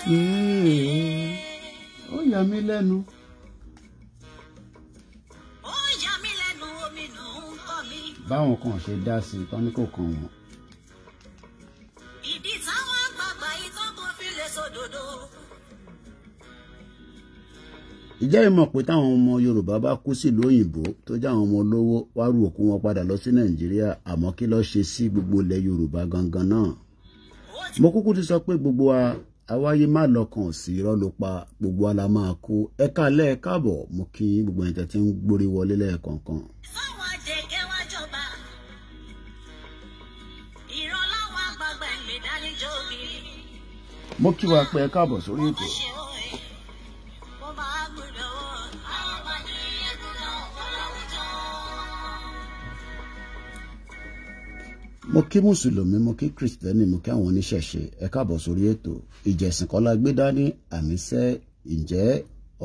Ó yà mí lẹ́nu. Báwọn kan ṣe dá sí i tán ní kò kàn wọ́n. Ìdí táwọn àgbààgbà yìí tó kàn fi lè sòdodo. Ìjẹ́ ìmọ̀ pé táwọn ọmọ Yorùbá bá kú sílùú òyìnbó tó jẹ́ àwọn ọmọ olówó wá rú òkú wọn padà lọ sí Nàìjíríà, àmọ́ kí ló ṣe sí gbogbo ilẹ̀ Yorùbá gangan náà. Mo kúkú ti sọ pé gbogbo àwáyé má lọ́kàn sí irọ́ ló pa, gbogbo wa la máa kú. Ẹ káalẹ́ ẹ káàbọ̀, mo kí gbogbo ẹ̀yin tẹ́ tí ń gbórí wọlé lẹ́ẹ̀kọ̀ọ̀kan. Mo kí wa pé ẹ káàbọ̀ sórí ètò. Mo kí Mùsùlùmí, mo kí Kristẹni, mo kí àwọn oníṣẹ̀ṣe, ẹ káàbọ̀ sórí ètò. Ìjẹ̀sìn kọ́ la gbé dání, àmísẹ́ ǹjẹ́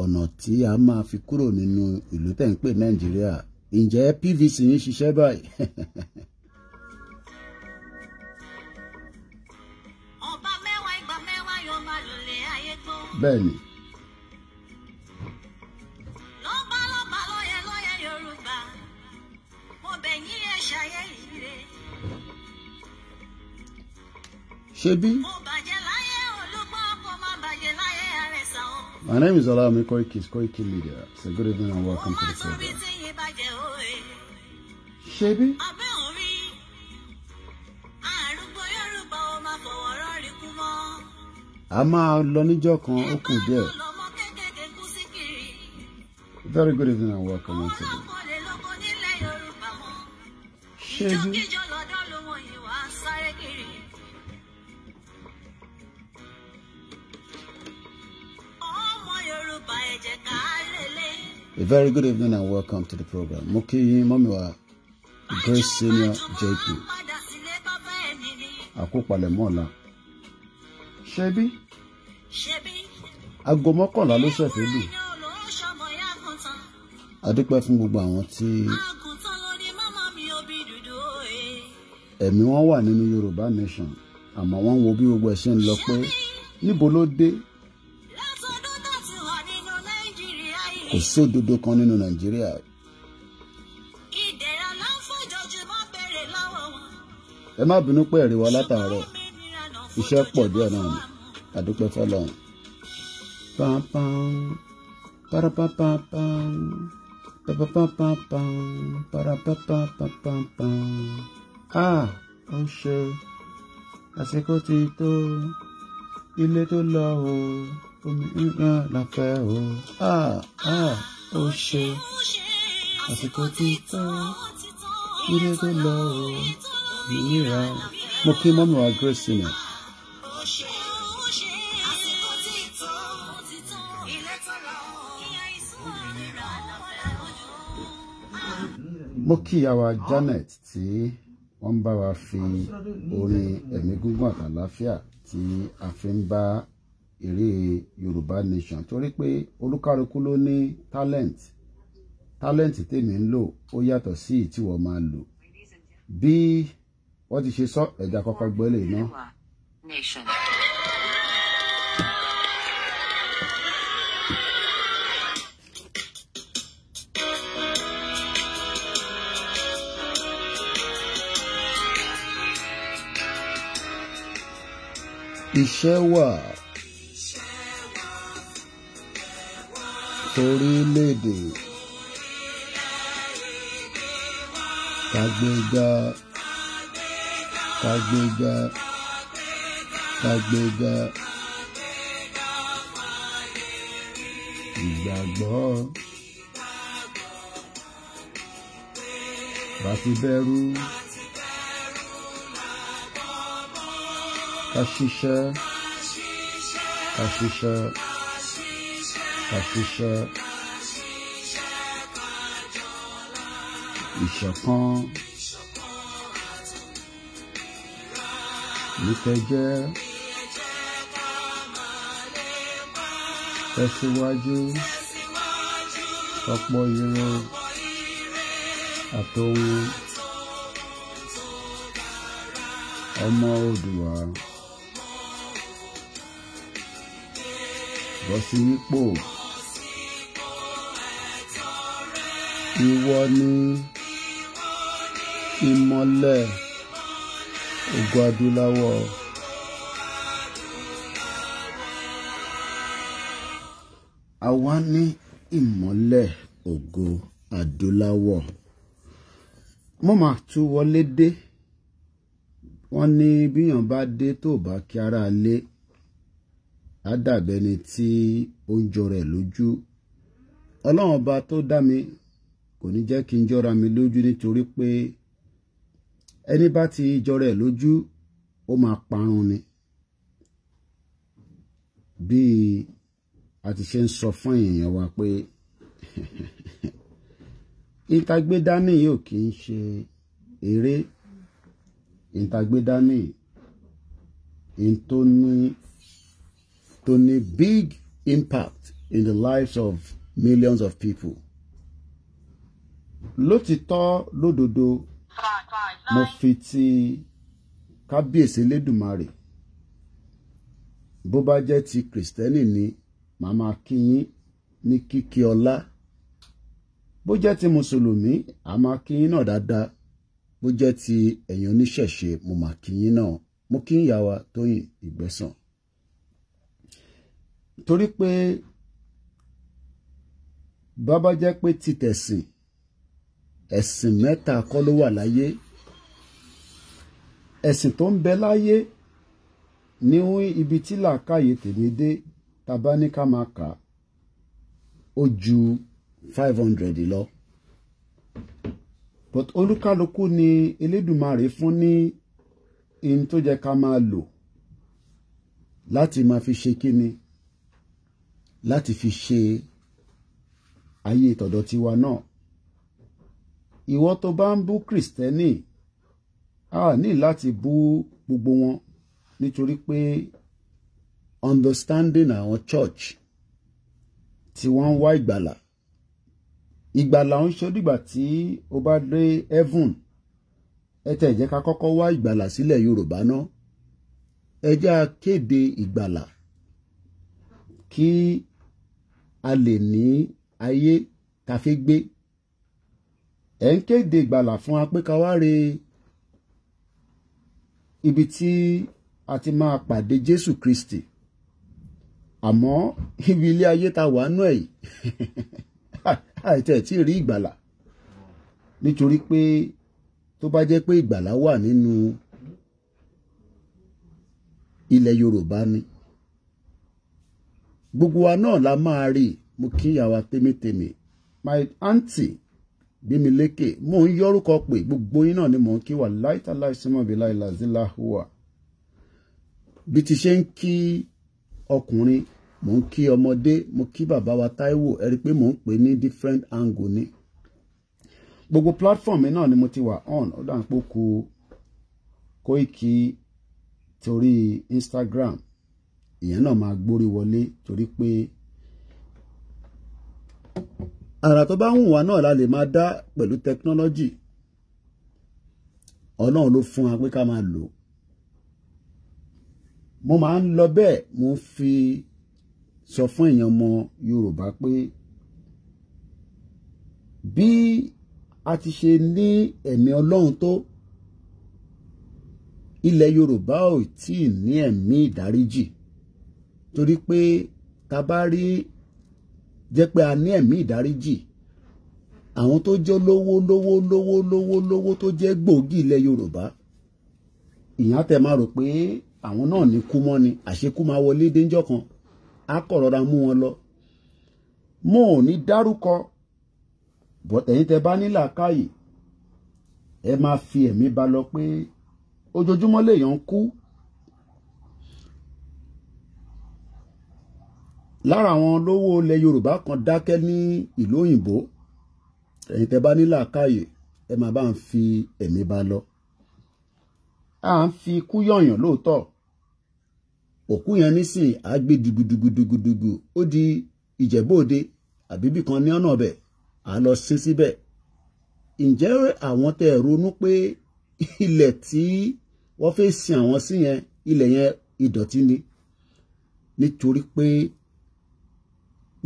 ọ̀nà tí a máa fi kúrò nínú ìlú tẹ́ ń pè Nàìjíríà, ǹjẹ́ PVC ń ṣiṣẹ́ báyìí? Bẹ́ẹ̀ni. Ṣebí? My name is Olami KOIKIMEDIA. So good evening and welcome to the program. Ṣebí? A máa lọ níjọ́ kan ó kù díẹ̀. Very good evening and welcome once again. Ṣebí? A very good evening and welcome to the program. Mo kí yín mọ́mì wa Grace Senior JP. Àkópalẹ̀ mọ́ọ̀la. Ṣebí? Aago 11 ló ṣẹ̀fẹ̀ lù. A dúpẹ́ fún gbogbo àwọn tí ẹ̀mí wọn wà nínú Yorùbá Nation, àmọ́ wọ́n wo bí gbogbo ẹ̀ ṣe ń lọ pé níbo ló dé. Kò sódodo kan nínú Nàìjíríà. Ẹ má bínú pé ẹ̀rí wa látàárọ̀. Iṣẹ́ pọ̀ díẹ̀ náà ni. A dúpẹ́ fọ́lọ́run. Pam-pam, para-pa-pa-pam, pa-pa-pa-pa-pam, para-pa-pa-pa-pam. Ó ṣe àsìkò ti tó, ilé tó lọ o, omi ìran la fẹ́ o. Ó ṣe àsìkò ti tó, ilé tó lọ o, omi ìran. Mo kí mọ́mì wa Grace Senior. Mo kí ìyàwó Janet tí wọ́n bá wa fi orin ẹ̀mí gígùn àtàláfíà tí a fi ń bá eré Yorùbá Nation, torí pé olúkálùkù ló ní talent tèmi ń lò ó yàtọ̀ sí tí wọ́n máa lò. Bí wọ́n ti ṣe sọ ẹ̀já kọ́kọ́ gbọ́lé náà. Iṣẹ́ wà orílẹ̀-èdè kàgbéga ìgbàgbọ́ bàtí bẹ̀rù ká ṣiṣẹ́ ìṣọ̀kan nìkẹ́jẹ́ tẹ̀síwájú ọ̀pọ̀ irun àtòhun ọmọ Oòduà bọ́ sí ipò. Ìwọ ni ìmọ́lẹ̀ ògo adúláwọ̀. Àwa ní ìmọ́lẹ̀ ògo adúláwọ̀. Mo máa tún wọlé dé. Wọ́n ní bíyàn bá dé tó bá kí ara lé, á dàbẹ́ni tí ó ń jọ rẹ̀ lójú. Ọlọ́run ọba tó dá mi kò ní jẹ́ kí n jọra mi lójú, nítorí pé ẹni bá ti jọra ẹ̀ lójú ó máa parun ni. Bí a ti ṣe ń sọ fún èèyàn wa pé ìtagbédání yóò kì í ṣe eré. Ìtagbédání tó ní big impact in the lives of millions of people. Lótìtọ́ lódodo, mo fi ti kábíyèsí Elédùmarè. Bó bá jẹ́ ti Kristẹni ni, màá máa kí yín ní kíkí ọlá. Bó jẹ́ ti Mùsùlùmí, a máa kí yín náà dáadáa. Bó jẹ́ ti ẹ̀yin oníṣẹ̀ṣe, mo máa kí yín náà. Mo kí ìyá wa Tóyìn Ìgbẹ́sàn. Torí pé bàbá jẹ́ pé ti tẹ̀sìn, ẹ̀sìn mẹ́ta kọ́ ló wà láyé. Ẹ̀sìn tó ń bẹ láyé ní ibi tí làákàyè tèmi dé, tàbá ní ká máa kà ó ju 500 lọ. But olúkálukú ni Elédùmarè fún ní in tó jẹ́ ká máa lò láti máa fi ṣe kíni, láti fi ṣe ayé tọ̀dọ̀ tiwa náà. Ìwọ tó bá ń bú Kristẹni, a ní láti bú gbogbo wọn, nítorí pé understanding àwọn church tí wọ́n ń wá ìgbàlà. Ìgbàlà ń ṣe dìgbà tí o bá dé heaven. Ẹ tẹ̀ jẹ́ ká kọ́kọ́ wá ìgbàlà sílẹ̀ Yorùbá náà. Ẹ jẹ́ á kéde ìgbàlà kí a lè ní ayé ká fi gbé. Ẹ ń kéde ìgbàlà fún wa pé ká wá re ibi tí a ti máa pàdé Jésù Kristi. Àmọ́ ibi ilé ayé ta wà nú ẹ̀ yìí àìtẹ̀ tí rí ìgbàlà. Nítorí pé tó bá jẹ́ pé ìgbàlà wà nínú ilẹ̀ Yorùbá ni, gbogbo wa náà la máa rí. Mo kí ìyàwó tèmítèmí, my auntie Bímilékè, mo ń yọ́rúkọ pé gbogbo yín náà ni mò ń kí wà láìta láìsímọ̀ bí láìláìzílá hùwà. Bí ti ṣe ń kí ọkùnrin, mò ń kí ọmọdé, mo kí bàbá wa Táíwò. Ẹ rí pé mò ń pè ní different angle ni. Gbogbo platform náà ni mo ti wà on. Ó dà ń pò kù Kóìkì torí Instagram, ìyẹn náà máa gbórí wọlé, torí pé àrà tó bá ń wùn wá náà la lè máa dá pẹ̀lú technology. Ọlọ́run ló fún wa pé ká máa lò. Mo máa ń lọ bẹ́ẹ̀, mo fi sọ fún èèyàn ọmọ Yorùbá pé bí a ti ṣe ní ẹ̀mí Ọlọ́run tó, ilẹ̀ Yorùbá ò tí ì ní ẹ̀mí ìdáríjì. Torí pé tá bá rí jẹ́ pé a ní ẹ̀mí ìdáríjì, àwọn tó jẹ́ lówó tó jẹ́ gbòógì ilẹ̀ Yorùbá, ìyẹn tẹ máa rò pé àwọn náà ní kú mọ́ ni, àṣekú máa wọlé déńjọ́ kan, á kọ̀ rọra mú wọn lọ. Mo ò ní dárúkọ, bọ̀tẹ̀yìn tẹ bá ní làákàyè, ẹ máa fi ẹ̀mí bá lọ pé ojoojúmọ́ lèèyàn ń kú. Lára àwọn olówó ilẹ̀ Yorùbá kan dákẹ́ ní ìlú òyìnbó. Ẹ̀yin tẹ́ bá ní làákàyè, ẹ máa bá ń fi ẹ̀mí bá lọ. À ń fi ikú yọ̀yàn lóòótọ́. Òkú yẹn nísìn á gbé dugudugudugudugu, ó di Ìjẹ̀bú Òde àbíbí kan ní ọ̀nà ọbẹ̀, à lọ sin síbẹ̀. Ǹjẹ́ àwọn tẹ́ ronú pé ilẹ̀ tí wọ́n fẹ́ sin àwọn sí yẹn, ilẹ̀ yẹn ìdọ̀tí ni? Nítorí pé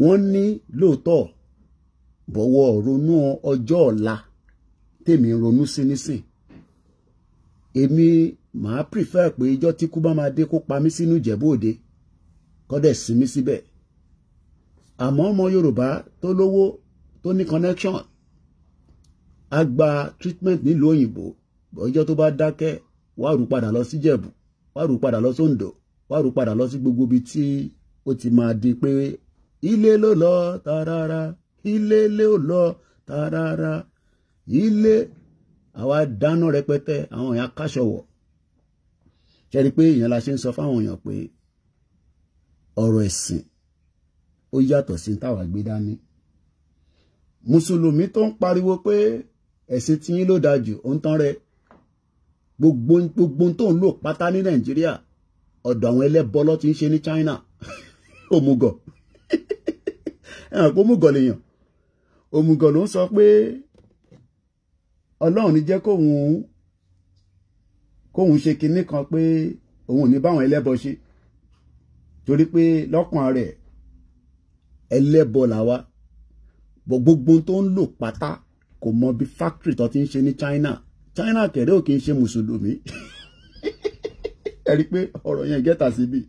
wọ́n ní lóòótọ́ bọ̀wọ̀ ronú ọjọ́ ọ̀la tèmi ronú sí nísìn. Èmi màá prefer pé ìjọ́ tí kú bá máa dé kó pa mí sínú Ìjẹ̀bú Òde kó dẹ̀ sin mí síbẹ̀. Àmọ́ ọmọ Yorùbá tó lówó tó ní connection á gba treatment nílùú òyìnbó, ọjọ́ tó bá dákẹ́ wá rù padà lọ sí Ìjẹ̀bú, wá rù padà lọ sóńdó, wá rù padà lọ sí gbogbo ibi tí ó ti máa di pé ilé ló lọ tarara, ilé ló lọ tarara, ilé àwa dáná rẹpẹtẹ, àwọn èèyàn káṣọwọ̀. Ṣé rí pé èèyàn la ṣe ń sọ fáwọn èèyàn pé ọ̀rọ̀ ẹ̀sìn ó yàtọ̀ sí táwa gbé dání. Mùsùlùmí tó ń pariwo pé ẹ̀sìn tiyín ló dáa jù, ó ń tán rẹ. Gbogbo tó ń lò pátá ní Nàìjíríà ọ̀dọ̀ àwọn ẹlẹ́bọ ló ti ń ṣe ní China. Òmùgọ̀ ẹ̀hàn pé òmùgọ̀ lèèyàn. Òmùgọ̀ ló ń sọ pé Ọlọ́run ní jẹ́ kóhun ṣe kinní kan pé òun ò ní báwọn ẹlẹ́bọ ṣe, torí pé lọ́kàn rẹ̀ ẹlẹ́bọ làwa. Gbogbo tó ń lò pátá kò mọ bí factory tó ti ń ṣe ní China. China kẹ̀rẹ́ ò kì í ṣe mùsùlùmí. Ẹ rí pé ọ̀rọ̀ yẹn gẹ́ta síbi.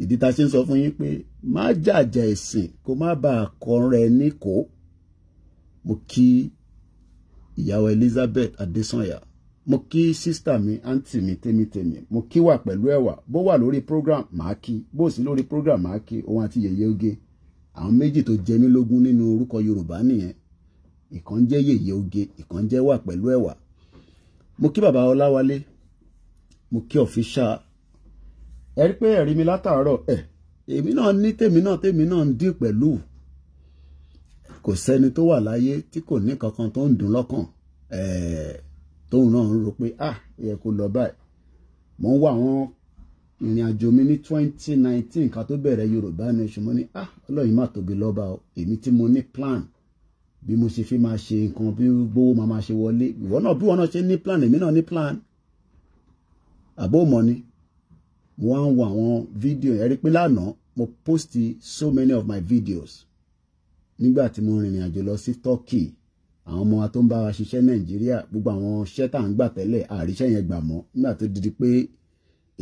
Ìdí ta ṣe ń sọ fún yín pé má jàjà ẹ̀sìn kó má bàa kọ́ rẹ ní kó. Mo kí ìyàwó Elizabeth Adesanya, mo kí sísítà mi àǹtí mi tèmítèmí, mo kí wà pẹ̀lú ẹ̀wà, bó wà lórí program màá kí, bó sì lórí program màá kí, òun àti Yèyé Oge. Àwọn méjì tó jẹ mí lógún nínú orúkọ Yorùbá nìyẹn. Ìkan jẹ́ Yèyé Oge, ìkan jẹ́ wà pẹ̀lú ẹ̀wà. Mo kí bàbá Ọláwálé, mo kí Official. Ẹ rí pé ẹ̀rí mi látàárọ̀ èmi náà ní tèmi náà ń dì pẹ̀lú. Kò sẹ́ni tó wà láyé tí kò ní kankan tó ń dùn lọ́kàn tóun náà ń rò pé yẹ kó lọ báyìí. Mo ń wá àwọn ìrìn àjò mi ní 2019 ká tó bẹ̀rẹ̀ Yorùbá Nation. Mo ní Ọlọ́run má tóbi lọ́ba o, èmi tí mo ní plan bí mo ṣe fi máa ṣe nǹkan, bí gbówó máa ṣe wọlé. Ìwọ náà bí wọn náà ṣe ní plan, èmi náà ní plan. Àbó mọ̀ ni mo wá ń wo àwọn fídíò. Ẹ rí pé lánàá mo post so many of my videos nígbà tí mo rìnrìn àjò lọ sí Turkey. Àwọn ọmọ wa tó ń bá wa ṣiṣẹ́ Nàìjíríà, gbogbo àwọn iṣẹ́ tá à ń gbà tẹ́lẹ̀ àríṣẹ́ yẹn gbà mọ́ nígbà tó di pé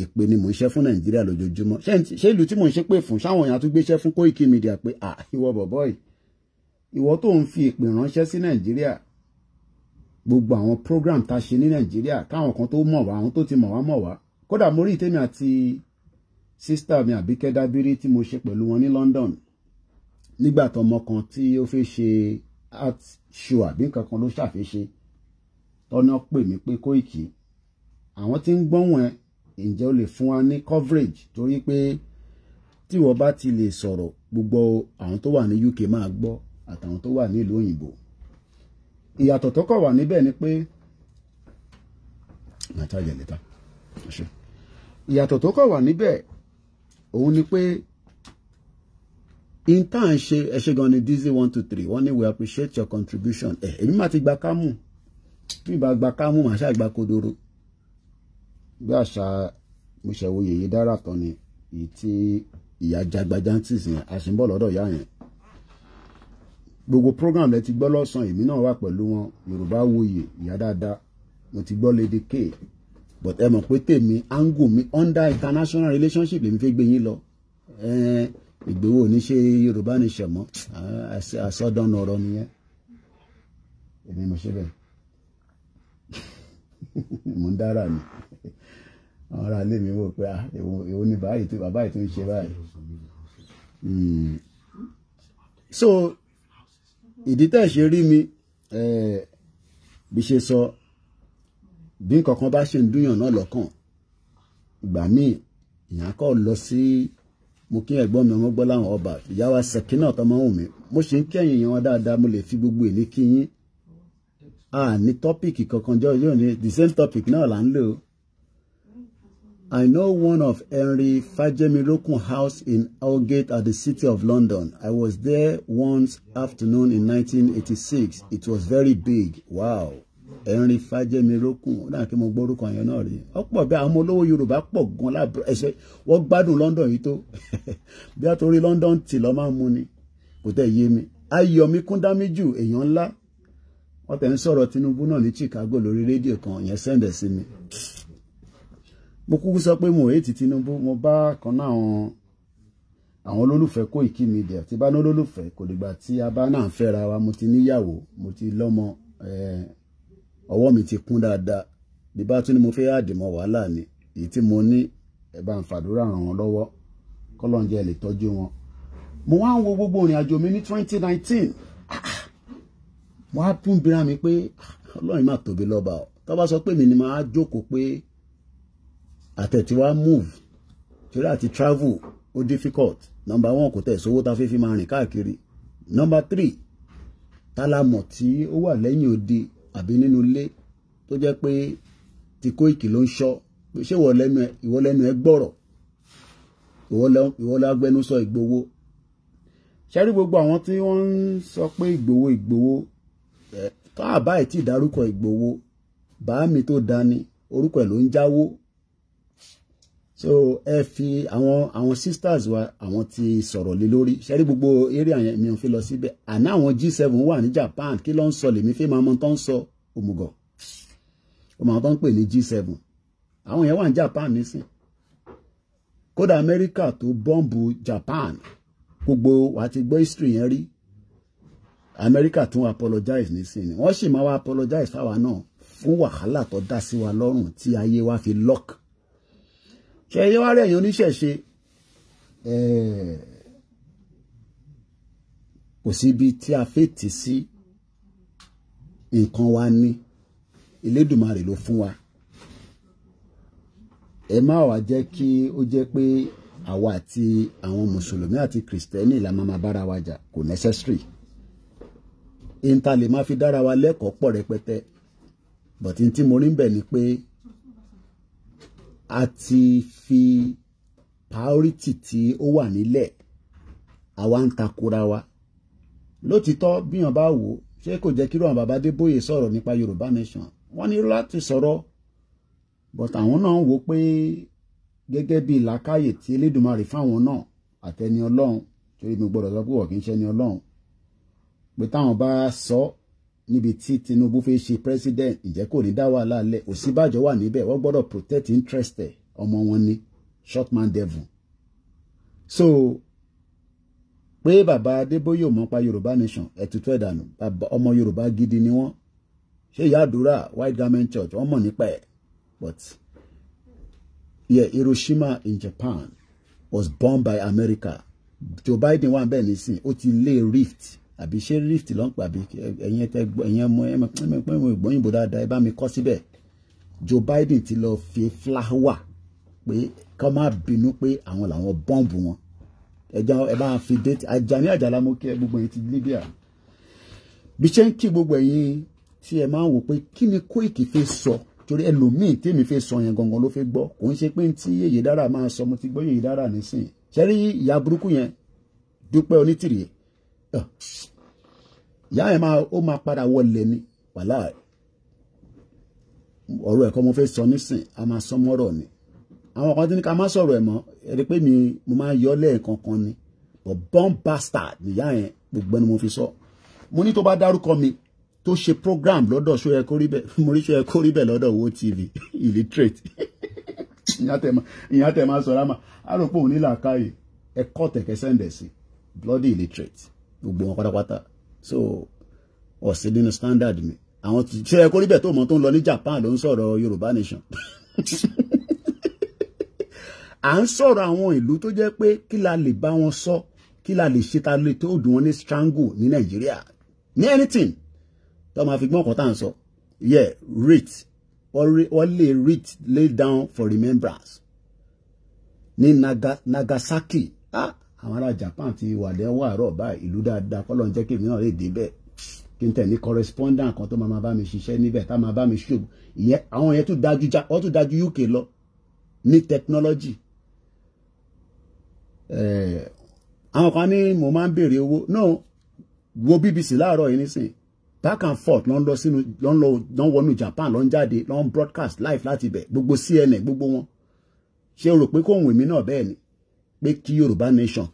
èpè ni mò ń ṣe fún Nàìjíríà lójoojúmọ́. Ṣé ìlú tí mò ń ṣe pé fún ṣáwọn èèyàn tó gbéṣẹ́ fún Koiki Media pé ìwọ bọ̀bọ́ yìí, ìwọ tó ń fi èpè ránṣẹ́ sí Nàìjíríà, gbogbo àwọn program tá a ṣe ní Nàìjíríà káwọn kan tó mọ̀ wá, àwọn tó ti mọ̀ wá. Kódà mo rí ìtẹ́mi àti sísítà mi Àbíkẹ́ Dábírí tí mo ṣe pẹ̀lú wọn ní London nígbà tọmọ kan tí ó fẹ́ ṣe art show àbí nǹkan kan ló ṣàfẹ́ṣe tọ́nà pè mí pé Kóìkì àwọn tí ń gbọ́wọ̀n ǹjẹ́ ó lè fún wa ní coverage, torí pé tí wọ́n bá ti lè sọ̀rọ̀ gbogbo àwọn tó wà ní UK máa gbọ́ àtàwọn tó wà ní ìlú òyìnbó. Ìyàtọ̀ tó kọ̀ wà níbẹ̀ ni pé ìyàtọ̀ tó kọ̀ wà níbẹ̀ òun ni pé in tá à ń ṣe ẹṣẹ́ gan ni Dizzy 123 wọ́n ní we appreciate your contribution. Èmi máa ti gba kámù, bí ìbá gba kámù màá ṣáà gba kodoro. Bí àṣà mo ṣẹ̀wò Yèyé dára tán ni èyí tí ìyá jagbajantis yẹn àṣìǹbọ̀ lọ́dọ̀ ìyá yẹn. Gbogbo program lẹ ti gbọ́ lọ́sàn-án, èmi náà wà pẹ̀lú wọn. Yorùbá Wuyì ìyá dáadáa, mo ti gbọ́ Lady K. But ẹ mọ̀ pé tèmi angle mi under international relationship lèmi fẹ́ gbé yín lọ. Ìgbéwò ní ṣe Yorùbá Nation mọ́, àsọdọ̀nà ọ̀rọ̀ nìyẹn. Èmi mo ṣe bẹ́ẹ̀. Mo ń dára ni. Àwọn ará ilé mi wò pé èwo ni bàbá yìí tó ń ṣe báyìí. So ìdí tẹ́ ṣe rí mi bí ṣe sọ, bí nǹkan kan bá ṣe ń dúnyàn náà lọ́kàn, ìgbà míì ìyàn kọ́ lọ sí mo kí ẹ̀gbọ́n mi ọmọ gbọ́ láwọn ọba ìyá wa Ṣẹ̀kínà tọmọ wù mí, mo ṣe ń kẹ́yìn yẹn wọn dáadáa, mo lè fi gbogbo èní kí yín. Ní tọ́pìkì kankan jọ yóò ní the same topic náà là ń lò. I know one of Henry Fajemirokun house in Aldgate at the City of London. I was there once afternoon in 1986. It was very big. Wow. Henry Fajemirokun. Náà kí mo gbórúkọ yẹn náà rí. Ọ̀pọ̀ bí àwọn olówó Yorùbá pọ̀ gan lábẹ́ ẹ̀ṣẹ̀ wọ́n gbádùn London yìí tó. Bí a torí London tí lọ máa ń mú ni. kò tẹ̀ yé mi. Ayọ̀mí Kúndámíjù èèyàn ńlá wọ́n tẹ̀ ń sọ̀rọ̀ Tinubu náà ní Chicago lórí rédíò kan yẹn sẹ́ndẹ̀ sí mi. Mo kúkú sọ pé mo hate Tinubu, mo bá kan náà àwọn olólùfẹ́ Koiki Media tí bá ní olólùfẹ́ kò dìgbà tí a bá náà fẹ́ra wa, mo ti níyàwó, mo ti lọ́mọ, ọwọ́ mi ti kún dáadáa. Bí bá tún ní mo fẹ́ àdìmọ̀ wàhálà ni èyí tí mo ní ẹ bá ń fàdúrà ràn wọ́n lọ́wọ́ kọ́lọ́njẹ́ lè tọ́jú wọn. Mo wá ń wo gbogbo ìrìn àjò mi ní 2019 mo á tún bíra mi pé Ọlọ́run máa tóbi lọ́ba ọ̀ tó bá sọ pé mi ni máa jókòó pé àtẹ̀tíwá move torí àti travel ó difficult. Number 1 kò tẹ̀ sówó ta fífi máa rìn káàkiri. Number 3 tálámọ̀ tí ó wà lẹ́yìn odi àbí nínú ilé tó jẹ́ pé ti Koiki ló ń ṣọ́ pé ṣé ìwọ lẹ́nu ẹ gbọ́rọ̀ ìwọ lágbẹnusọ Ìgbòho. Ṣẹ́rí gbogbo àwọn tí wọ́n ń sọ pé Ìgbòho tó àbá ẹ̀ tí ìdárúkọ Ìgbòho bàámi tó dání orúkọ ẹ̀ ló ń jáwó. So ẹ fi àwọn sisters wa àwọn ti sọ̀rọ̀ lé lórí. Ṣẹ́rí gbogbo area yẹn mi ò fi lọ síbẹ̀. Àná àwọn G7 wà ní Japan kí ló ń sọ lèmi fi máa mọ tó ń sọ òmùgọ̀ ọmọ àwọn tó ń pè ní G7 àwọn yẹn wà ní Japan nísìn. Kódà Amẹ́ríkà tó bọ́ǹbù Japan gbogbo wa ti gbọ́ history yẹn rí. Amẹ́ríkà tún apologize nísìn ni wọ́n sì máa wá apologize fáwa náà fún wàhálà tó dá sí wa lọ́rùn tí ayé wa fi lock. Ṣé ẹyẹ wá rẹ̀ yẹn oníṣẹ̀ṣe kò síbi tí a fètì sí nǹkan wa ní Elédùmarè ló fún wa. Ẹ má wá jẹ́ kí ó jẹ́ pé àwa àti àwọn mùsùlùmí àti kìrìsìtẹ́nì la máa bára wa jà, kò necessary. Ìta lè máa fi dára wa lẹ́kọ̀ọ́ pọ̀ rẹpẹtẹ but n tí mo rí ń bẹ̀ ni pé a ti fi priority tí ó wà nílẹ̀ àwa ń takora wa. Lótìtọ́ bí wọ́n bá wò ṣé kò jẹ́ kí irú àwọn bàbá Adébóyè sọ̀rọ̀ nípa Yorùbá nation wọ́n ní láti sọ̀rọ̀ but àwọn náà wò pé gẹ́gẹ́ bí làákàyè tí Elédùmarè fáwọn náà àtẹni Ọlọ́run torí mi gbọ́dọ̀ sọ pé wọ́n kì í ṣe ni Ọlọ́run pé táwọn bá sọ níbi tí Tinubu fẹ́ ṣe president ìjẹ́ kò ní dá wàhálà lẹ̀ Ọ̀ṣínbàjò wà níbẹ̀ wọ́n gbọ́dọ̀ protect interest ẹ̀ ọmọ wọn ni short man devil. So pé bàbá Adébóyè ò mọ̀ pa Yorùbá nation ẹ̀tùtù ẹ̀dànù ọmọ Yorùbá gidi ni wọ́n ṣé ìyá àdúrà White Garment Church wọ́n mọ̀ nípa ẹ̀ but yeah, Hiroshima in Japan was bombed by America. Joe Biden wà bẹ́ẹ̀ nísìn ó ti lé rift àbí ṣé rift ló ń pa àbí ẹ̀yin ọmọ ìgbóyìnbó dáadáa ẹ bá mi kọ́ síbẹ̀. Joe Biden ti lọ fi fúláwà pé kọ́ má bínú pé àwọn làwọn bọ́ǹbù wọn ẹ bá fi déètì Àjàní Àjàlá mo kí ẹ gbogbo ẹ̀yin ti Libya bí ṣe ń kí gbogbo ẹ̀yin tí ẹ máa ń wò pé kí ni Koiki fẹ́ sọ torí ẹlòmíì tèmi fẹ́ sọ yẹn gangan ló fẹ́ gbọ́ kò ń ṣe pé tí Yèyé Dára máa sọ mo ti gbọ́ Yèyé Dára nísìn ṣẹ́rí ìyá burúkú yẹn Dúpẹ́ Onítìrì ìyá yẹn ó máa padà wọlé ní wàhálà ọ̀rọ̀ ẹ̀kọ́ mo fẹ́ sọ nísìn a máa sọ mọ́rọ̀ ni àwọn kan tí ní ká má sọ̀rọ̀ ẹ̀ mọ́ ẹ̀rí pé mo máa yọ lẹ́ẹ̀kan kan ni but born bastard nìyá yẹn gbogbo ẹni mo fi sọ mo ní tó bá dárúkọ mi tó ṣe program lọ́dọ̀ ṣó yẹ kó rí bẹ́ẹ̀ mo rí ṣó yẹ kó rí bẹ́ẹ̀ lọ́dọ̀ Wo TV illiterate ìyá tẹ̀ máa sọ̀rọ̀ àmà àròpọ̀ òní làákàyè ẹ̀kọ́ tẹ̀kẹ́ sẹ́ndẹ̀ sí bloody illiterate gbogbo wọn pátápátá so ọ̀sìn nínú standard mi àwọn ṣó yẹ kó rí bẹ́ẹ̀ tó mọ̀ tó ń lọ ní Japan ló ń sọ̀rọ̀ Yorùbá nation à ń sọ̀rọ̀ àwọn ìlú tó jẹ́ pé kí la lè bá wọn sọ kí la lè ṣe ta lè tó dùn wọn ní strangle ní Nàìjíríà ní anything tó máa fi gbọ́n kan tá à ń sọ yeah rate wọ́n lè rate lay down for remembrance ní Nagasaki àwọn ará Japan ti wà lẹ́wọ́ àárọ̀ báyìí ìlú dáadáa kọ́ ló ń jẹ́ kí èmi náà lè débẹ̀ kí n tẹ̀ ní correspondent kan tó máa bá mi ṣiṣẹ́ níbẹ̀ tá máa bá mi ṣòwò ìyẹn àwọn yẹn tún dájú UK lọ ní technology àwọn kan ní mo máa ń béèrè owó náà wo BBC láàárọ̀ yìí nísìn back and forth lọ́n wọnú Japan lọ́n jáde lọ́n broadcast live láti bẹ̀ gbogbo CNN gbogbo wọn ṣé o rò pé kò wùn mí náà bẹ́ẹ̀ ni pé kí Yorùbá nation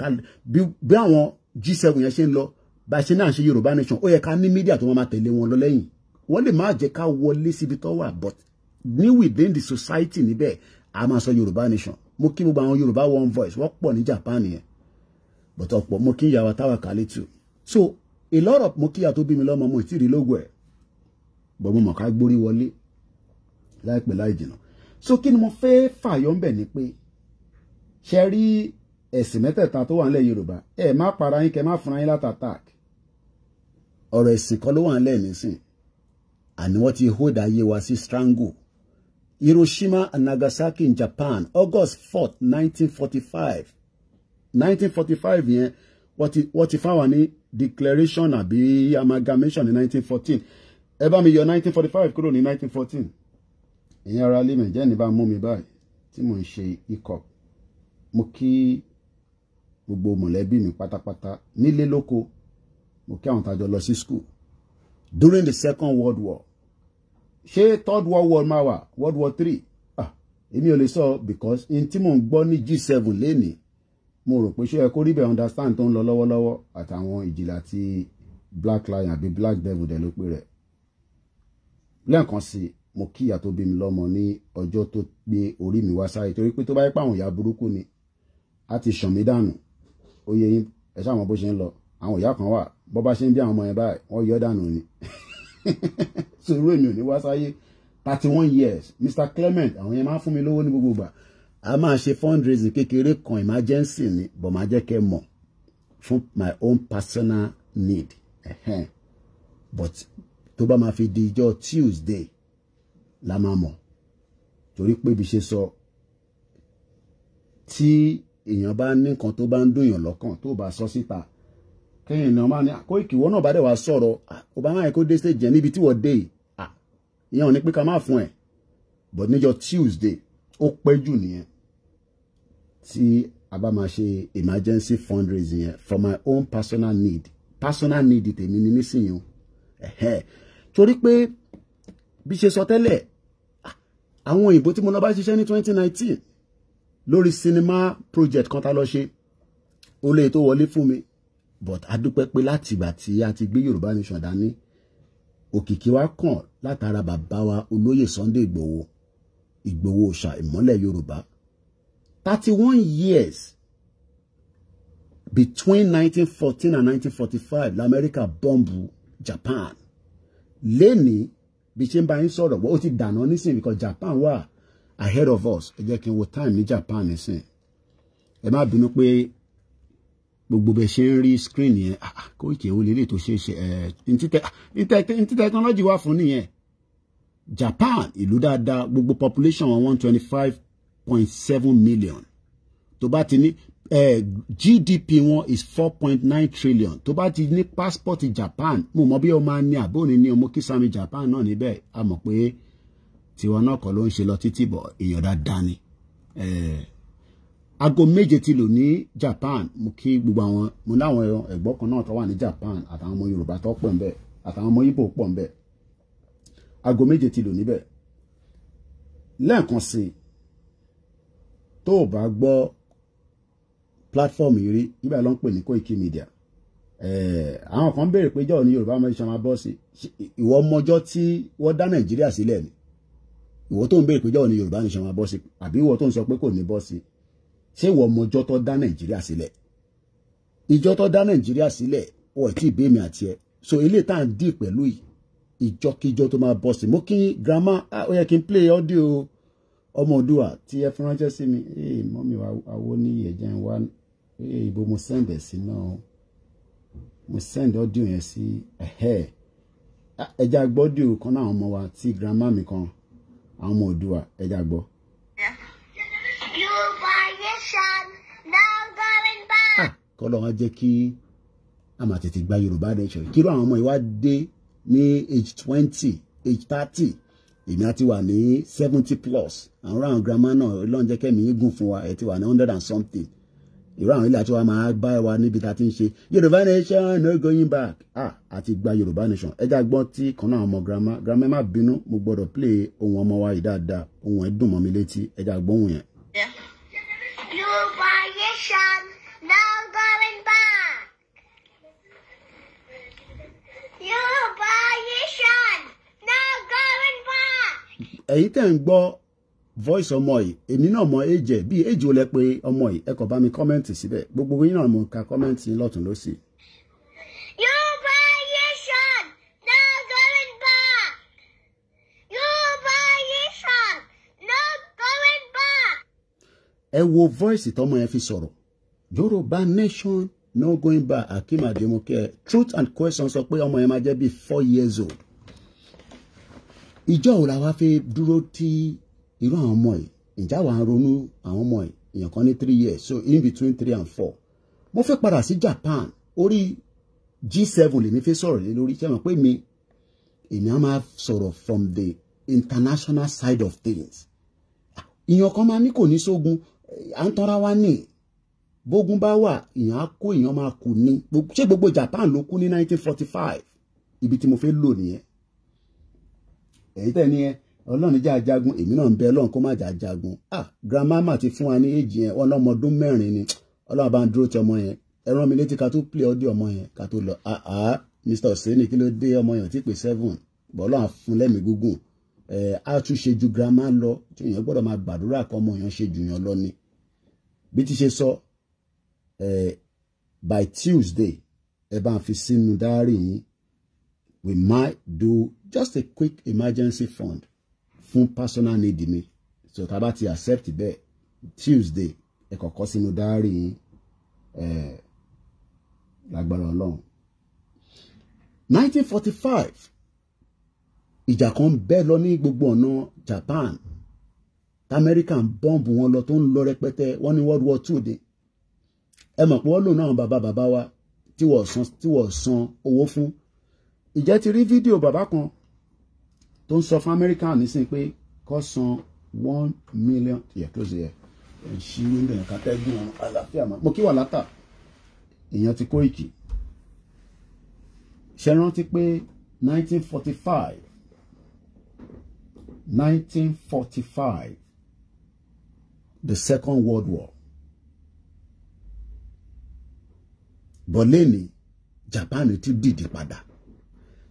bí àwọn G7 yẹn ṣe ń lọ bá ṣe náà ṣe Yorùbá nation ó yẹ ká ní media tó máa tẹ̀lé wọn lọ lẹ́yìn wọ́n lè má jẹ́ ká wọlé síbi tó wà but ní within the society níbẹ̀ a máa sọ Yorùbá nation mo kí gbogbo àwọn Yorùbá one voice wọ́n pọ̀ ní Japan yẹn but ọ̀pọ̀ mo kí ìyàwó táwa kálí tù so a lot of mo kí ìyà tó bí mi lọ́mọ mo ti rí lógo ẹ̀ but mo mọ̀ ká gbórí wọlé láìpẹ́ láì jìnnà so kí ni mo fẹ́ fàyọ ń bẹ̀ ni pé ṣe rí ẹ̀sìn mẹ́tẹ̀ẹ̀ta tó wà nílẹ̀ Yorùbá ẹ má para yín kẹ má fúnra yín láti attack ọ̀rọ̀ ẹ̀sìn kan ló wà nílẹ̀ nísìn àní wọ́n ti hold ayé wa sí strangle Hiroshima and Nagasaki in Japan August 4th 1945 yẹn wọ́n ti fáwọn ní declaration àbí amalgamation ní 1914 ẹ bá mi yọ 1945 kúrò ní 1914 ìyẹn ara lè mẹ̀jẹ́ ní bá mú mi báyìí tí mò ń ṣe ikọ̀ mo kí gbogbo mọ̀lẹ́bí mi pátápátá nílé lóko mo kí àwọn tàjọ lọ sí school during the Second World War ṣé Third World War máa wà World War 3 èmi ò lè sọ because in tí mò ń gbọ́ ní G7 lénìí mo rò pé ṣé ẹ kó rí bẹ́ẹ̀ understand tó ń lọ lọ́wọ́lọ́wọ́ àtàwọn ìjìlá tí Black Lion àbí Black Devil dẹ̀ ló pé rẹ̀ lẹ́ẹ̀kan sí mo kí ìyá tó bí mi lọ́mọ ní ọjọ́ tó gbé orí mi wá sáyé torí pé tó bá yẹ pé àwọn ìyá burúkú ni a ti ṣàn mí dànù ó yẹ yín ẹ ṣáà mọ bó ṣe ń lọ àwọn ìyá kan wà bó bá ṣe ń bí àwọn ọmọ yẹn báyìí wọ́n yọ dànù ni sọ̀rọ̀ èmi ò ní wá sáyé 31 years Mr. Clement àwọn yẹn máa ń fún mi lówó ní gbogbo ìgbà a máa ṣe fundraising kékeré kan emergency ni bọ̀ máa jẹ́ kẹ́ mọ̀ fún my own personal need but tó bá máa fi di ìjọ́ Tuesday la máa mọ̀ torí pé bí ṣe sọ tí èèyàn bá ní nǹkan tó bá ń dùnyàn lọ́kàn tó bá sọ síta kẹ́yìn náà máa ní Koiki wọ́n náà bá dẹ̀ wá sọ̀rọ̀ ó bá máa kó dé stage jẹ́ níbi tí wọ́n dé ìyẹn ò ní pé ká má fún ẹ̀ but níjọ́ Tuesday ó pẹ́ jù nìyẹn tí a bá máa ṣe emergency fundraising yẹn for my own personal need tèmi ní nísìnyí o torí pé bí ṣe sọ tẹ́lẹ̀ àwọn òyìnbó tí mo lọ bá ṣiṣẹ́ ní 2019 lórí cinema project kan tá lọ ṣe ó lè tó wọlé fún mi but a dúpẹ́ pé láti ìgbà tí a ti gbé Yorùbá nation dání òkìkí wa kàn látara bàbá wa olóyè Sunday Ìgbòho ṣà ìmọ́lẹ̀ Yorùbá 31 years between 1914 and 1945 l'Amẹ́ríkà bọ́ǹbù Japan lẹ́ni bí ṣe ń bá yín sọ̀rọ̀ ó ti dànù nísìn because Japan wà ahead of us ẹ jẹ́ kí n wo time ní Japan nísìn ẹ má bínú pé gbogbo bẹ ṣe ń rí screen yẹn Koiki ó lélẹ̀ tó ṣe ní technology wà fún nìyẹn Japan ìlú dáadáa gbogbo population wọn 125.7 million tó bá ti ní GDP wọn is 4.9 trillion tó bá ti ní passport Japan mo mọ̀ bí o máa ní àbóni ní ọmọ kísàmì Japan náà níbẹ̀ a mọ̀ pé tiwọn náà kọ́ ló ń ṣe lọ títí bọ̀ èèyàn dáadáa ni aago méje ti lò ní Japan mo kí gbogbo àwọn mo láwọn ẹ̀gbọ́n kan náà tó wà ní Japan àtàwọn ọmọ Yorùbá tó pọ̀ ńbẹ̀ àtàwọn ọmọ Ìgbò pọ̀ ńbẹ̀ aago méje ti lò níbẹ̀ lẹ́ẹ̀kan sí tó o bá gbọ́ platform yìí rí nígbà ló ń pè ní Koiki Media àwọn kan béèrè pé jọ́ọ̀ ní Yorùbá máa ṣe máa bọ́ sí ìwọ ọmọjọ́ tí wọ́n dá Nàìjíríà sílẹ̀ ni ìwọ tó ń béèrè pé jọ́ọ̀ ní Yorùbá ní ṣe máa bọ́ sí àbí ìwọ tó ń sọ pé kò ní bọ́ sí ṣé ìwọ ọmọjọ́ tó dá Nàìjíríà sílẹ̀ ìjọ tó dá Nàìjíríà sílẹ̀ ọ̀ tí ìbéèmí àti ẹ̀ so ilé tá à ń dì pẹ̀lú ìjọkíjọ tó máa bọ́ sí mo kí grandma ó yẹ kí n play audio ọmọ Oòduà tí ẹ fi ránṣẹ́ sí mi mọ́mí àwo ní ẹ̀jẹ̀ ń wá ibo mo send ẹ̀ sí náà mo send audio yẹn sí ẹja gbọ́ audio kan náà àwọn ọmọ wa tí grandma mi kan àwọn ọmọ Oòduà ẹja gbọ́. kọ́lọ́ wọn jẹ́ kí a máa tètè gba Yorùbá nation kí ló àwọn ọmọ yìí wá dé ní age 20 age 30 èmi àti wà ní 70 plus àwọn àwọn grandma náà lọ́n jẹ́ kẹ́mi gùn fún wa ẹ̀ ti wà ní 100 and something ìró àwọn ilé àti wa máa bá wa níbi tá a ti ń ṣe Yorùbá nation no going back àti gba Yorùbá nation ẹja gbọ́n tí kan náà ọmọ grandma má bínú mo gbọ́dọ̀ play ohun ọmọ wa yìí dáadáa ohun ẹ̀ dùn mọ́ mi létí ẹja gbọ́hùn yẹn. Yorùbá nation no going back. ẹ̀yin tẹ́ ń gbọ́ voice ọmọ yìí èmi náà mọ age ẹ̀ bí age ò lẹ pé ọmọ yìí ẹ kọ bá mi kọ́mẹ́ǹtì síbẹ̀ gbogbo yín náà mo ka kọ́mẹ́ǹtì lọ́tún lọ́sì. Yoruba nation, no going back. Yoruba nation, no going back. ẹ wo voice tọmọ yẹn fi sọ̀rọ̀ Yoruba nation no going back. Akeem Ademoke Truth and Question sọ pé ọmọ yẹn máa jẹ́ bí 4 years old. ìjọ òun la wá fẹ́ dúró tí irú àwọn ọmọ yìí ìjà wà ń ronú àwọn ọmọ yìí èèyàn kan ní 3 years so in between 3 and 4. mo fẹ́ padà sí Japan orí G7 lèmi fẹ́ sọ̀rọ̀ lé lórí ṣé mo pé èmi á máa sọ̀rọ̀ from the international side of things. ìyàn kan máa ní kò ní sógun à ń tọ́ra wá ní bógun bá wà ìyàn á kó ìyàn máa kú ní ṣé gbogbo Japan ló kú ní 1945 ibi tí mo fẹ́ lò nìyẹn. èyí tẹ̀ ní ẹ ọlọ́run jẹ́ ajagun èmi náà ń bẹ ọlọ́run kó má jà ajagun grandmama ti fún wa ní èjì yẹn wọn lọ́mọ ọdún 4 ni ọlọ́run bá ń dúró ti ọmọ yẹn ẹ rán mi létí ká tó play ọdí ọmọ yẹn ká tó lọ Mr. Oseni kí ló dé ọmọ yẹn tí pé 7 bọ́ ọlọ́run fún lẹ́mìí gúngùn á tún ṣe ju grandma lọ tí èèyàn gbọ́dọ̀ máa gbàdúrà kọ́ ọmọ yẹn ṣe jù yàn lọ ni bí ti ṣe sọ by Tuesday ẹ bá ń fi sínú dáárì yín we might do just a quick emergency fund fún personal need mi so tá bá ti accept bẹ́ẹ̀ Tuesday ẹ kọ́kọ́ sínú dáárì yín lágbára Ọlọ́run. 1945 ìjà kan bẹ́ lọ ní gbogbo ọ̀nà Japan America ń bọ́ǹbù wọn lọ tó ń lọ rẹpẹtẹ wọ́n ní World War II dé ẹ mọ̀ pé wọ́n lò náà bàbá wa tí wọ́n san owó fún. ìjẹ́ ti rí fídíò bàbá kan tó ń sọ fún America nísìn pé kó san 1 million close here ṣí wíńdò yẹn kátẹ́gùn àlàáfíà máa mo kí wà látà èèyàn ti Kóìkì ṣe rántí pé 1945 the Second World War bọ̀lẹ́ni Japan ti dìde padà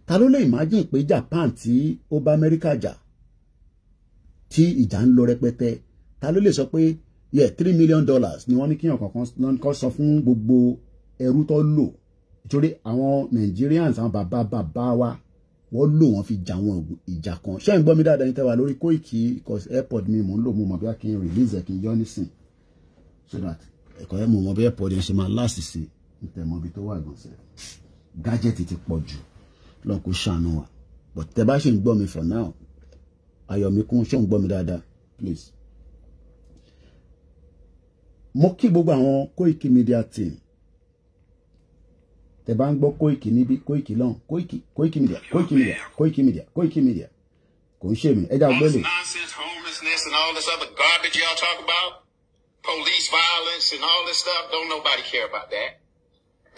ta ló lè imagine pé Japan tí ó bá Amẹ́ríkà jà tí ìjà ń lọ rẹpẹtẹ ta ló lè sọ pé $3 million ni wọ́n ní kíyàn kankan kọ́ sọ fún gbogbo ẹrú tó lò nítorí àwọn Nigerians àwọn bàbá wa wọ́n lò wọ́n fi jà wọn ìjà kan ṣé ń gbọ́ mi dáadáa ní tẹ́wà lórí Kóìkì because airpod mi mò ń lò mo mọ̀ bí a kì í release ẹ̀ kì í yọ nísìn so that ẹ̀kọ́ ẹ̀ mo mọ̀ bí airpod yẹn ṣe máa láàsì sí ìtẹ̀mọ́ ibi tó wà gbọ̀nsẹ̀ gadget ti pọ̀ jù lọ́n kó ṣàánú wa but tẹ́ bá ṣe ń gbọ́ mi for now ayọ̀míkún ṣé ń gbọ́ mi dáadáa please. mo kí gbogbo àwọn Koiki Media team tẹ́ bá ń gbọ́ Koiki níbí Koiki lọ́n Koiki Media kò ń ṣe mi ẹja gbọ́lẹ̀. Nonsense, homelessness and all this other garbage y'all talk about, police violence and all this stuff, don't nobody care about that.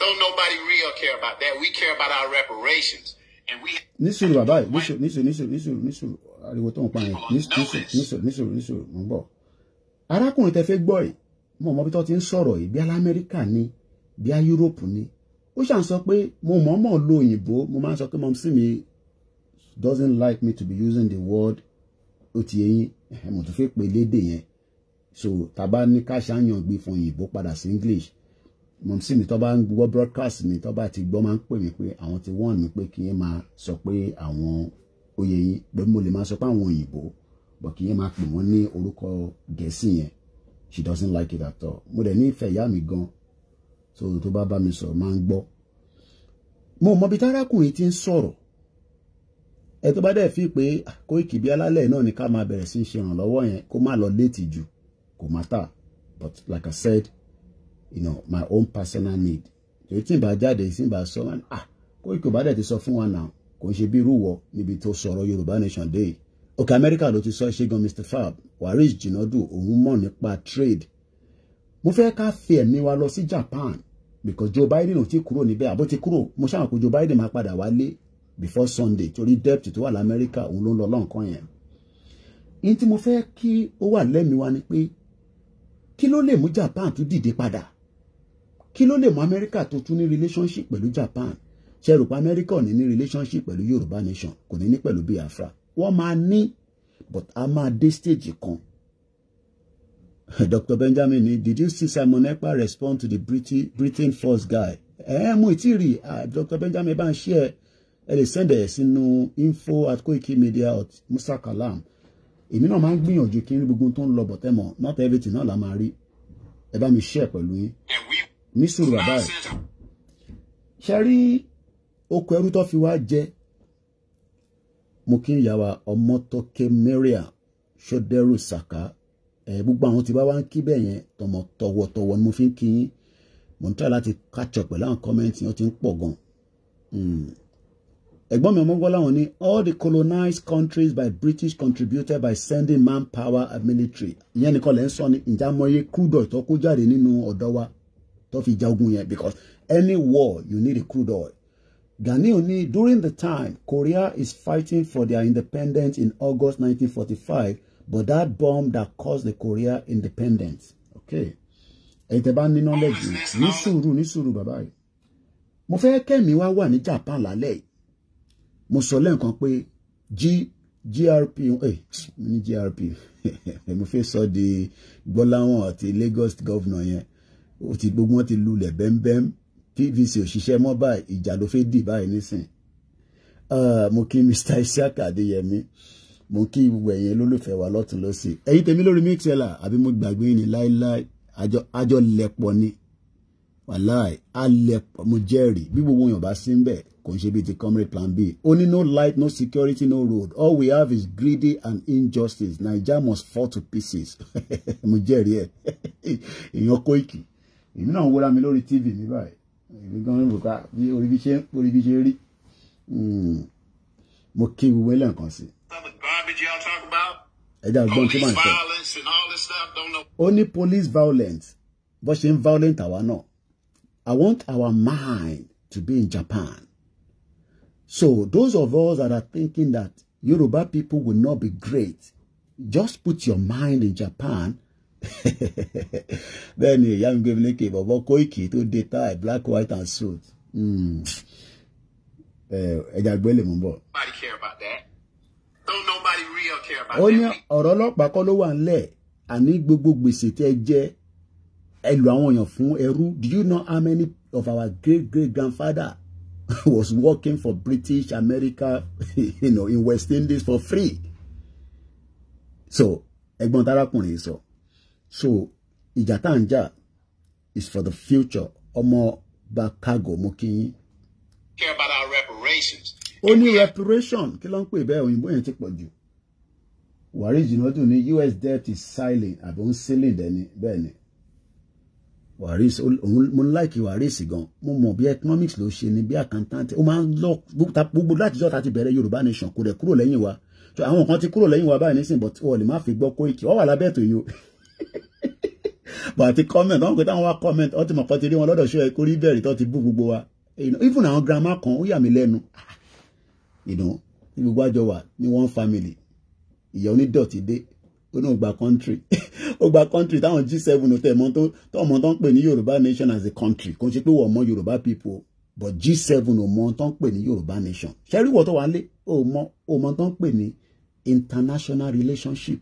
Don't nobody real care about that. We care about our reparations. And we nísùrù bàbá nísùrù ariwo tó ń pa yẹn nísùrù mo ń bọ̀. arákùnrin tẹ́ fẹ́ gbọ́ yìí mo mọ̀ bí tó ti ń sọ̀rọ̀ yìí bí Amẹ́ríkà ni bí Europe ni ó ṣàn sọ pé mo mọ̀ọ́mọ̀ lo òyìnbó mo máa ń sọ pé mom sí mi doesn't like me to be using the word ó ti yẹn mo tún fẹ́ pè lédè yẹn so tàbá ní ká ṣàyàn gbé fún òyìnbó padà sí English mom sí mi tó bá ń gbọ́ broadcast mi tó bá ti gbọ́ máa ń pè mí pé àwọn ti wọ́n mi pé kí yẹn máa sọ pé àwọn oyè yín pé mo lè máa sọ pé àwọn òyìnbó but kí yẹn máa pè wọ́n ní orúkọ Gẹ̀ẹ́sì yẹn she doesn't like it at all mo dẹ̀ nífẹ̀ẹ́ ìyá mi gan so tó bá mi sọ̀rọ̀ máa ń gbọ́ mo mọ̀ bí tárákùnrin ti ń sọ̀rọ̀ ẹ tó bá dẹ̀ fi pé Kóìkì bí alálẹ̀ náà ni ká máa bẹ̀rẹ̀ sí ṣe ìrànlọ́wọ́ yẹn kó má lọ létí jù kò matter but like I said my own personal need èyí tí n bá jáde sí n bá sọ wọn Kóìkì bá dẹ̀ ti sọ fún wa náà kò ń ṣe bí irúwọ níbi tó sọ̀rọ̀ Yorùbá Nation Day òkè Amẹ́ríkà ló ti sọ ṣé gan Mr. Fab Waris Jinadu òun mọ̀ nípa trade mo fẹ́ ká fi ẹ̀mí wa lọ sí Japan because Joe Biden ò ti kúrò níbẹ̀ àbó ti kúrò mo ṣàwọn pé Joe Biden máa padà wálé before Sunday torí debt tó wà l'Amẹ́ríkà òun ló ń lọ lọ́nkàn yẹn in tí mo fẹ́ kí ó wà lẹ́mìí wa ni pé kí ló lè mú Japan tún dìde padà kí ló lè mú Amẹ́ríkà tó tún ní relationship pẹ̀lú Japan ṣe rò pé Amẹ́ríkà ò ní relationship pẹ̀lú Yorùbá Nation kò ní pẹ̀lú Biafra wọ́n máa ní but a máa dé stage kan. Dr. Benjamin, did you see Simon Ekpa respond to the Britain first guy? Mo ti rí Dr. Benjamin bá ń share ẹ lè send ẹ sínú info@koikimedia Musa Kalam. Èmi náà máa ń gbìyànjú kí n rí gbogbo tó ń lọ bọ̀ tẹ́mọ̀, not everything náà la máa rí. Ẹ bá mi share pẹ̀lú yín. Ní sùúrù bàbá ẹ̀. Ṣé rí oko ẹrú tó fi wá jẹ? Mo kí ń yàwá Ọmọ́tókè Maria Ṣódẹ́rù Sàká. Gbogbo àwọn tí bá wá ń kí bẹ́ẹ̀ yẹn tọ̀wọ̀tọ̀wọ̀ ni mo fi ń kí yín. Mo ń try láti catch up pẹ̀lú àwọn comment yẹn tí ń pọ̀ gan. Ẹ̀gbọ́n mi ọmọgbọ́n láwọn ní all the colonized countries by British contributed by sending manpower and military. Ìyẹn nìkan lẹ́ ń sọ ní ìjàmọ̀ye crude oil tó kó jáde nínú ọ̀dọ̀ wa tó fi ja ogun yẹn, because any war you need a crude oil. Gani ní during the time Korea is fighting for their independence in August 1945, but that bomb that caused the Korea independence. Okay. Ẹ̀yin tẹ́ bá ní knowledge ní sùúrù bàbá yìí. Mo fẹ́ kẹ́mi wá wà ní Japan lálẹ́ yìí. Mo sọ lẹ́ǹkan pé GRP ní GRP mo fẹ́ sọ di Gbọ́láwọn àti Lagos governor yẹn. Ó ti gbogbo wọn ti lulẹ̀ bẹ́mbẹ́m. PVC òṣìṣẹ́ mọ́ báyìí, ìjà ló fẹ́ dì báyìí nísìn. Mo kí Mr. Isiaka Adéyẹmí. Mo kí gbogbo ẹ̀yin olólùfẹ́ wa lọ́tún lọ́sì. Ẹ̀yin tèmi lórí Mixlr àbí mo gbàgbé ní láíláí àjọ lẹ̀pọ̀ ni. Wàláì alẹ̀pọ̀ mo jẹ́rìí bí gbogbo èèyàn bá sí ń bẹ̀ kò ń ṣe bí ti comrade plan B. Ó ní no light, no security, no road. All we have is greedy and injustice. Naija must fall to pieces. Mo jẹ́rìí ẹ̀. Èèyàn Koiki. Èmi náà ń wúra mi lórí TV mi báyìí. Èmi gan-an rò ká bí orí bí ṣe rí. Mo kí gbogbo ẹlẹ́ nǹkan sí. Ẹja ọgbọ́n tí màá sọ. Ó ní police violence. Bó ṣe ń violent àwa náà. I want our mind to be in Japan. So those of us that are thinking that Yoruba people will not be great, just put your mind in Japan. Then ìyá mi gbé mi lékè bọ̀bọ̀ Koiki tó dé tie black, white and suit. Ẹja gbélé mú bọ̀. Ó ní ọ̀rọ̀ ọlọ́pàá kọ́ ló wà ńlẹ̀, àní gbogbo gbèsè tẹ́ jẹ́ ẹ lu àwọn èèyàn fún ẹrú. Do you know how many of our great grandfather was working for British America, in West Indies for free? So ẹ̀gbọ́n tarakùnrin sọ. So ìjà tá ń jà is for the future. Ọmọ Bakago mo kí yín. Care about our reparations. Ó ní reparation kí ló ń pè bẹ́ẹ̀ òyìnbó yẹn ti pọ̀ jù. Wàrí Jìnàdù ní US debt is silent àbí ó ń sílẹ̀ dẹ́ni bẹ́ẹ̀ ni. Waris mo like Waris gan. Mo mọ̀ bí economics ló ṣe ni bí accountant. Ó máa ń lọ gbogbo láti jọ́ ta ti bẹ̀rẹ̀ Yorùbá nation kò dẹ̀ kúrò lẹ́yìn wa. So àwọn kan ti kúrò lẹ́yìn wa báyìí nísìn, but wọ́n lè má fi gbọ́ Koiki. Wọ́n wà lábẹ́ ètò yìí o. But àti comment wọ́n pè táwọn wá comment wọ́n ti mọ̀ pọ́ ti rí wọn lọ́dọ̀ ṣọ́ ẹ kórí bẹ̀rẹ̀ tó ti bú gbogbo wa. Even àwọn grandma kan ó yà mí lẹ́nu. Gbogbo àjọ wà ní one family. Ìyá onídọ̀tí dé. Ó náà gba country. Ó gba country táwọn G7 tẹ̀ mọ́ tó ń pè ní Yorùbá nation as a country. Kò ń ṣe pé wọ́n mọ Yorùbá people, but G7 ò mọ tó ń pè ní Yorùbá nation. Ṣẹ́rí wọ̀ tó wà lé ó mọ tó ń pè ní international relationship.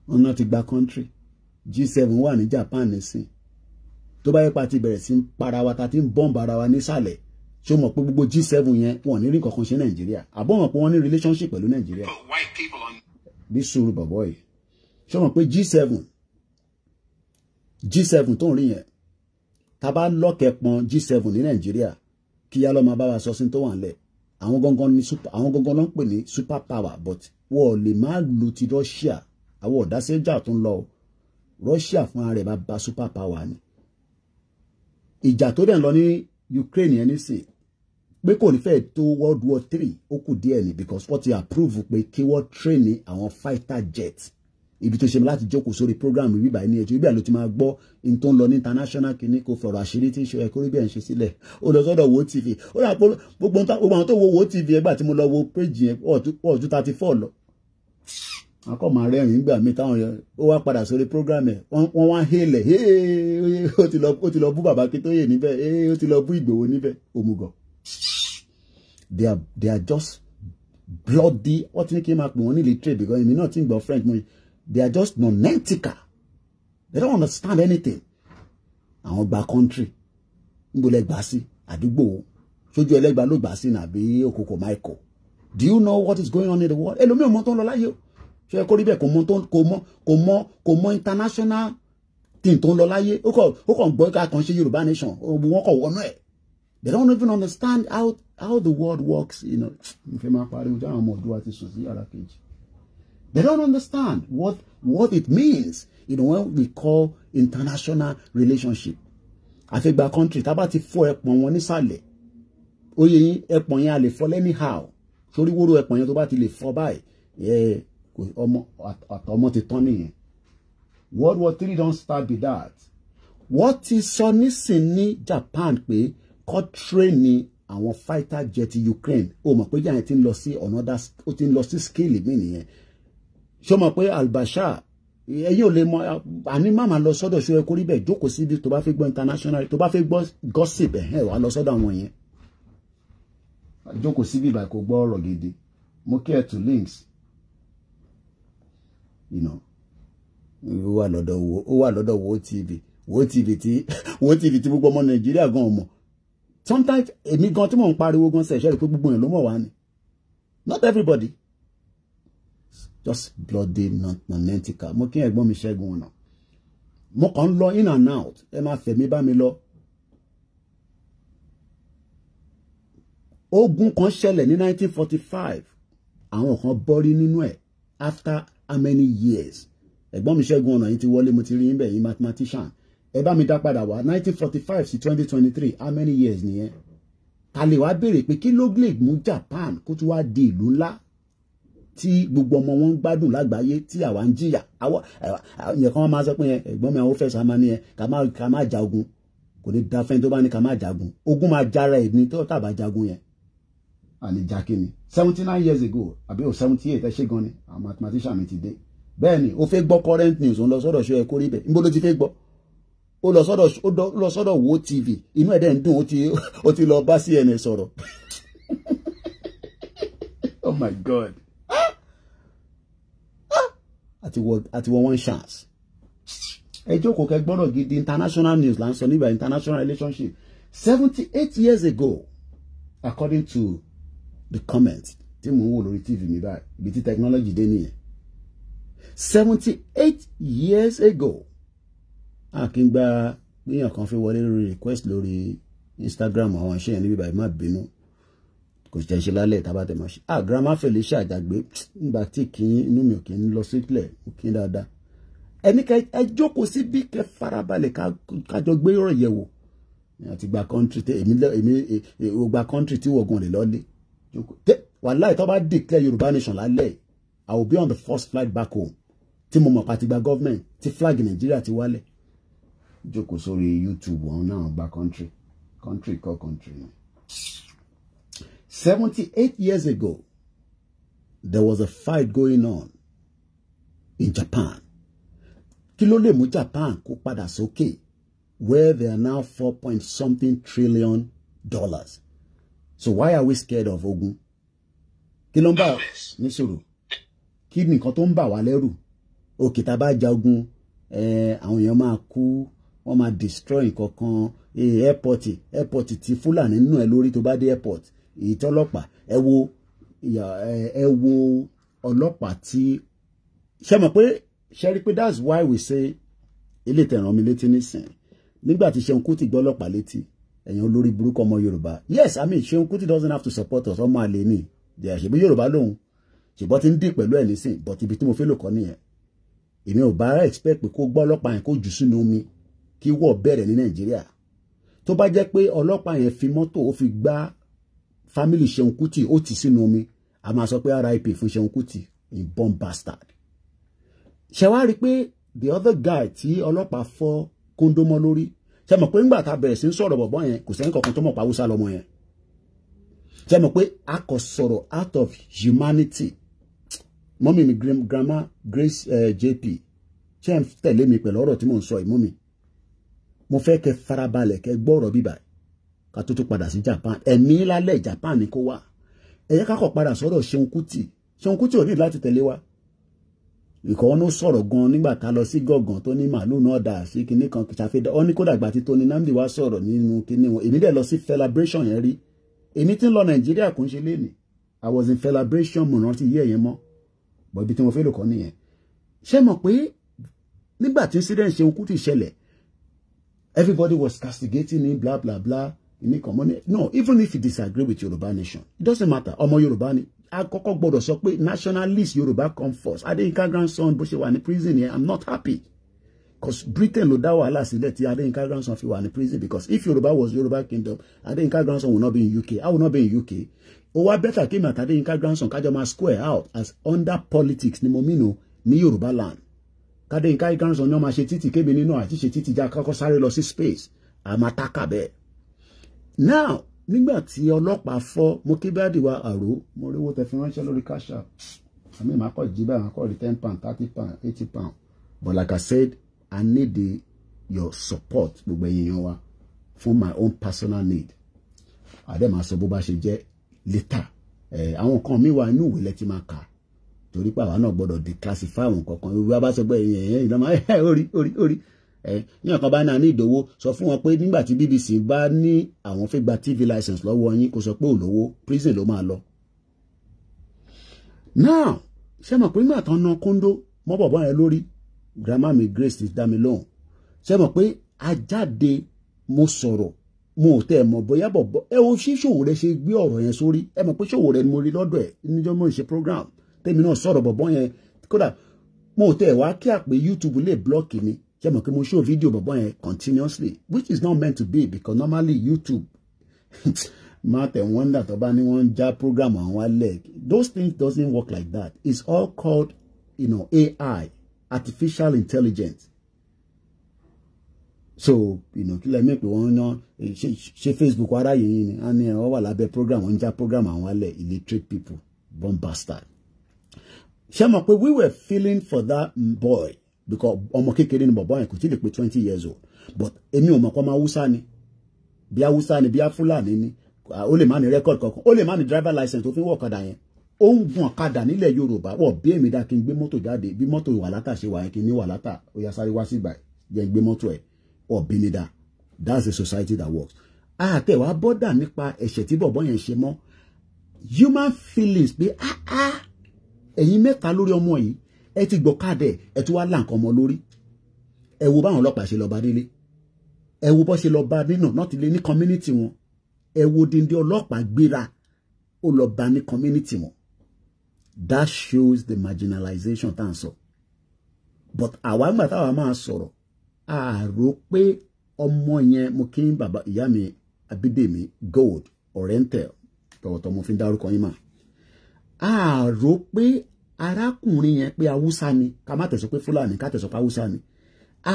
Wọ́n náà ti gba country. G7 wà ní Japan nísìn. Tó bá yẹ pa ti bẹ̀rẹ̀ sí para wa ta ti ń bọ́ǹbù ara wa nísàlẹ̀. Ṣé o mọ̀ pé gbogbo G7 yẹn wọ́n ní rí kankan ṣe Nàìjíríà? Àbọ̀ mọ̀ pé wọ́n ní relationship pẹ̀lú Nàìjíríà. Bí sùúrù bọ̀bọ̀ yìí. Ṣé o mọ̀ pé G7 tó ń rí yẹn tá bá lọ́kẹ̀ pọn G7 ní Nàìjíríà kí yá lọ́ máa bá wa sọ sí tó wà nílẹ̀. Àwọn gangan ló ń pè ní super power, but wọ́n lè má lu ti Russia. Àwọn ọ̀dásẹ́jà tó ń lọ Russia fún ara rẹ̀ bá ba super power ni. Ìjà tó dẹ̀ ń lọ ní Ukraine yẹn nísìn pé kò ní fẹ́ tó World War 3 ó kù díẹ̀ ni, because wọ́n ti approve pé kí wọ́n train ní àwọn fighter jet. Ibi tó ṣe mi láti jókòó sórí program bíbá ní ẹjọ́ ibẹ̀ ló ti máa gbọ́ in tó ń lọ ní international kìíní kò fọ̀rọ̀ àṣírí tí ń ṣe ẹ̀kọ́ rí bẹ́ẹ̀ ń ṣe sílẹ̀. Ó lọ sọ́dọ̀ Wo TV. Ó rà pé gbogbo àwọn tó wo Wo TV ẹgbà tí mo lọ wo page yẹn ọ̀jú 34 lọ. Wọ́n kọ́ máa rẹ́rìn nígbà mi táwọn yẹn ó wá padà sórí program ẹ̀ wọ́n wá hélẹ̀ ó ti lọ bú bàbá Akíntóyè níbẹ̀ ó ti lọ bú Ìgbòho níbẹ̀ òmùgọ̀. They are just bloody, what you came up with illiterate because you may not think about French. They are just nonentical. They don't understand anything. Àwọn gba country. Nbo le gba sí àdúgbò. Sójú ẹlẹ́gba ló gbà sí nàbí Okoko Michael. Do you know what is going on in the world? Ẹlòmíì mọ̀ tó ń lọ láyé o. Ṣé kò rí bẹ́ẹ̀ kò mọ̀ international thing tó ń lọ láyé. Ó kàn gbọ́ ká kàn ṣe Yorùbá nation. Wọ́n kàn wọnú ẹ̀. They don't even understand how the world works, you know. They don't understand what it means, you know, when we call international relationship. Àfẹ́gbà country, tá bá ti fọ́ ẹpọ̀n wọn nísàlẹ̀. Ó yé yín, ẹpọ̀n yẹn a lè fọ́ anyhow. Sórí wóró ẹpọ̀n yẹn tó bá ti lè fọ́ báyìí, ọmọ ti tán nìyẹn. World War III don't start with that. What is sọ nísìn ní Japan pé kọ́ train àwọn fighter jet Ukraine. Ó mọ̀ pé jẹ́ ti ń lọ sí another, ó ti ń lọ sí scale mi nìyẹn. Ṣó mọ̀ pé Al-Bashir ẹ̀yin ò lè mọ̀ àní máma lọ sọ́dọ̀ ṣó ẹ kó rí bẹ́ẹ̀ jókòó síbi tó bá fẹ́ gbọ́ international, tó bá fẹ́ gbọ́ gossip wá lọ sọ́dọ̀ àwọn yẹn. Jókòó síbi báyìí kò gbọ́ ọ̀rọ̀ gidi. Mo kí ẹ to links. You know. Ó wà lọ́dọ̀ wo TV tí gbogbo ọmọ Nàìjíríà gan mọ̀. Sometimes èmi gan tí mò ń pariwo gan ṣe ṣe pé gbogbo èèyàn ló mọ̀ wá ni. Not everybody. Just bloody nonentical. Mo kí ẹ̀gbọ́n mi Ṣẹ́gun ọ̀nà. Mo kàn ń lọ in and out. Ẹ máa fẹ̀mí bá mi lọ. Ogun kan ṣẹlẹ̀ ní 1945. Àwọn kan bọ́rí nínú ẹ̀. After how many years? Ẹ̀gbọ́n mi Ṣẹ́gun ọ̀nà yìí ti wọlé, mo ti rí níbẹ̀ yìí mathematician. Ẹ bá mi dá padà wá 1945 sí 2023, how many years nìyẹn? Ta lè wá béèrè pé kí ló gbè mú Japan kó tún wá di ìlú ńlá tí gbogbo ọmọ wọn ń gbádùn lágbàáyé tí àwa ń jìyà. Yẹn kan máa sọ pé ẹ̀gbọ́n mi àwọn fẹsẹ̀ máa ní ẹ ká má jagun. Kò ní da fẹ́ni tó bá ní ká má jagun. Ogun máa jára ẹ̀ ní tó tàbá jagun yẹn. Àní jákè ni 79 years ago àbí 78 ẹ ṣe gan ni àwọn mathematician mi ti dé. Bẹ́ẹ̀ ni ó fẹ́ gbọ́ current news ó lọ sọ́dọ̀ ṣó ẹ kó rí bẹ́ẹ̀. Níbo ló ti fẹ́ gbọ́? Ó lọ sọ́dọ̀ wo TV. Inú ẹ̀ dẹ̀ ń dùn ó ti lọ bá CNN sọ̀rọ̀. Oh my God. Àti wọ one chance. Ẹ jókòó kẹ́ gbọ́dọ̀ gidi international news là ń sọ níbà international relationship. 78 years ago, according to the comment tí mo ń wò lórí TV mi báyìí, ibi tí technology dé nìyẹn. 78 years ago. Kí n gba gbìyàn kan fi wọlé lórí request lórí Instagram àwọn iṣẹ́ yẹn níbi báyìí má bínú. Kò ṣe ṣe lálẹ́ tábàtẹ̀ máa ṣe. Grandma Felicia àjàgbé nígbà tí inú mi ò kí ń lọ sílẹ̀ kí n dáadáa. Ẹni ẹ jókòó sí bí kẹ farabalẹ̀ kájọ gbé ọ̀rọ̀ yẹ̀ wò. Àti gba country tẹ èmi gba country tí wọ̀gùn lè lọ́lé. Wàláì tó bá declare Yorùbá nation lálẹ́, I will be on the first flight back home. Tí mo mọ̀ pàtí gba government tí flag Nàìjíríà ti wálẹ̀. Jókòó sórí YouTube wọn náà gba country call country. 78 years ago, there was a fight going on in Japan. Kí ló lè mú Japan kó padà sókè, where they are now 4.something trillion dollars. So why are we scared of ogun? Kí ló ń bà ní sọ̀rọ̀? Kí ni nǹkan tó ń bà wá lẹ́rù? Òkè tá bá ja ogun, àwọn èèyàn máa kú, wọ́n máa destroy nǹkan kan, airport tí Fúlàní nínú ẹ lórí tó bá dé airport. Ìtọ́lọ́pàá ẹ wo ọlọ́pàá tí ṣe mọ̀ pé ṣe rí pé that's why we say ilé tẹ̀ràn mi létí nísìn nígbà tí Ṣeun Kútì gbọ́ ọlọ́pàá létí ẹ̀yàn olórí burúkú ọmọ Yorùbá. Yes, I mean Ṣeun Kútì doesn't have to support us, ọmọ àlè ni ṣèbí Yorùbá lòun ṣèbọ́ ti ń dì pẹ̀lú ẹ̀ nísìn but ibi tí mo fẹ́ lò kọ́ nìyẹn. Èmi ò bá expect pé kó gbọ́ ọlọ́pàá yẹn kó jù sínú omi kí wọ́ọ̀ bẹ̀rẹ̀ ní Nàìjíríà. Tó bá jẹ́ pé ọlọ́pàá yẹn fi mọ́tò ó fi gbá family Ṣeun Kútì ó ti sínú omi, a máa sọ pé RIP fún Ṣeun Kútì, a bomb bastard. Ṣé wá rí pé the other guy tí ọlọ́pàá fọ́ kóńdómọ́ lórí, ṣé mọ̀ pé ńgbà tá bẹ̀rẹ̀ sí ń sọ̀rọ̀ bọ̀bọ́ yẹn kò sẹ́ni kankan tó mọ̀ pa Hausa lọ́mọ yẹn. Ṣé mọ̀ pé a kò sọ̀rọ̀ out of humanity. Mọ́mí mi grandma Grace JP ṣé ń tẹ̀lé mi pẹ̀lú ọ̀rọ̀ tí mò ń sọ ìmú mi. Mo fẹ́ kẹ́ farabalẹ̀ kẹ́ gbọ́ ọ̀rọ̀ bíbà ká tó padà sí Japan. Ẹ̀mí lálẹ́ Japan ni kó wà. ẹ jẹ́ ká kọ̀ padà sọ́dọ̀ Ṣeun Kútì ò ní láti tẹ̀lé wa ìkọ́ wọn sọ̀rọ̀ gan nígbà tá lọ sí gọ̀gàn tó ní màálù náà dà sí kinní kan ṣàfihàn ọ ní kódà gbà tí Tony Nnamdi wá sọ̀rọ̀ nínú kinní wọn èmi dẹ̀ lọ sí celebration yẹn rí èmi tí ń lọ Nàìjíríà kò ń ṣe léni I was in celebration mo rántí yí ẹ̀yẹn mọ́ bọ̀ ibi tí mo fẹ́ lò kọ́ nìyẹn ṣé mọ̀ pé nígbà tí incident Ṣeun Kútì ṣẹlẹ̀ everybody was castigating him blah blah blah no even if you disagree with Yoruba nation it doesn't matter ọmọ Yorùbá ni àkọ́kọ́ gbọ́dọ̀ sọ pé nationalist Yorùbá come first Adéyínká grandson bó ṣe wà ní prison yẹn I'm not happy because Britain ló dá wàhálà sílẹ̀ tí Adéyínká grandson fi wà ní prison because if Yorùbá was Yorùbá kingdom Adéyínká grandson will not be in UK I will not be in UK ó wá better kí mi àti Adéyínká grandson kájọ máa square out as under politics ni mo mìíràn ní Yorùbá land Adéyínká grandson ní wọ́n máa ṣe títì kébì nínú àti ṣe títì já kọ́kọ́ sáré lọ sí space àmà tákà bẹ́ẹ̀ now nígbà tí ọlọ́pàá fọ́ mo kí bá dìwà àrò mo rí owó tẹ fi ránṣẹ́ lórí cash app àmì ìmọ̀ akọ́ jí báyìí akọ́ rí £10 £30 £80 but like I said I need your support gbogbo èèyàn wa for my own personal need àdèmà sọ bó bá ṣe jẹ́ later àwọn kan mi wà inú ìwé lẹ́tí máa kà torí pé àwa náà gbọ́dọ̀ declassify àwọn kankan ìwé bá sọ pé èèyàn ìlànà orí ní ọ̀kan bá náà ní ìdòwò sọ fún wọn pé nígbà tí BBC bá ní àwọn fẹ́ gba TV license lọ́wọ́ yín kó sọ pé olówó prison ló máa lọ. now ṣé mọ̀ pé nígbà tán ná kóńdó mọ́ bọ̀bọ́ yẹn lórí grandma mi Grace ti dá mi lóhùn ṣé mọ̀ pé ajáde mo sọ̀rọ̀ mo ò tẹ́ ẹ mọ̀ bóyá bọ̀bọ́ ẹ o ṣí Ṣòwòrẹ́ ṣe gbé ọ̀rọ̀ yẹn sórí ẹ mọ̀ pé Ṣòwòrẹ́ ni mo rí lọ́dọ̀ ẹ̀ níjọ́ mo ṣe program tèmi náà sọ̀rọ̀ bọ̀bọ́ yẹn kódà mo ò tẹ́ ẹ wá kí àpè YouTube lè block mi ṣé mọ̀ pé mo show video bọ̀bọ́ yẹn continuously which is not meant to be because normally YouTube máa tẹ̀ wọ́ndà tó bá ní wọ́n ń já program àwọn alẹ́ those things doesn't work like that it's all called AI artificial intelligence so kí lẹ́mí pé wọ́n ná ṣe Facebook aráyé yìí ni wọ́n ní wọ́n wà lábẹ́ program wọ́n ń já program àwọn alẹ́ illiterate people born bastard ṣé mọ̀ pé we were feeling for that boy because ọmọ kékeré ni bọ̀bọ́ yẹn kò tí lè pé 20 years old but èmi ò mọ̀ kọ́ máa Hausa ni bí Hausa ni bí Fúlàní ni ó lè má ní record kankan ó lè má ní driver license tó fi ń wọ̀ ọ̀kadà yẹn ó ń gun ọ̀kadà nílẹ̀ Yorùbá wọ̀ bí èmi dá kí n gbé mọ́tò jáde bí mọ́tò wàlátà ṣe wà yẹn kí n ní wàlátà ó yá sáré wá sí ìgbà yẹn gbé mọ́tò ẹ̀ ọ̀ bí mi dá that's the society that works àtẹ̀wá bọ́dà nípa ẹ̀ṣẹ̀ tí bọ̀bọ́ yẹn ṣe mọ́ human feelings pé ẹ̀yin mẹ́ta lórí ọmọ yìí ẹ ti gbọ́kadẹ̀ ẹ tún wá là nǹkan ọmọ lórí ẹ wo báwọn ọlọ́pàá ṣe lọ bá délé ẹ wo bó ṣe lọ bá nínú náà ti lé ní community wọn ẹ wo dìndín ọlọ́pàá gbéra ó lọ bá ní community wọn that shows the marginalization tá à ń sọ but àwa gbà táwa máa sọ̀rọ̀ àrò pé ọmọ yẹn mo kí n bàbá ìyá mi Abídèmí Gold Oriental tọ̀wọ̀tọ̀ mo fi ń dárúkọ yín mà àrò pé arákùnrin yẹn pé Haúsá ni ká má tẹ̀sọ́ pé Fúlàní ká tẹ̀sọ́ pé Haúsá ni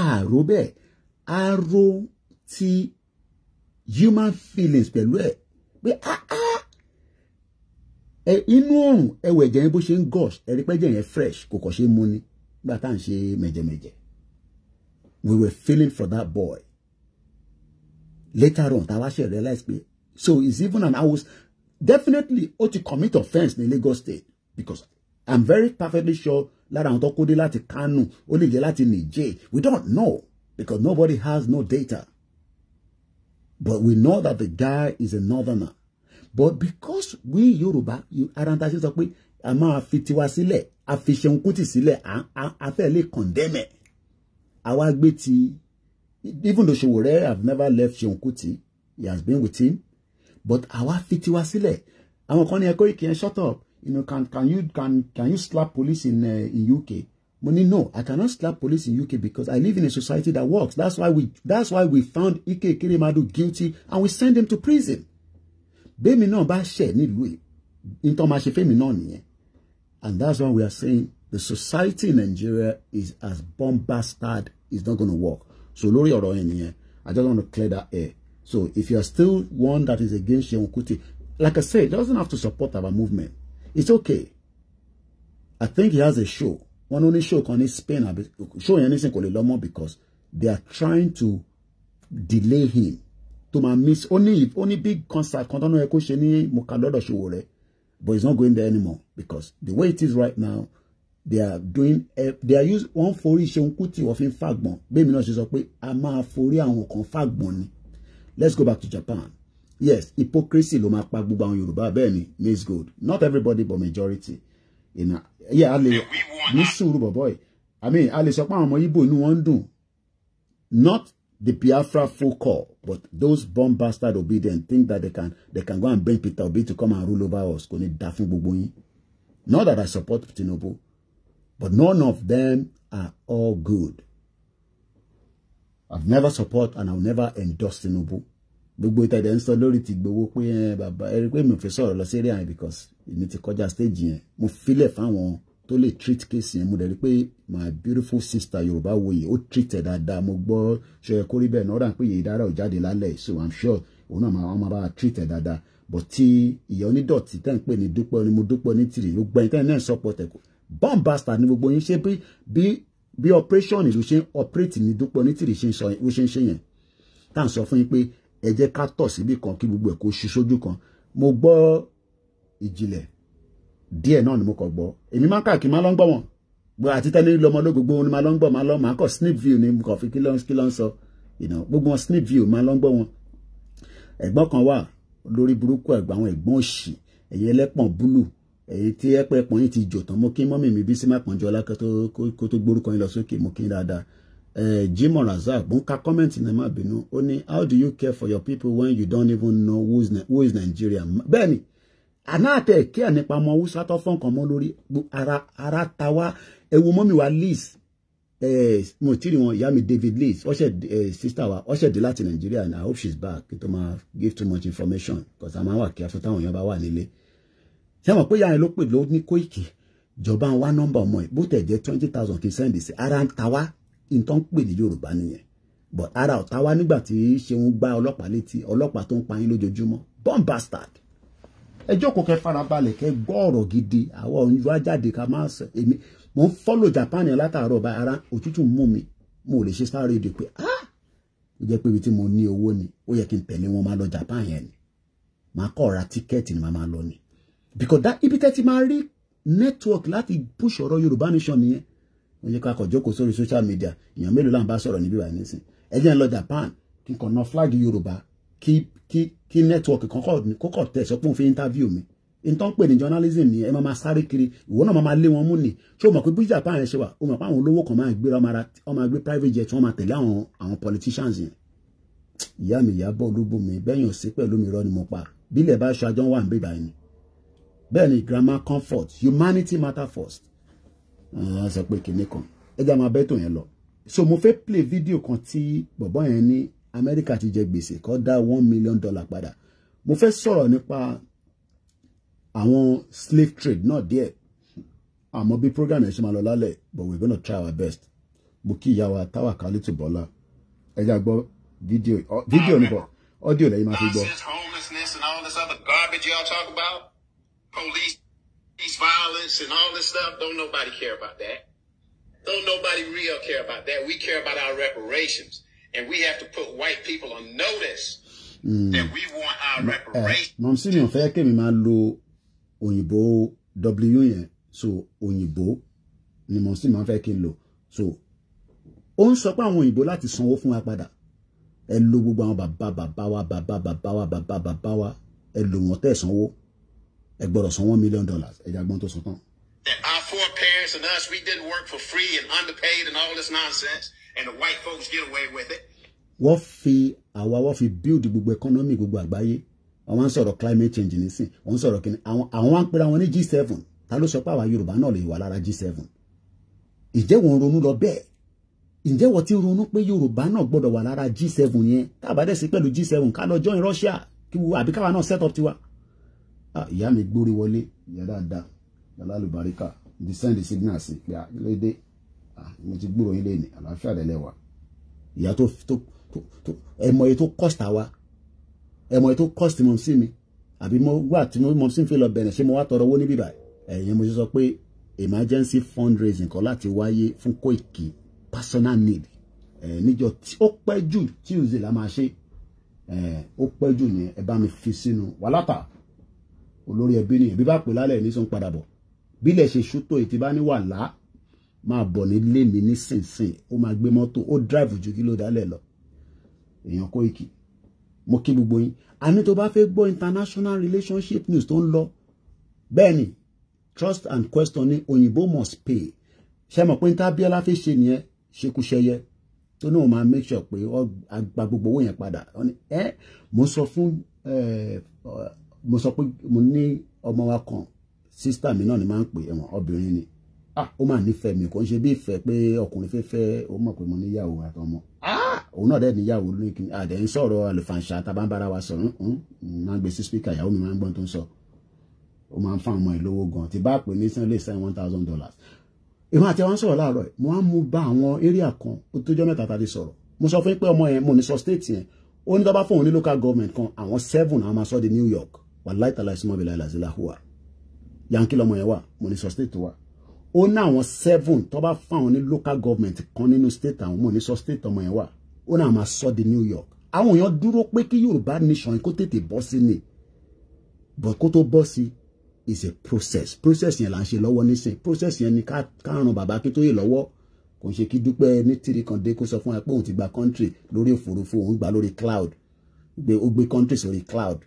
àrò bẹ́ẹ̀ àrò ti human feelings pẹ̀lú ẹ̀ pé inú òrùn ẹwẹ̀ ẹ̀jẹ̀ yẹn bó ṣe ń gush ẹ̀rí pẹ́jẹ̀ yẹn fresh kò kọ̀ ṣe é mú ni nígbà tá à ń ṣe mẹ̀jẹ̀mẹ̀jẹ̀ we were feeling for that boy later on táwa ṣe realize pé so it's even an house definitely ó ti commit offence ní Lagos State because I'm very perfectly sure lára àwọn tó kó dé láti Kano ó lè jẹ́ láti Niger we don't know because nobody has no data but we know that the guy is a northerner but because we Yorùbá aranta ṣe sọ pé a máa fi tiwa sílẹ̀ a fi Ṣeun Kútì sílẹ̀ a fẹ́ lè condemn ẹ̀ àwa gbé ti even though Ṣòwòrẹ́ have never left Ṣeun Kútì he has been with him but àwa fi tiwa sílẹ̀ àwọn kan ní Koiki shut up can you slap police in UK money no I cannot slap police in UK because I live in a society that works that's why we found Ike Ekweremadu guilty and we send him to prison bẹ́ẹ̀mi náà bá ṣẹ̀ nílùú ẹ̀ nítorí máa ṣe fẹ́mi náà nìyẹn and that's why we are saying the society in Nigeria is as bomb bastard it's not going to work so lórí ọ̀rọ̀ yẹn nìyẹn I just want to clear that air so if you are still one that is against Ṣeun Kútì like I said, it doesn't have to support our movement. It's okay. I think he has a show. One only show can Spain show anything called Lomo because they are trying to delay him. To my miss only big concert continue eko se ni Mokalodo Ṣòwòrẹ́. but it's not going there anymore because the way it is right now, they are using one forí ṣeun kútì wọ́n fi ń fàgbọ̀n bẹ́ẹ̀ mi náà ṣe sọ pé a máa forí àwọn kan fàgbọ̀n ni. Let's go back to Japan. Yes, hypocrisy ló máa pa gbogbo àwọn Yorùbá bẹ́ẹ̀ ni maize gold, not everybody but majority. Yeah, a lè ní sùúrù bọ̀bọ̀ yìí. I mean, a lè sọ pé àwọn ọmọ Igbo inú wọn ń dùn, not the Biafra folk call, but those bomb bastard obedient think that they can go and bring Peter Obi to come and rule over us. Kò ní dá fún gbogbo yín. Not that I support Tinubu, but none of them are all good. I've never support and I'll never endorse Tinubu. Gbogbo ìtẹ̀dẹ̀ ń sọ lórí ti gbowó pé bàbá ẹ̀rí pé mi ò fi sọ̀rọ̀ lọ sí area because èmi ti kọjá stage yẹn. Mo filẹ̀ fáwọn tó lè treat case yẹn. Mo dẹ̀ rí pé my beautiful sister Yorùbá Wuyi ó treated dáadáa. Mo gbọ́ ṣe kó rí bẹ́ẹ̀ náà rà pé yèé dára ò jáde lálẹ́, so I'm sure òun náà máa bá treated dáadáa. But tí ìyá onídọ̀tí tẹ́ ń pè ní dúpẹ́ ni mo dúpẹ́ ní tìrì ló gbẹ̀yìn tẹ́ náà support ẹ̀kọ́. Bomb bastard ni gbogbo yín ṣe bí operation ìlú ṣe ń operate ní dúpẹ́ ní tìrì ṣe ń ṣe yẹn. Tá à ń sọ fún yín pé ẹ jẹ́ ká tọ̀ síbì kan kí gbogbo ẹ̀ kó ṣí sójú kan. Mo gbọ́ ìjìnlẹ̀ díẹ̀ náà ni mo kàn gbọ́. Èmi máa ń káàkiri máa lọ ń gbọ́ wọn. Gbọ́ àti tẹ́lẹ̀ lọ́mọ ló gbogbo ni máa lọ ń gbọ́ máa kọ́ snip view ni mo kàn fi kí ló ń sọ. Gbogbo wọn snip view máa lọ ń gbọ́ wọn. Ẹ̀gbọ́n kan wà lórí burúkú ẹ̀gbọ́n àwọn ẹ̀gbọ́n òṣì ẹ̀yẹ ẹlẹ́pọ̀n búlù èyí tí ẹ̀pẹ́ pọ̀n yìí ti jò tán mo kí mọ́mì mi bí sí má pọ̀njọ́ ọlá kó tó gbórúkọ yín lọ sókè mo kí dáadáa. Jimoh Razak bó ń ka kọ́mẹ̀ntì náà má bínú ó ní how do you care for your people when you don't even know who is Nigeria. Bẹ́ẹ̀ni àná àtẹ kí à nípa ọmọ Hausa tó fọ́n kan mọ́ lórí ara ta wá ewu mọ́mì wa Liz mo tí rí wọn ìyá mi David Liz sister wa ọ̀ṣẹ̀ dé láti Nigeria and I hope she's back kí tó máa give too much information because a máa wà kí afẹ́ táwọn èèyàn bá wà nílé. Ṣé mọ̀ pé ìyá yẹn ló pè ló ní Koiki ìjọba ń wá nọ́mbà ọmọ ẹ̀ bó tẹ̀ jẹ́ 20,000 kì í sẹ́ndì sí ara ń ta wá nǹkan pè ní Yorùbá nìyẹn but ara ọ̀tá wá nígbà tí Ṣeun gbá ọlọ́pàá létí ọlọ́pàá tó ń pa yín lójoojúmọ́ bomb bastard. Ẹ jókòó kẹ́ farabalẹ̀ kẹ́ gbọ́ ọ̀rọ̀ gidi àwọn òyìnbó ajáde ká máa sọ èmi mo ń follow Japan yẹn látàárọ̀ bá ara òtútù mú mi mo lè ṣe sáré rédíò pé ó jẹ́ pé ibi tí mo ní owó ni ó yẹ kí n tẹ̀lé wọn máa lọ Japan yẹn ni máa kọ́ ra tíkẹ́ẹ̀tì ni máa lọ ni because that ibi tẹ́ ti máa rí network láti push ọ̀rọ̀ Yorùbá nation nìyẹn. Wọ́n yẹ ká kọ̀ jókòó sórí social media èèyàn mélòó là ń bá sọ̀rọ̀ níbí wà nísìn ẹ jẹ́ ń lọ Japan kí n kàn ná flag Yorùbá kí network kọ́kọ́ tẹ̀ sọ pé òun fi interview mi nǹkan pè ní journalism ni ẹ máa sáré kiri ìwọ náà máa lé wọn mú ni ṣé o mọ̀ pé bí Japan yẹn ṣe wà o mọ̀ pé àwọn olówó kan máa gbé ọ máa gbé private jet wọ́n máa tẹ̀lé àwọn politicians yẹn. Ìyá mi ìyá bọ́ olúbù mi bẹ́yìn òsì pẹ̀lú mi rọ́ ni mo pa bílẹ̀ bá aṣọ àjọ wà ń bèbà ẹni bẹ́ẹ̀ ni grammar comfort humanity matter first. Wọ́n sọ pé kìnnì kan ẹja máa bẹ́tò yẹn lọ. So mo fẹ́ play video kan tí bọ̀bọ́ yẹn ní Amẹ́ríkà ti jẹ gbèsè kó dá $1 million padà. Mo fẹ́ sọ̀rọ̀ nípa àwọn slave trade náà díẹ̀ àmọ́ bí program yẹn ṣe máa lọ lálẹ́ but we're gonna try our best. Mo kí ìyá wa Táwàkálítù Bọ́lá ẹja gbọ́ fídíò níbọ̀ audio lẹ́yìn máa fi gbọ́. Homelessness and all this other garbage y'all talk about, police violence and all this stuff, don't nobody care about that. Don't nobody real care about that. We care about our reparations. And we have to put white people on notice that we want our reparations. Mọ̀mísí mi ò fẹ́ kí mi máa lo òyìnbó W yẹn so òyìnbó ni mọ̀mísí máa fẹ́ kí n lò. So ó ń sọ pé àwọn òyìnbó láti sanwó fún wa padà. Ẹ lo gbogbo àwọn bàbá wa ẹ lò wọ́n tẹ̀ sanwó. Ẹ gbọ́dọ̀ san $1 million. Ẹ jagbọ́n tó sọ tán. Our foreparents and us, we didn't work for free and underpaid and all this nonsense, and the white folks get away with it. Wọ́n fi build gbogbo economy gbogbo àgbáyé. Àwọn ń sọ̀rọ̀ climate change nísìn. Wọ́n ń sọ̀rọ̀ kíni. Àwọn wá ń pera wọn ní G7. Ta ló sọ pé àwa Yorùbá náà lè wà lára G7? Ǹjẹ́ wọ́n ronú lọ bẹ́ẹ̀? Ǹjẹ́ wọ́n ti ronú pé Yorùbá náà gbọ́dọ̀ wà lára G7 yẹn? Tá bá dẹ̀ sí pẹ̀lú G7 ká lọ join Russia àbí káwa náà set up tiwa. Ìyá mi gbórí wọlé ìyá dáadáa lálùbáríkà di send signal sí pé lédè mo ti gbúrò yín lẹ́ni àlàáfíà lẹ́lẹ́wà ìyá tó ẹmọ èyí tó cost àwa ẹmọ èyí tó cost mọ̀ sí mi àbí mo wà tí mo sì ń fi lọ bẹ̀rẹ̀ ṣé mo wá tọrọ owó níbí báyìí ẹ̀yìn mo sọ pé emergency fundraising kan láti wáyé fún Koiki personal need níjọ́ ó pẹ́ jù Tuesday la máa ṣe ó pẹ́ jù ní ẹ bá mi fi sínú wàhálà olórí ẹbí nìyẹn bí bá pè lálẹ́ ní sọ ń padà bọ̀ bílẹ̀ ṣe ṣútó ètí bá ní wàhálà máa bọ̀ nílé mi nísinsìn ó máa gbé mọ́tò ó drive ju kí ló dálẹ̀ lọ èèyàn Koiki mo kí gbogbo yín àní tó bá fẹ́ gbọ́ international relationship news tó ń lọ bẹ́ẹ̀ ni trust and question ní òyìnbó must pay ṣe mọ̀ pé ní tábíọ́lá fẹ́ ṣe nìyẹn ṣekúṣẹyẹ tó ní òun máa make sure pé ó gba gbogbo owó yẹn padà mo sọ pé mo ní ọmọ wa kan sísítà mi náà ni máa ń pè ẹ̀wọ̀n obìnrin ni ó máa nífẹ̀ẹ́ mi kò ń ṣe bí ìfẹ́ pé ọkùnrin fẹ́ ó mọ̀ pé mo níyàwó àtọmọ òun náà dẹ̀ níyàwó lókè àdẹ̀ ń sọ̀rọ̀ àlùfàǹṣà tàbámbára wa sọ̀rọ̀ máa ń gbé sí spíkà ìyàwó mi máa ń gbọ́n tó ń sọ ó máa ń fa ọmọ ẹ̀ lówó gan tí bá pè ní sàn lè sẹ́yìn $1,000 ìwọ̀n àti àwọn sọ̀rọ̀ láàárọ̀ ẹ̀ mo á mú bá àwọn area kan ó tó jọ́ mẹ́ta tàbí sọ̀rọ̀ mo sọ fún pé ọmọ yẹn mo ní sọ state yẹn ó ní tó bá fóun ní local government kan àwọn 7 àwọn máa sọ di New York wàláì tàlà ìsúnmọ́ bí láìláì sí láhùwà yankí lọmọ yẹn wà mo ní sọ state tó wà ó ní àwọn 7 tó bá fáwọn ní local government kan nínú state àwọn mo ní sọ state ọmọ yẹn wà ó náà máa sọ di New York àwọn èèyàn dúró pé kí Yorùbá nation kó tètè bọ́ sí ni but kó tó bọ́ sí is a process yẹn là ń ṣe lọ́wọ́ nísìn process yẹn ni ká ràn bàbá Akíntóyè lọ́wọ́ kò ń ṣe kí Dúpẹ́ ní tìrì kan dé kó sọ fún wa pé òun ti gba country lórí òfurufú òun gbà lórí cloud ó gbé country sórí cloud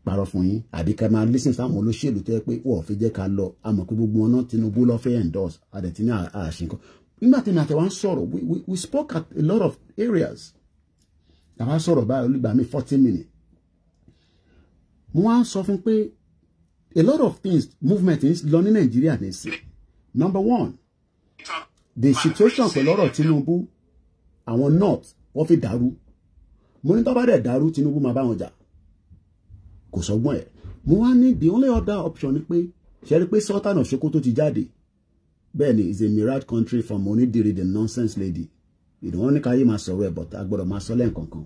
parọ́ fún yín àbí ká máa listen sáwọn olóṣèlú tó yẹ pé wọ́n fi jẹ́ ká lọ àmọ́ pé gbogbo wọn náà Tinubu ló fẹ́ endorse àdẹ̀tí ní àṣìǹkan nígbà tí mi àti wa ń sọ̀rọ̀ we spoke at a lot of areas àwa sọ̀rọ̀ báyìí olùgbà mi 40 minutes mo wá ń sọ fún pé a lot of things movement is lọ ní Nàìjíríà ní sí number 1 the situation pẹ̀lú ọ̀rọ̀ Tinubu àwọn north wọ́n fi dàrú mo ní tó bá dẹ̀ dàrú Tinubu máa bá wọn jà kò sọgbọ́n ẹ̀ mo wá ní the only other option ni pé ṣe rí pé Sultan of Sokoto ti jáde bẹ́ẹ̀ ni is a mirage country from onídìrí the nonsense lady ìdùnnú ní káyé máa sọ̀rọ̀ ẹ̀ but a gbọ́dọ̀ máa sọ lẹ́ǹkankan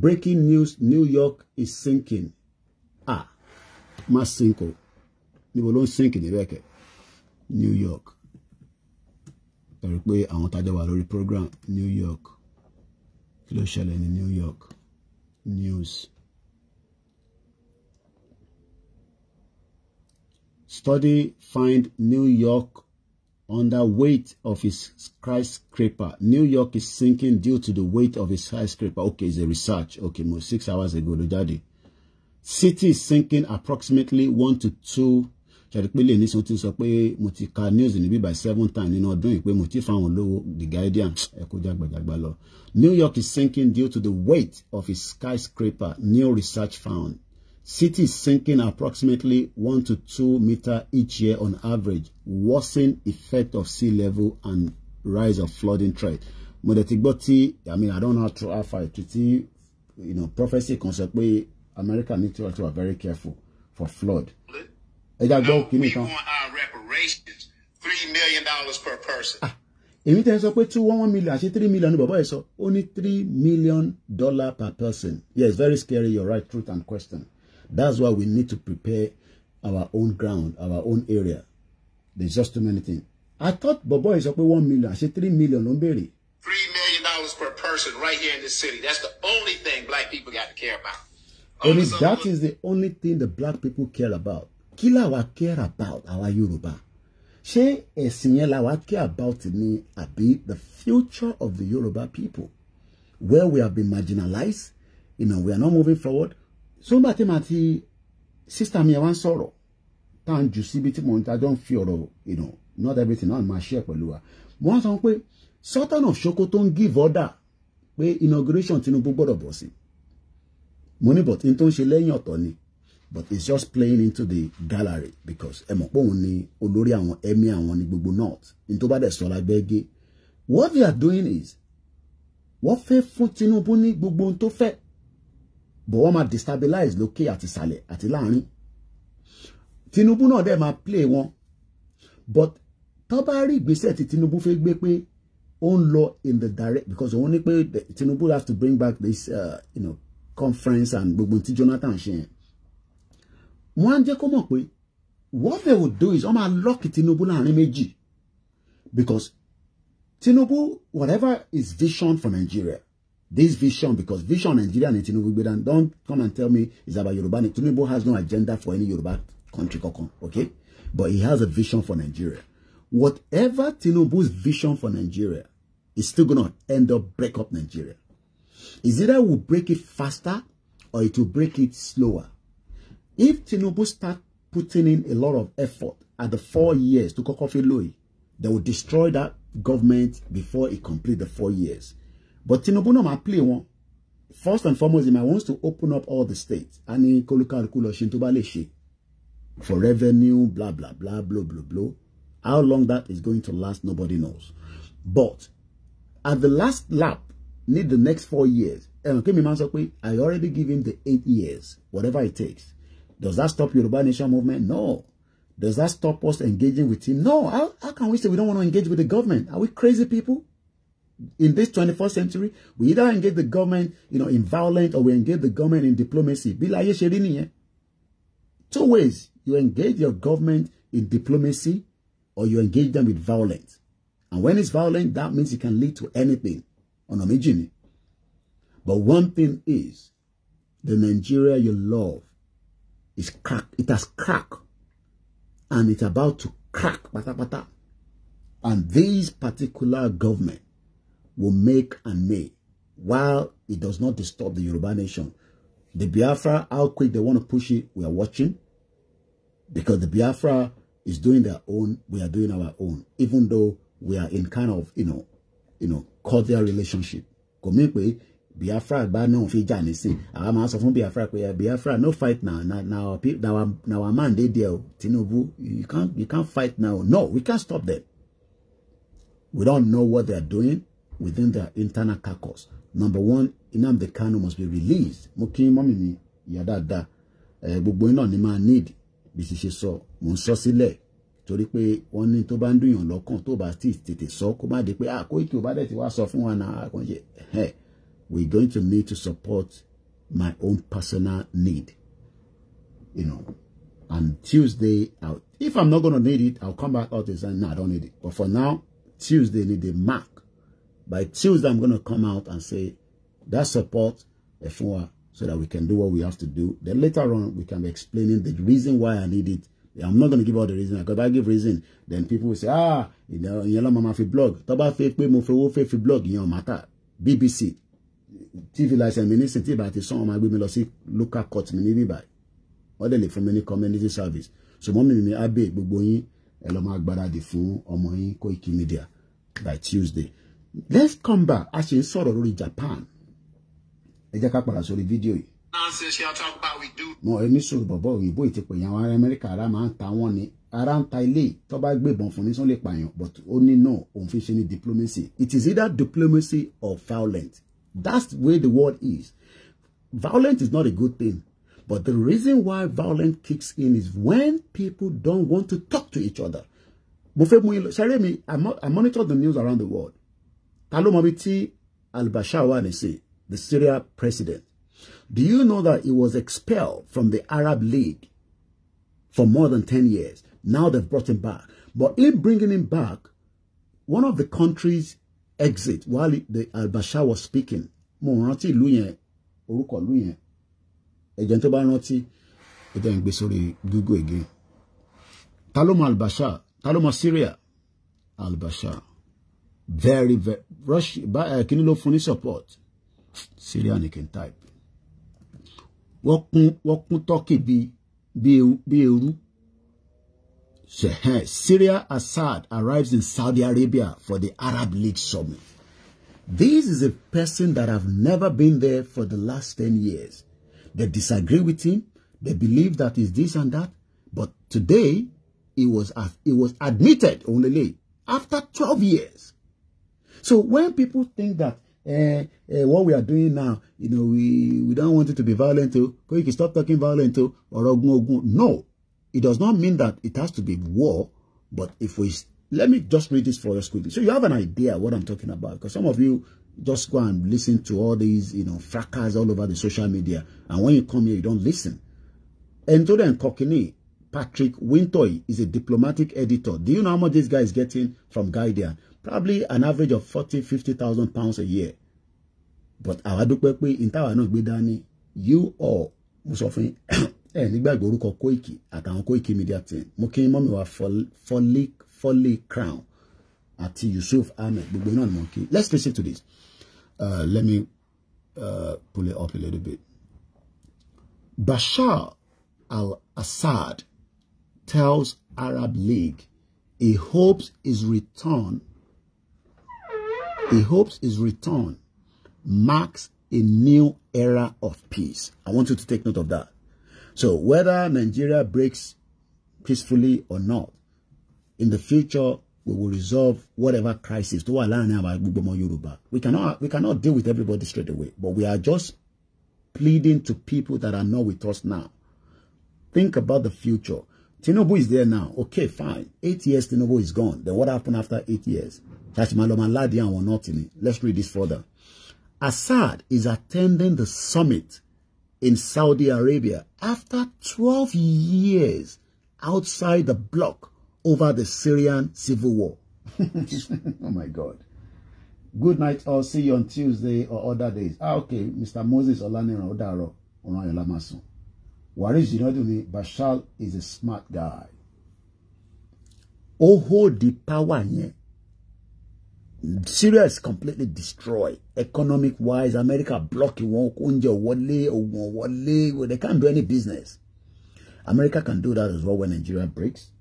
breaking news New York is sinking má sink o níbo ló ń sink níbẹ̀ kẹ́ New York ẹ̀rí pé àwọn tájọ́ wà lórí program New York kí ló ṣẹlẹ̀ ní New York news. Study find New York under weight of its skyscraper. New York is sinking due to the weight of its skyscraper. Okay, it's a research. Okay, 6 hours ago, Lojade. City is sinking approximately 1 to 2. Ṣàdìpínlẹ̀ ní sọ ti sọ pé mo ti ka news níbí by 7 times nínú ọdún yìí pé mo ti fáwọn olówó The Guardian ẹ̀kọ́ jágbàjàgbà lọ. New York is sinking due to the weight of its skyscraper. New research found. City is sinking approximately 1 to 2 meters each year on average, worsening effect of sea level and rise of flooding threat. I mean, I don't know how far to prophecy can say pé America needs to be very careful for flood. We want our reparations, $3 million per person. Èmi tẹ́ sọ pé 1 million àti 3 million bàbá ẹ̀ sọ ó ní $3 million per person. Yes, very scary. You're right. Truth and question. That's why we need to prepare our own ground, our own area. There's just too many things. I thought Bobo is up with 1 million. I said 3 million. $3 million per person right here in this city. That's the only thing black people got to care about. Only that is the only thing the black people care about. Kila wa care about our Yoruba. Ṣé ẹ̀sìn yẹn la wa care about ni àbí the future of the Yoruba people, where we have been marginalized, we are not moving forward. So mati sister mi wá sọ̀rọ̀ tá ń jù síbi tí mo ń ta don fi ọ̀rọ̀ not everything náà máa share pẹ̀lú wa mo wá sọ pé Sultan of Sokoto ń give order pé inauguration Tinubu gbọ́dọ̀ bọ́ sí mo ní but in tó ń ṣe lẹ́yìn ọ̀tọ̀ ni but it's just playing into the gallery because ẹ mọ̀ pé òun ni olórí àwọn emir àwọn ní gbogbo north in tó bá dẹ̀ sọ lágbẹ́gẹ́ what they are doing is wọ́n fẹ́ fún Tinubu ní gbogbo ohun tó fẹ́ but wọ́n máa destabilize lókè àti ìsàlẹ̀ àti láàrin Tinubu náà dẹ̀ máa play wọn but tó bá rí ìgbésẹ̀ tí Tinubu fẹ́ gbé pé ó ń lọ in the direct because òun ní pé Tinubu have to bring back this conference and gbogbo tí Jonathan ṣe yẹn wọ́n á jẹ́ kó mọ̀ pé what they would do is wọ́n máa lock Tinubu láàrin méjì because Tinubu whatever is vision for Nigeria this vision, because vision Nigeria and Tinubu, don't come and tell me it's about Yoruba. Tinubu has no agenda for any Yoruba country, okay? But he has a vision for Nigeria. Whatever Tinubu's vision for Nigeria is still going to end up break up Nigeria. Is either will break it faster or it will break it slower. If Tinubu start putting in a lot of effort at the 4 years to Kokofi Loyi, they will destroy that government before it complete the 4 years. But Tinubu no ma play one. First and foremost, he wants to open up all the states. And for revenue, blah, blah, blah, blah, blah, blah. How long that is going to last, nobody knows. But at the last lap, need the next 4 years. I already give him the 8 years, whatever it takes. Does that stop Yoruba Nation movement? No. Does that stop us engaging with him? No. How can we say we don't want to engage with the government? Are we crazy people? In this 21st century, we either engage the government, in violence, or we engage the government in diplomacy. Two ways. You engage your government in diplomacy, or you engage them with violence. And when it's violent, that means it can lead to anything. But one thing is, the Nigeria you love is cracked. It has cracked. And it's about to crack. And this particular government will make and may, while it does not disturb the Yoruba Nation. The Biafra, how quick they want to push it, we are watching. Because the Biafra is doing their own, we are doing our own. Even though we are in kind of, cordial relationship. Biafra, Biafra, no fight now. Now our man, they deal. Tinubu, you can't fight now. No, we can't stop them. We don't know what they're doing within their internal caucus. Number one, Nnamdi Kanu must be released. Moki momini yadada. Gbogbo ina ni ma need. Bisi se so, mo so sile. Torí pé wọ́n ní tó bá ń dùn yàn lọ́kàn tó bá tètè sọ kó má di pé Koiki ò bá dẹ̀ ti wá sọ fún wa na konje. We're going to need to support my own personal need. And Tuesday, if I'm not going to need it, I'll come back out and say, no, I don't need it. But for now, Tuesday need a mark. By Tuesday, I'm going to come out and say, that support, so that we can do what we have to do. Then later on, we can be explaining the reason why I need it. I'm not going to give all the reason. Because if I give reason, then people will say, yellow mama fi blog. Toba fake pay mo fi blog, matter. BBC. TV license ministry tí bá ti son ma gbé mi lọ sí local court mi ní bí báyìí ó dé lè fún mi ní community service so mo mi abe gbogbo yín ẹ lọ máa gbáradì fún ọmọ yín Koiki Media by Tuesday. Let's come back a ṣe ń sọ̀rọ̀ lórí Japan. Ẹ jẹ́ ká padà sórí fídíò yìí. Nonsense y'all talk about we do. Mo ẹni sọ bọ̀bọ̀ òyìnbó ìtì pé àwọn ará Amẹ́ríkà ara máa ń ta wọ́n ni ara ń ta ilé tó bá gbébọn fún ní sọ́n lè pààyàn but ó ní no òun fi ṣe ní diplomacy. It is either diplomacy or violence. That's the way the world is. Violence is not a good thing. But the reason why violence kicks in is when people don't want to talk to each other. I monitor the news around the world. Talomabiti al-Bashar say, the Syria president. Do you know that he was expelled from the Arab League for more than 10 years? Now they've brought him back. But in bringing him back, one of the countries exit while the al-Bashar was speaking. Mo rántí ìlú yẹn, orúkọ ìlú yẹn. Ẹ̀jẹ̀ tó bá rántí, ẹ jẹ́ n gbé sórí Google again. Ta ló mọ̀ al-Bashar? Ta ló mọ̀ Syria? Al-Bashar. Very, very Russia. Kini ló fún ní support. Syria ni can type. Wọ́n kún Turkey bí eru. Syria Assad arrives in Saudi Arabia for the Arab League Summit. This is a person that have never been there for the last 10 years. They disagree with him. They believe that he's this and that. But today, it was admitted only after 12 years. So when people think that what we are doing now, we don't want it to be violent, Koiki, stop talking violent, or ogun. No. It does not mean that it has to be war, but let me just read this for us quickly. So you have an idea what I'm talking about, because some of you just go and listen to all these, fracas all over the social media. And when you come here, you don't listen. And to then Kokini, Patrick Wintoy is a diplomatic editor. Do you know how much this guy is getting from Guardian? Probably an average of 40,000 to 50,000 pounds a year. But àwa dúpẹ́ pé ìtawà náà gbé dání, you all, mo sọ fún nígbàgbọ́ orúkọ Koiki àtàwọn Koiki Media team. Mo kí mọ́mí wa Folly Crown àti Yusuf Ahmed, gbogbo náà ni mo kí. Let's listen to this. Let me pull it up a little bit. Bashar al-Assad tells Arab League he hopes his return marks a new era of peace. I want you to take note of that. So whether Nigeria breaks peacefully or not, in the future, we will resolve whatever crisis. We cannot deal with everybody straight away, but we are just pleading to people that are not with us now. Think about the future. Tinubu is there now. Okay, fine. 8 years, Tinubu is gone. Then what happened after 8 years? Let's read this further. Assad is attending the summit in Saudi Arabia after 12 years outside the bloc over the Syrian civil war. Oh my God. Good night. I'll see you on Tuesday or other days. Okay, Mr. Moses Olaniro Odaro Olayolamasun. Waris Jinoduni Bashar is a smart guy. Hold the power here. Syria is completely destroyed. Economic wise, America blocking they can't do any business. America can do that as well when Nigeria breaks.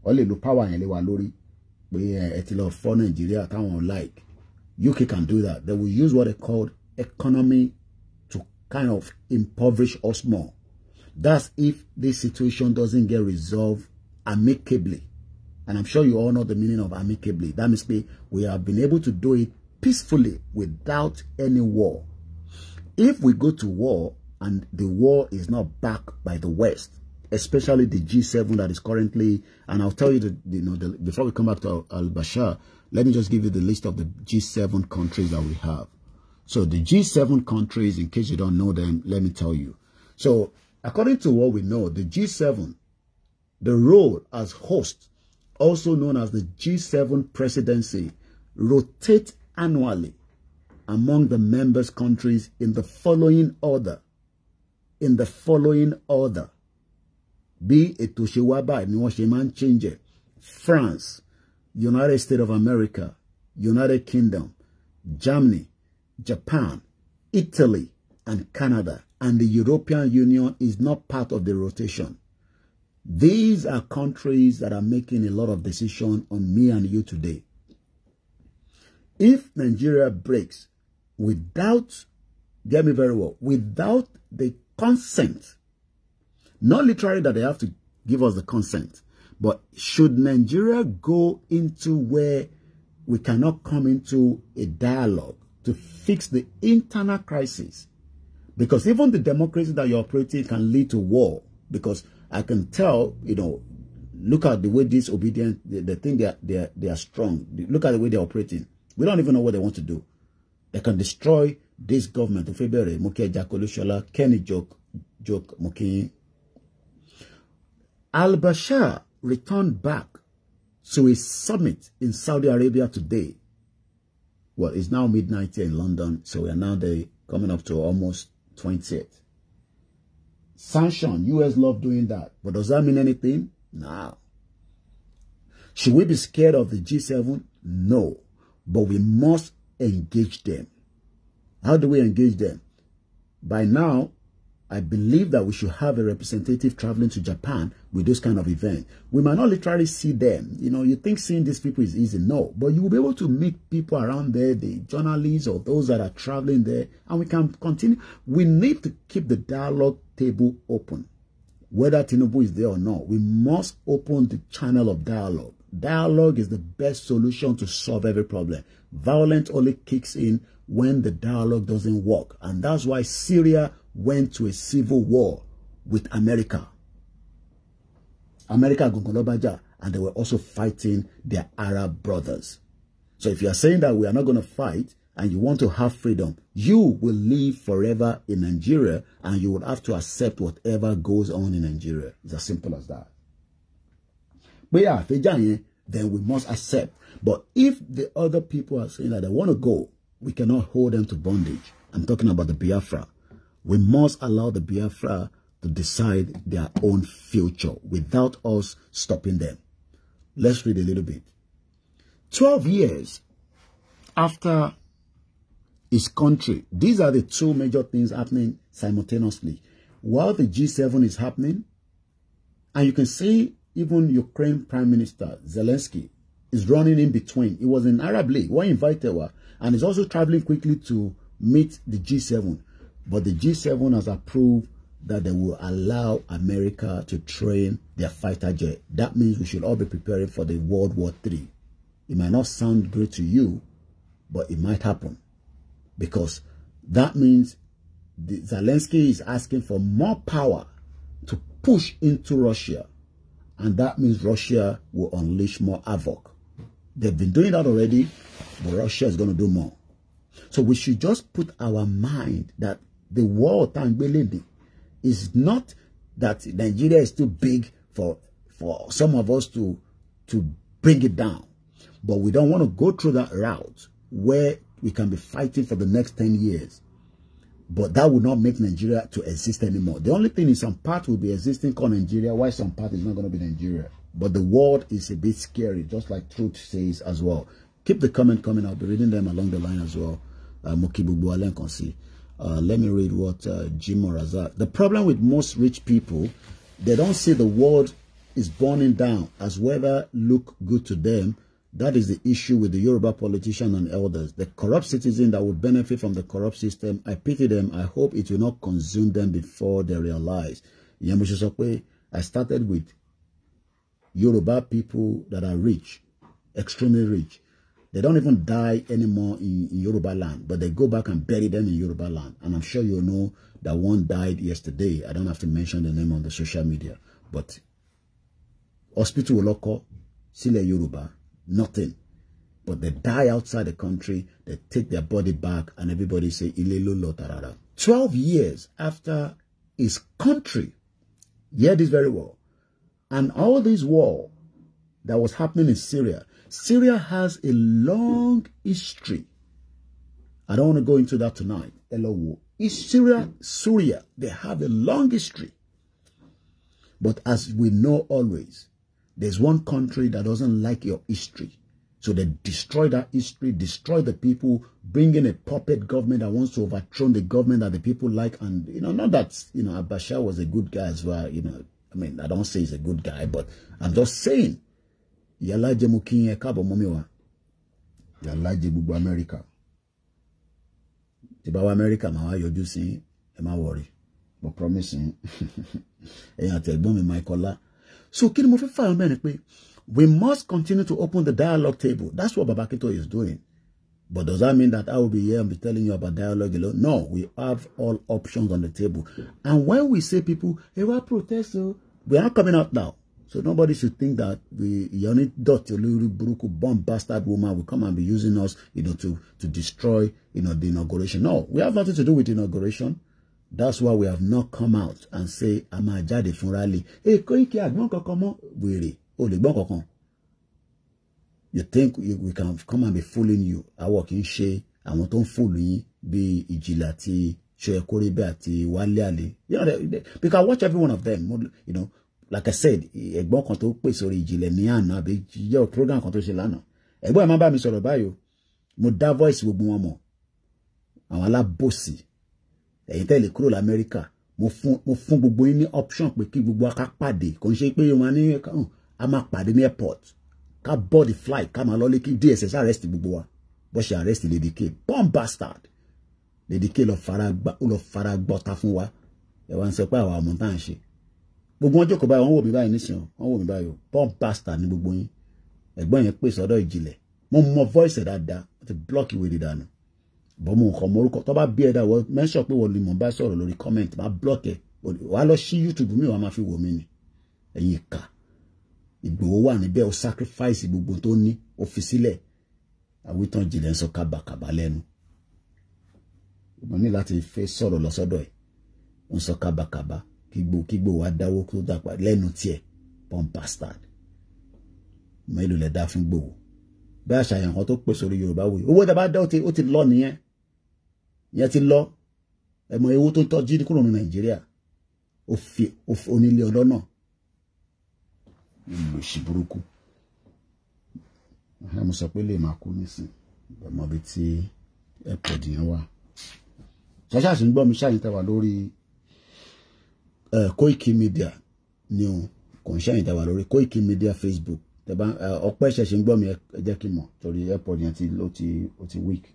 Only the power in Lewalori, for Nigeria, like UK can do that. They will use what they call economy to kind of impoverish us more. That's if this situation doesn't get resolved amicably. And I'm sure you all know the meaning of amicably. That means we have been able to do it peacefully without any war. If we go to war and the war is not backed by the West, especially the G7 that is currently, and I'll tell you, before we come back to al-Bashar, let me just give you the list of the G7 countries that we have. So the G7 countries, in case you don't know them, let me tell you. So according to what we know, the G7, the role as host, also known as the G7 presidency, rotates annually among the members countries in the following order. Be it Toshiwaba ni wọ́n ṣe máa ń change it. France, United States of America, United Kingdom, Germany, Japan, Italy, and Canada. And the European Union is not part of the rotation. These are countries that are making a lot of decisions on me and you today. If Nigeria breaks without, get me very well, without the consent, not literally that they have to give us the consent, but should Nigeria go into where we cannot come into a dialogue to fix the internal crisis? Because even the democracy that you're operating can lead to war. Because I can tell, look at the way these obedient, they think they are strong. Look at the way they're operating. We don't even know what they want to do. They can destroy this government of February. Kenny joke, Al-Bashar returned back to a summit in Saudi Arabia today. Well, it's now midnight here in London, so we are now there coming up to almost 20th. Sanction, US love doing that. But does that mean anything? No. Should we be scared of the G7? No. But we must engage them. How do we engage them? By now, I believe that we should have a representative traveling to Japan with this kind of event. We might not literally see them. You think seeing these people is easy. No. But you will be able to meet people around there, the journalists or those that are traveling there, and we can continue. We need to keep the dialogue table open. Whether Tinubu is there or not, we must open the channel of dialogue. Dialogue is the best solution to solve every problem. Violence only kicks in when the dialogue doesn't work. And that's why Syria went to a civil war with America. And they were also fighting their Arab brothers. So if you are saying that we are not going to fight and you want to have freedom, you will live forever in Nigeria and you will have to accept whatever goes on in Nigeria. It's as simple as that. But yeah, then we must accept. But if the other people are saying that they want to go, we cannot hold them to bondage. I'm talking about the Biafra. We must allow the Biafra to decide their own future without us stopping them. Let's read a little bit. 12 years after his country, these are the two major things happening simultaneously. While the G7 is happening, and you can see even Ukraine Prime Minister Zelensky is running in between. He was in Arab League, one invited her, and is also traveling quickly to meet the G7. But the G7 has approved that they will allow America to train their fighter jet. That means we should all be preparing for the World War III. It might not sound great to you, but it might happen. Because that means Zelensky is asking for more power to push into Russia. And that means Russia will unleash more havoc. They've been doing that already, but Russia is going to do more. So we should just put our mind that the war of Tangbelende is not that Nigeria is too big for some of us to bring it down. But we don't want to go through that route where we can be fighting for the next 10 years. But that would not make Nigeria to exist anymore. The only thing is some part will be existing called Nigeria, while some part is not going to be Nigeria. But the world is a bit scary, just like Truth says as well. Keep the comment coming. I'll be reading them along the line as well. Let me read what Jim Morazak. The problem with most rich people, they don't see the world is burning down as weather look good to them. That is the issue with the Yoruba politicians and elders. The corrupt citizen that would benefit from the corrupt system, I pity them. I hope it will not consume them before they realize. I started with Yoruba people that are rich, extremely rich. They don't even die anymore in Yoruba land, but they go back and bury them in Yoruba land. And I'm sure you know that one died yesterday. I don't have to mention the name on the social media. But hospital Oloko, Sile Yoruba, nothing. But they die outside the country, they take their body back, and everybody say, Ilelo Lotarara. 12 years after his country, hear this very well, and all this war that was happening in Syria, Syria has a long history. I don't want to go into that tonight. Syria, they have a long history. But as we know always, there's one country that doesn't like your history. So they destroy that history, destroy the people, bring in a puppet government that wants to overthrow the government that the people like. And, not that, Bashar was a good guy as well. I mean, I don't say he's a good guy, but I'm just saying, Yala Jemukin Kabo Momiwa, Yala Jebubu America. Tibawa America, Mawa, you're just saying, am I worried? But promising, so, we must continue to open the dialogue table. That's what Babakito is doing. But does that mean that I will be here and be telling you about dialogue alone? No, we have all options on the table. And when we say people, hey, we protest, we are not coming out now. So nobody should think that the Yoni Dot bomb bastard woman will come and be using us, to destroy, the inauguration. No, we have nothing to do with inauguration. That's why we have not come out and say, Ama Jade Funrali. Hey, you think we can come and be fooling you? I work in She, I want to fool you, be Ijilati, Shoekoribe ati Wale Ali. Because watch every one of them, like I said, Egbon kan to pe sórí Ìjìnlẹ̀ ní àná be je program kan to ṣe lánàá. Egbon ma bá mi sọ̀rọ̀ báyìí. Mo dá voice gbogbo wọn mọ̀. Àwọn alábòsí. Ẹ̀yin tẹ́ lè kúrò l'America. Mo fún gbogbo yín ní option pé kí gbogbo wa ká pàdé. Kò ń ṣe pé o ma ní a máa pàdé ní airport. Ká board the flight, ká máa lọ lé kí DSS arrest gbogbo wa. Bó ṣe arrest Lady K. Bomb bastard. Lady K lọ fara gbọ́ta fún wa. Ẹ wá ń sọ pé àwa ọmọ tá ń ṣe. Gbogbo wọn jókòó báyìí, wọ́n wò mí báyìí nísìnyí, wọ́n wò mí báyìí. Bomb bastard ní gbogbo yín. Ẹ̀gbọ́n yẹn pè sọ́dọ̀ Ìjìnlẹ̀. Mo mọ voice dáadáa, ó ti block ìwé dídánù. Bọ́ mo nǹkan morúkọ tó bá bí ẹ̀dá wọ́n mention pé wọ́n lè mọ̀ bá sọ̀rọ̀ lórí comment, máa block ẹ̀. Wàá lọ sí YouTube mi, wàá máa fi wò mí ni. Ẹ̀yin ìkà. Ìgbòho wà níbẹ̀, ó sacrifice gbogbo tó ní, ó fi sílẹ̀. Àwítán Ìjìnlẹ̀ ń sọ kábàkàbà lẹ́nu. Mo ní láti fẹ́ sọ̀rọ̀ lọ́sọ́dọ̀ ẹ̀. Ó ń sọ kábàkàbà. Kígbò wá dáwó kó dàpá lẹ́nu tiẹ̀. Bomb bastard. Mélòó lẹ dá fún Gbòho. bí àṣàyàn kan tó pè sórí Yorùbá Wuyi owó tẹ́ bá dá ó ti lọ nìyẹn ìyẹn ti lọ ẹ mọ owó tó ń tọ́jú kúrò ní Nàìjíríà ó fi onílé ọlọ́nà ìlú òṣì burúkú mo sọ pé lè máa kú nísìn ẹmọ bí tí airport yẹn wà ṣáṣá sì ń gbọ́ mi ṣáà yín tẹ́wà lórí KOIKIMEDIA ni o kò ń ṣáà yín tẹ́wà lórí KOIKIMEDIA Facebook tẹ́bá ọpẹ́ ṣẹ̀ṣẹ̀ ń gbọ́ mi ẹ jẹ́ kí n mọ̀ torí airport yẹn ó ti weak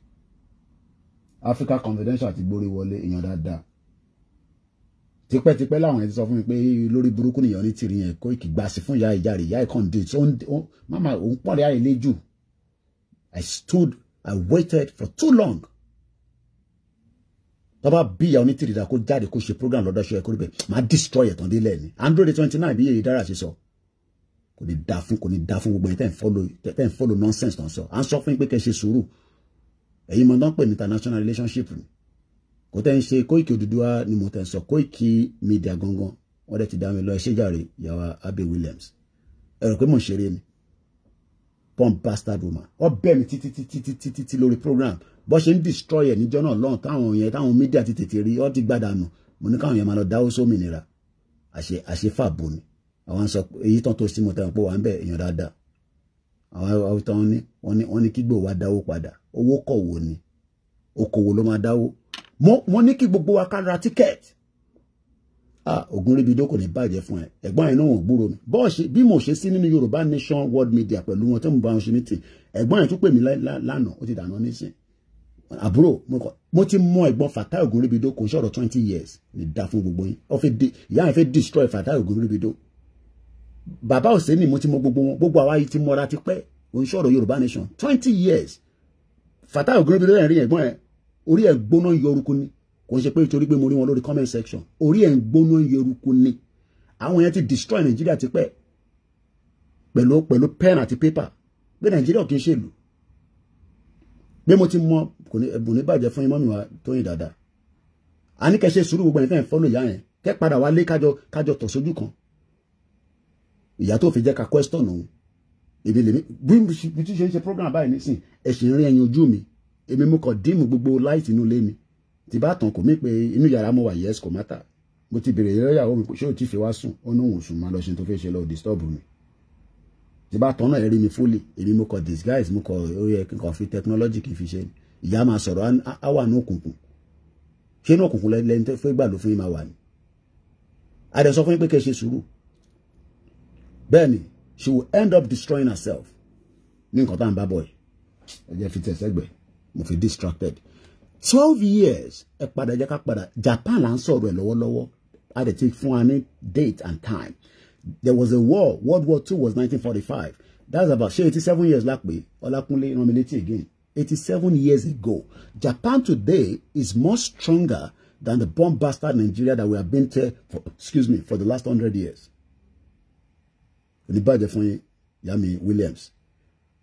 Africa Confidential ti gbórí wọlé èèyàn dáadáa tipẹ́tipẹ́ láwọn ẹ̀ ti sọ fún mi pé lórí burúkú nìyàn ní tìrì yẹn Koiki gbà sí fún ìyá ìjà rẹ̀ ìyá ìkàn dé mama òun pọ̀ rẹ̀ àyè léjù I waited for too long tọ́ba bí ìyá onítìrì dà kó jáde kó ṣe program lọ́dọ̀ ṣe ẹ̀kọ́ rẹ̀ máa destroy ẹ̀tàn délẹ̀ ni Android 29 bí èyí dára ṣe sọ kò ní dá fún gbogbo yẹn tẹ́ ń follow nonsense tán sọ à ń sọ fún yín pé kẹ́ ṣe sùúrù ẹ̀yin mọ̀ tán pè ní international relationship ni kò tẹ́ ń ṣe Koiki Odùduwà ni mo tẹ́ ń sọ KOIKIMEDIA gangan wọ́n dẹ̀ ti dá mi lọ ẹṣẹ́ jàre ìyàwó Abe Williams ẹ rò pé mò ń ṣeré ni pump bastard woman wọ́n bẹ̀ mí títí lórí program bó ṣe ń destroy ẹ̀ níjọ́ náà lọ́hùn táwọn media ti tètè rí ọ́ ti gbádànù mo ní káwọn yẹn máa lọ dáwó sómìnira àṣefàbò ni àwọn sọ èyí tán tó sí mo tẹ́ ń pò wá ń bẹ̀ èèyàn dáadáa àwọn àwùjọ wọ́n ní kígbò wá dáwó padà owó kọ̀wò ni okòwò ló máa dáwó mo ní kí gbogbo wa ká ra tíkẹ́ẹ̀tì Ògúnríbidó kò ní bàjẹ́ fún ẹ ẹ̀gbọ́n ẹ̀ náà ò gbúrò mi bí mo ṣe sí nínú Yorùbá Nation World Media pẹ̀lú wọn tó ń bá wọn ṣe meeting ẹ̀gbọ́n ẹ̀ tún pè mí lánàá ó ti dànù nísìn àbúrò mo ti mọ ẹ̀gbọ́n Fatai Ògúnríbidó kò ń ṣọ̀rọ̀ 20 years ní dá fún gbogbo yín ìyá ẹ̀ fẹ́ destroy Fatai Ògúnríbidó bàbá Òsèní mo ti mọ gbogbo àwa yìí ti mọra ti pẹ́ kò ń ṣọ̀rọ̀ Yorùbá Nation 20 years Fatai Ògúnríbidó rẹ̀ rí ẹ̀gbọ́n ẹ̀ orí ẹ̀ gbóná yọrùkú ni kò ń ṣe pé nítorí pé mo rí wọn lórí comment section orí ẹ̀ ń gbóná yọrùkú ni àwọn yẹn ti destroy Nàìjíríà ti pẹ́ pẹ̀lú pen àti paper pé Nàìjíríà kì í ṣèlú pé mo ti mọ kò ní ẹ̀bùn ní bàjẹ́ fún imọ́ mi wá Tóyìn dáadáa a ní kẹ́ ṣe sùúrù gbogbo ẹ̀ fẹ́ follow ìyá yẹn kẹ́ padà wálé kájọ tọ̀ sójú kan ìyá tó fi jẹ́ ká question òun èmi lèmi bí tí ṣe ń ṣe program báyìí nísìn ẹ̀sìn rí ẹyin ojú mi èmi mú kọ díìmù gbogbo láìsí inú ilé mi tí bá tàn kò mí pé inú yàrá mo wà yes kò mátà mo ti bèrè ìyàwó mi ṣé o ti fi wá sùn ó ní òun sùn máa lọ ṣe tó fẹ́ ṣe lọ disturb mi tí bá tàn náà ẹ rí mi fully èmi mo kọ disguise mo kọ orí ẹ kí n kàn fi technology kì í fi ṣe ìyá máa sọ̀rọ̀ á wà ní òkùnkùn ṣé ní òkùnkùn lẹ́ni tó fẹ́ gbà ló fún yín máa wà ní. adẹ sọ fún yín pé kẹ́ ṣe sùúrù bẹ́ẹ̀ ni she will end up destroying herself ní nǹkan tá à ń bá bọ̀ ẹ jẹ́ fi tẹ̀sẹ̀gbẹ̀ mo fi distracted 12 years ẹ padà jẹ́ ká padà Japan là ń sọ̀rọ̀ ẹ̀ lọ́wọ́lọ́wọ́ a dẹ̀ ti fún wa ní date and time there was a war World War II was 1945 that's about 87 years lápè Ọlákúnlé rán mi létí again 87 years ago Japan today is more stronger than the bomb bastard Nigeria that we have been there for the last 100 years. Oníbàjẹ́ fún yín Yami Williams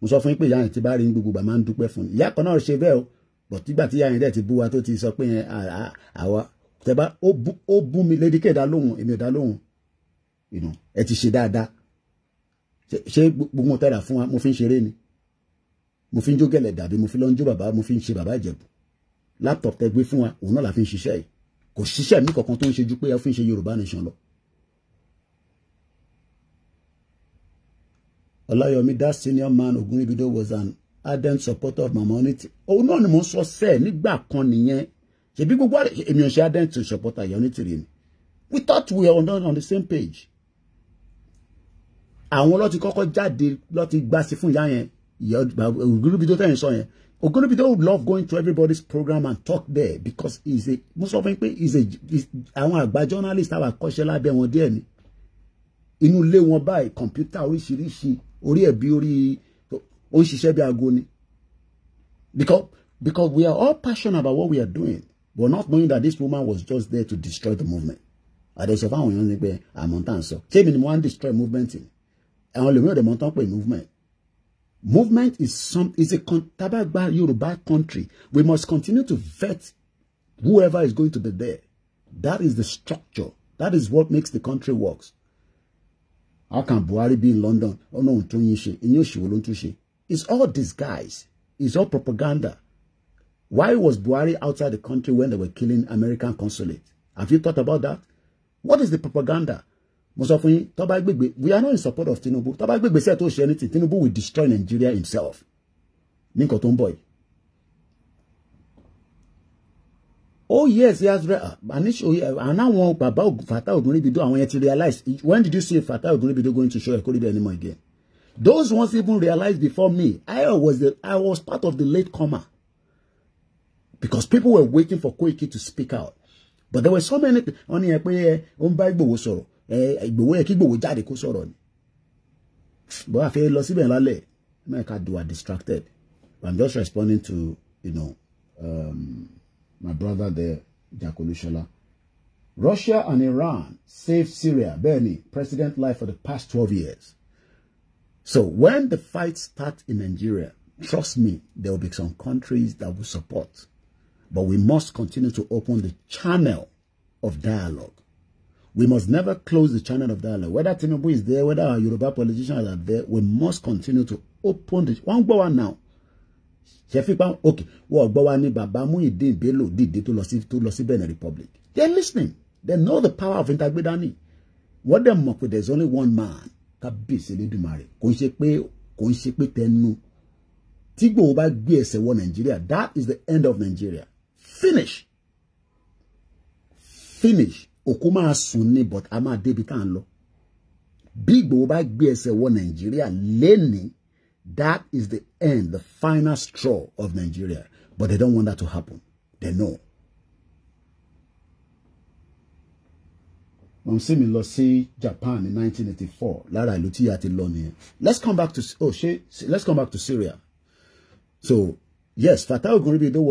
mo sọ fún yín pé ìyá yẹn ti bá rí gbogbo gbà máa ń dúpẹ́ fún ìyá kan náà ṣe bẹ́ẹ̀ o bọ̀ tígbà tí ìyá yẹn dẹ̀ ti bú wa tó ti sọ pé yẹn àwa tẹ́bá ó bú mi lédíkẹ́ ìdá lóhùn èmi ìdá lóhùn ẹ ti ṣe dáadáa ṣé gbogbo tẹ́ra fún wa mo fi ń ṣeré ni mo fi ń jó gẹ̀lẹ̀ dàbí mo fi lọ ń jó bàbá mo fi ń ṣe bàbá Ìjẹ̀bú laptop tẹ́ gbé fún wa òun náà la fi ń ṣiṣẹ́ yìí kò ṣiṣẹ́ mi kankan tó ń ṣe ju pé ẹ fi ń ṣe Yorùbá Nation lọ. Olayomi, that senior man Ogunribido was an ardent supporter of Mama Onitiri. Oh no, ni mo sọ ṣe nígbà kan nìyẹn. Ṣé bí gbogbo èmi ò ṣe ardent supporter Ìyá Onitiri ni. We thought we were on the same page. Àwọn ló ti kọ́kọ́ jáde ló ti gbà sí fún ìyá yẹn. Ogunribido tẹ́yìn sọ yẹn. Ogunribido would love going to everybody's program and talk there because he's a most often pé àwọn àgbà journalist àwọn àkọ́ṣẹ́ lábẹ́ wọn díẹ̀ ni. Inú ilé wọn báyìí kọ̀mpútà oríṣiríṣi orí ẹ̀bí orí ó ń ṣiṣẹ́ bí aago ni because we are all passionate about what we are doing but not knowing that this woman was just there to destroy the movement. Àdẹ̀sọ̀ fáwọn èèyàn ní pé àmọ́ntàn sọ ṣé èmi ni mo wá ń destroy movement ni àwọn olùmíràn dẹ̀ mọ́ntàn pé movement is a tabagba Yoruba country. We must continue to vet whoever is going to be there. That is the structure. That is what makes the country works. How can Buhari be in London? Oh no, It's all disguise. It's all propaganda. Why was Buhari outside the country when they were killing American consulate? Have you thought about that? What is the propaganda? We are not in support of Tinubu. Tinubu will destroy Nigeria himself. Boy. Oh yes, he has read. And now Baba Fatai Ogunribido realize. When did you see Fatai Ogunribido going to show Ekoribe anymore again? Those ones even realized before me. I was part of the late comer. Because people were waiting for Koiki to speak out. But there were so many things. But I feel lost even lale. I distracted. I'm just responding to, my brother there, Jacolushala. Russia and Iran saved Syria, Bernie, president life for the past 12 years. So when the fight starts in Nigeria, trust me, there will be some countries that will support. But we must continue to open the channel of dialogue. We must never close the channel of dialogue. Whether Tinubu is there, whether our Yoruba politicians are there, we must continue to open the one now. Okay, Benin Republic. They're listening. They know the power of Intagbedani. What they mock with, there's only one man. Nigeria. That is the end of Nigeria. Finish. Finish. Okuma sunni but ama debitan lo. Big Boba BSA one Nigeria. Lenny. That is the end, the final straw of Nigeria. But they don't want that to happen. They know. See Japan in 1984. Let's come back to let's come back to Syria. So yes, Fatai Ogunribido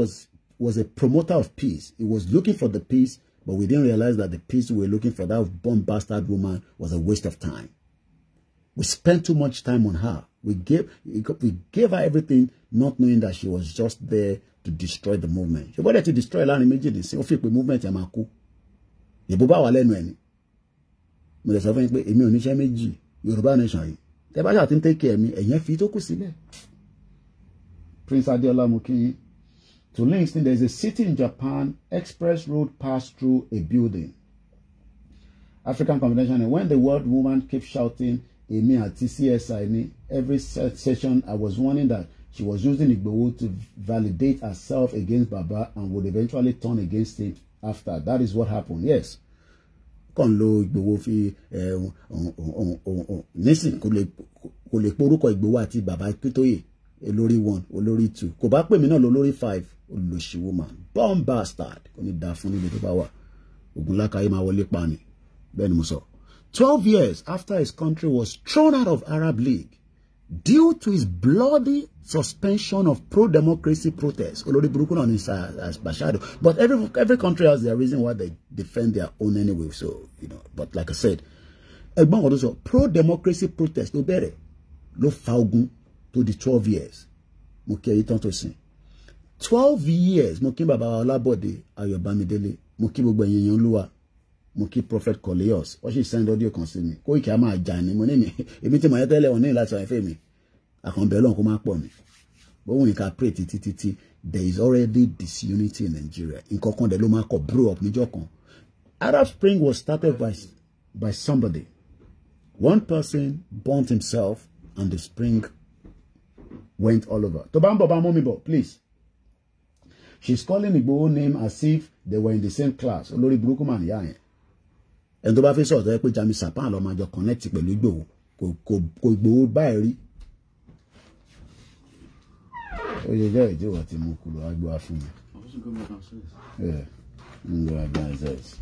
was a promoter of peace. He was looking for the peace, but we didn't realize that the peace we were looking for, that bomb bastard woman, was a waste of time. We spent too much time on her. We gave her everything, not knowing that she was just there to destroy the movement. She wanted to destroy land immediately. Say, "Ofi pe movement yamaku." Yebuba wa lenu eni. Mo le sọ fún yín pé èmi ò níṣẹ́ méjì Yorùbá nation yìí. Tẹ́ bá ṣá tin take care mi, ẹ̀yin fi tó kù sílẹ̀. Prince Adeola Muki. To Livingston, there is a city in Japan. Express road passed through a building. African combination. And when the word woman kept shouting, Emi ati CSI ni, every session I was warning that she was using Igboho to validate herself against Baba and would eventually turn against him after. That is what happened. Yes. Kon lo Igboho fi nisin kò lè porúkọ Igboho àti Baba Pitoye olórí 1 olórí 2 kò bá pè mí náà lórí 5 olóṣì woman bomb bastard kò ní dá fún níbi tó bá wà Ogunlakaye máa wọlé pa ni bẹ́ẹ̀ ni mo sọ. 12 years after his country was thrown out of Arab League due to his bloody suspension of pro-democracy protests. But every country has their reason why they defend their own anyway. So, but like I said, pro-democracy protests, no better. No faugun to the 12 years. 12 years. Moki Baba Olabode Ayobamidele. Moki Gbogbo Eyan Oluwa. Moki Prophet Koleos. What she send audio kan sí mi. Koiki a máa jà ní mo ní mi. Èmi tí mo yẹ tẹ́lẹ̀ oni láti sọ fẹ́ mi. Akon be Ọlọ́run kó má pọ̀ mi. But when we can pray titi, there is already disunity in Nigeria. In Kokon de lo ma ko blow up níjọ́ kan. Arab Spring was started by somebody. One person burnt himself and the spring went all over. Tobambo Bamomibo, please. She's calling Igboho name as if they were in the same class. Olori Buruku man ya yen. En tó bá fẹ́ sọ pé Jami Sapan ló máa jọ connect pẹ̀lú Igboho. Kò Igboho báyìí rí. Oye jẹ́ ìdí wa tí mo kú lọ agbo afún mi. Yeah. Ngo advisors.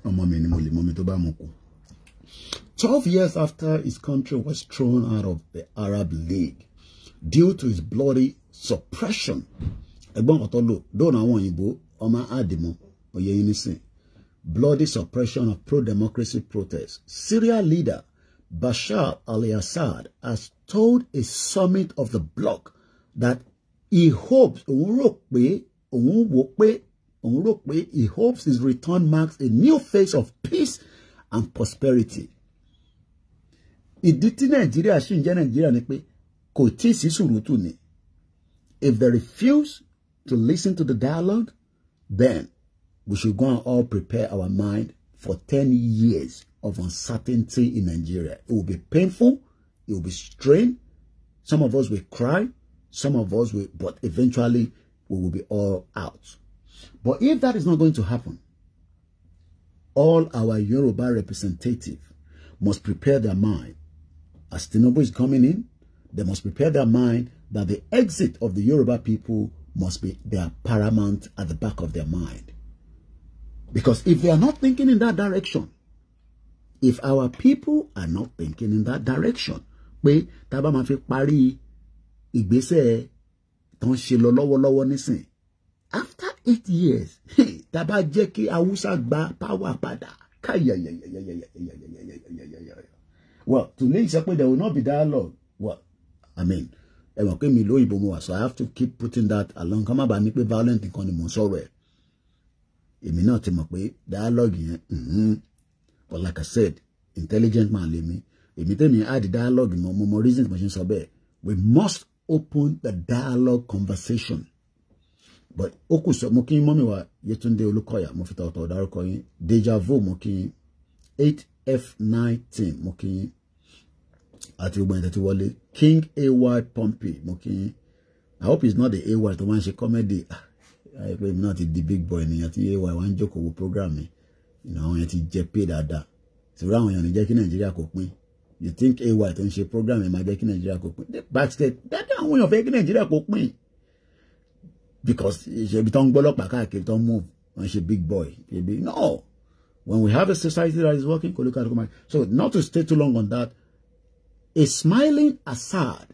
Ọmọ mi ni mo lè mọ̀ mi tó bá mo kú. 12 years after his country was thrown out of the Arab League due to his bloody suppression. Ẹ̀gbọ́n ọ̀tọ̀ lò na àwọn òyìnbó ọmọ àdìmọ́ oyè yín nísìn. Bloody suppression of pro-democracy protests. Syria leader Bashar al-Assad has told a summit of the bloc that he hopes he hopes his return marks a new phase of peace and prosperity. ìdí tí Nàìjíríà ṣì ń jẹ́ Nàìjíríà ni pé kò tí ì sí sùúrùtù ni. If they refuse to listen to the dialogue, then we should go and all prepare our mind for 10 years of uncertainty in Nigeria. It will be painful. It will be strained. Some of us will cry. Some of us will, but eventually we will be all out. But if that is not going to happen, all our Yoruba representatives must prepare their mind. As Tinubu is coming in, they must prepare their mind that the exit of the Yoruba people must be their paramount at the back of their mind. Because if they are not thinking in that direction, if our people are not thinking in that direction, pé tá bá máa fi parí ìgbésẹ̀ tó ń ṣe lọ lọ́wọ́lọ́wọ́ nísìn, after 8 years, tá bá jẹ́ kí Hausa gba power padà. Well, to me, there will not be dialogue. Well, I mean, so I have to keep putting that along. Come about me violent in the Monsorwe. It may not be dialogue here. But like I said, intelligent man let me. If me tell me add the dialogue in more reasons machine sobe. We must open the dialogue conversation. But okuso mokin mommy wa Yetunde Olukoya mo fita oto daruko yin. Deja vu mokin 8F19 mokin. Ati ugbo enti wole King AY Pompey mokin. I hope it's not the AY to one she comedy. I play not the big boy ni ati AY wan joko wo program mi. You know enti je pay dada. So round yan je ki Nigeria ko pin. You think AY to ṣe program e ma je ki Nigeria ko pin. Backstage that àwọn yan fẹ́ ki Nigeria ko pin. Because she be ton gbolopa káàkiri ton move when she big boy. No. When we have a society that is working, so not to stay too long on that, a smiling Assad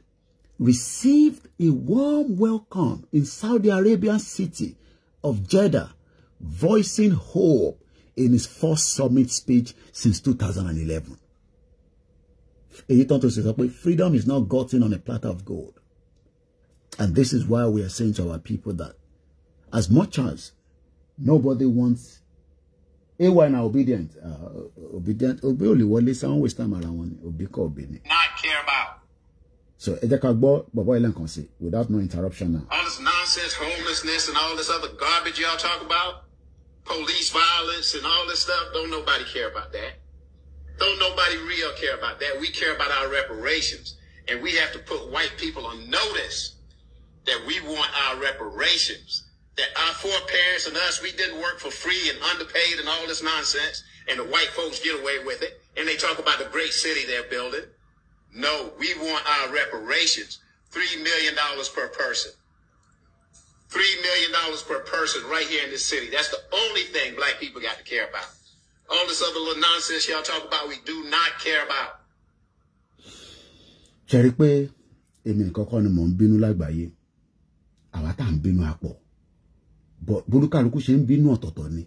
received a warm welcome in Saudi Arabian city of Jeddah, voicing hope in his first summit speech since 2011. Freedom is not gotten on a platter of gold. And this is why we are saying to our people that as much as nobody wants AY now obedient, Obi only one someone waste time around one Obi not care about. So without no interruption now. All this nonsense, homelessness, and all this other garbage y'all talk about, police violence and all this stuff, don't nobody care about that. Don't nobody real care about that. We care about our reparations. And we have to put white people on notice that we want our reparations. That our foreparents and us, we didn't work for free and underpaid and all this nonsense. And the white folks get away with it. And they talk about the great city they're building. No, we want our reparations. $3 million per person. $3 million per person right here in this city. That's the only thing black people got to care about. All this other little nonsense y'all talk about, we do not care about. Ṣé pé èmi kọ́kọ́ ni mo ń bínú lágbàáyé. Àwa tá ń bínú àpọ̀. But bolukaluku ṣe ń bínú ọ̀tọ̀ọ̀tọ̀ ni.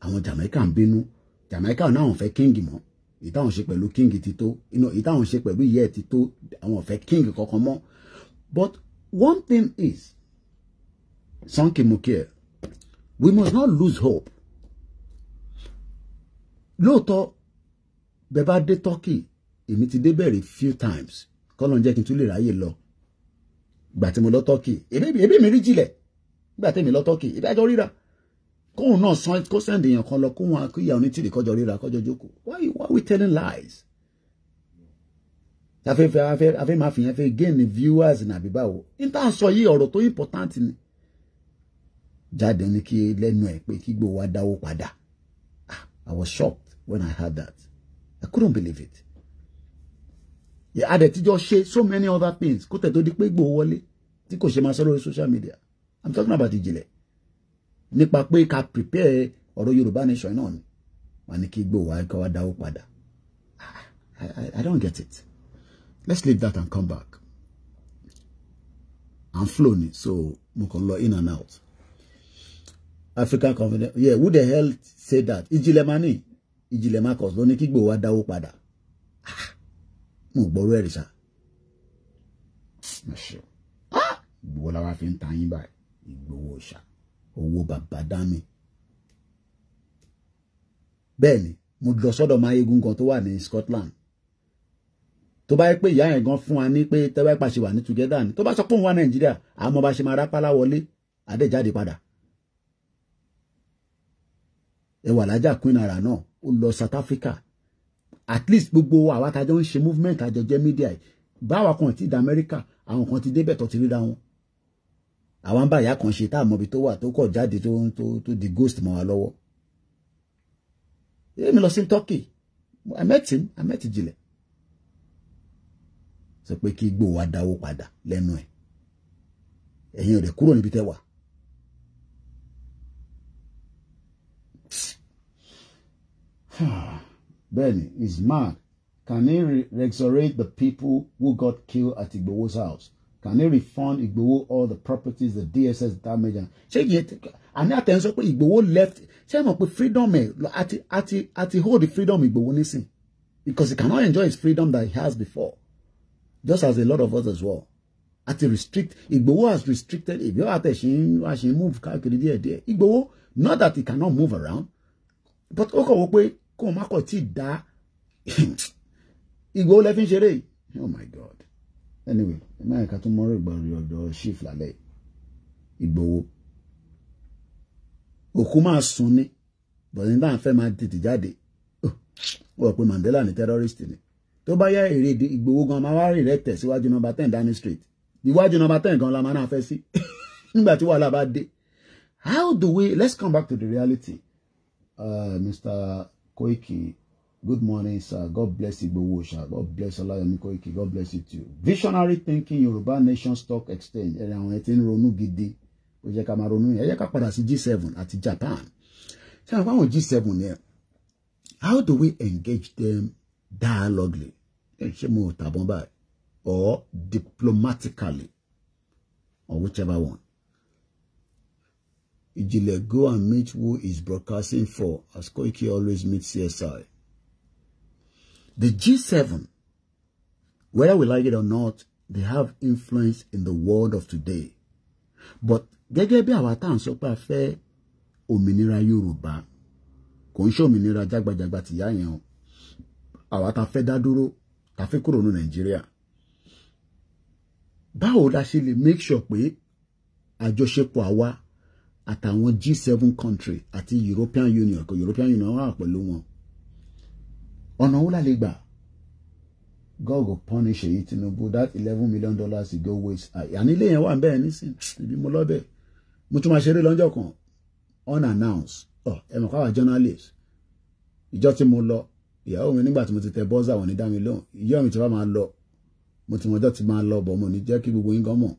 Àwọn Jamaica ń bínú. Jamaica náà wọ́n fẹ́ king mọ́. Ìtàwọn ṣe pẹ̀lú king ti tó. Ìtàwọn ṣe pẹ̀lú ìyẹ́ ti tó. Àwọn fẹ́ king kankan mọ́. But one thing is, Sanke Mukia, we must not lose hope. Lóòótọ́ bẹ́ bá dé Turkey, èmi ti dé bẹ̀rẹ̀ few times. Kọ́lọ́n jẹ́ kí n tún lè ráyè lọ. Ìgbà tí mo lọ Turkey, èbí mi rí jìlẹ̀. Ìgbà tí mi lọ Turkey, ìbí àjọ ríra. Kóhun náà san kó send èèyàn kan lọ kóhun akíyà onítìrì kọjọ ríra kọjọ jókòó. Why we telling lies? Afẹ́ máa fi yẹn fẹ́ gain viewers nàbí báwo. Níta sọ yìí ọ̀rọ̀ tó important ni. Jáde ní kí lẹ́nu ẹ̀ pé kí gbò wá dáwó padà. I was shocked when I heard that. I couldn't believe it. Yeah, I just share so many other things. Kó tẹ̀ tó di pé gbò wọlé tí kò ṣe máa sọ lórí social media. I'm talking about ìjìnlẹ̀. Nípa pé ká prepare ọ̀rọ̀ Yorùbá nation náà ni. Wọ́n ní kí gbò wá ká wá dáwó padà. I don't get it. Let's leave that and come back. I'm flowing, so mo kàn lọ in and out. African confidence. Yeah, who the hell said that? Ijilema Ijilema cause ló ní kí gbò wá dáwó padà. Mo gbọ́rọ̀ ẹ̀rí ṣá. Ìgbòho la wá fi ń ta yín báyìí. Ìgbòho ṣá. Owó bàbá dámì. Bẹ́ẹ̀ni, mo lọ sọ́dọ̀ máa eégún kan tó wà ní Scotland. tó bá yẹ pé ìyá yẹn gan fún wa ní pé tẹ́wọ́ ẹ̀pà ṣe wà ní together ni tó bá sọ pé òun wà Nàìjíríà àmọ́ bá ṣe máa rápálá wọlé àdéjáde padà. ẹwà lájà Queen Naira náà ó lọ South Africa at least gbogbo àwa tájọ ń ṣe movement àjọ jẹ́ media yìí báwa kan ti dé Amẹ́ríkà àwọn kan ti débẹ̀ tó ti ríra wọn àwọn ń bá ìyá kan ṣe tá àmọ́bi tó wà tó kọ̀ jáde tó di ghost mọ́ wa lọ́wọ́. èmi lọ sí Turkey I met Ìjìnlẹ̀ sọ pé kí Ìgbòho wa dáwó padà lẹ́nu ẹ̀ ẹ̀yin ò dẹ̀ kúrò níbi tẹ́ wà. Benny is mad. Can he resurrect the people who got killed at Igboho's house? Can he refund Igboho all the properties the DSS damaged? Ṣé yẹn àní àtẹ̀sọ́ pé Igboho left ṣé mọ̀ pé freedom ẹ̀ àti hold the freedom Igboho nísìn because he cannot enjoy his freedom that he has before just as a lot of us as well. Àti restrict Igboho has restricted Igboho àtẹ̀sìn move káàkiri díẹ̀díẹ̀ Igboho not that he cannot move around but ó kọ̀ wọ́n pé kó o má kọ̀ tí dá Igboho lẹ́fín ṣeré. Oh my God. Anyway, America tomorrow about your shift lálẹ́ Igboho òkú máa sùn ní but ní dáhùn fẹ́ máa tètè jáde wọ́n pé Mandela ní terrorist ni tó bá yá èrè Igboho gan máa wá rí rẹ̀ tẹ̀ síwájú number 10 Downing Street iwájú number 10 gan la máa náà fẹ́ sí nígbà tí wàhálà bá dé. How do we, let's come back to the reality. Mr. Koiki, good morning, sir. God bless Igboho, sir. God bless Olayomi Koiki. God bless you too. Visionary thinking, Yoruba Nation Stock Exchange. Àwọn ẹ̀ tí ń ronú gidi. Ó jẹ́ ká máa ronú yẹn. Ẹ jẹ́ ká padà sí G7 àti Japan. Ṣé àwọn G7 yẹn? How do we engage them dialoguely? Ṣé mo tàbọn báyìí? Or diplomatically? Or whichever one. Ijile, go and meet who is broadcasting for, as Koiki always meets CSI. The G7, whether we like it or not, they have influence in the world of today. But gẹ́gẹ́ bí àwa tá à ń sọ pé a fẹ́ òmìnira Yorùbá, kò ń ṣe òmìnira jágbajàgba tìyá yẹn o. Àwa tá fẹ́ dá dúró, tá fẹ́ kúrò ní Nàìjíríà. Báwo la ṣe lè make sure pé àjọṣepọ̀ àwa àtàwọn G7 country àti European Union kò European Union wà pẹ̀lú wọn ọ̀nà wo la lè gbà? God go punish Èyí Tinubu that $11 million he go waste. Àní ilé yẹn wà ń bẹ́ẹ̀ nísìn ibi mo lọ bẹ́ẹ̀ mo tún máa ṣeré lọ́jọ́ kan unannounced ẹ mọ̀ káwà journalist ìjọ tí mo lọ ìyàwó mi nígbà tí mo ti tẹ bọ́ọ̀sà wọn ní dá mi lóhùn ìyá mi ti bá máa lọ mo ti mọjọ́ ti máa lọ bọ̀ mo ní jẹ́ kí gbogbo yín gan mọ̀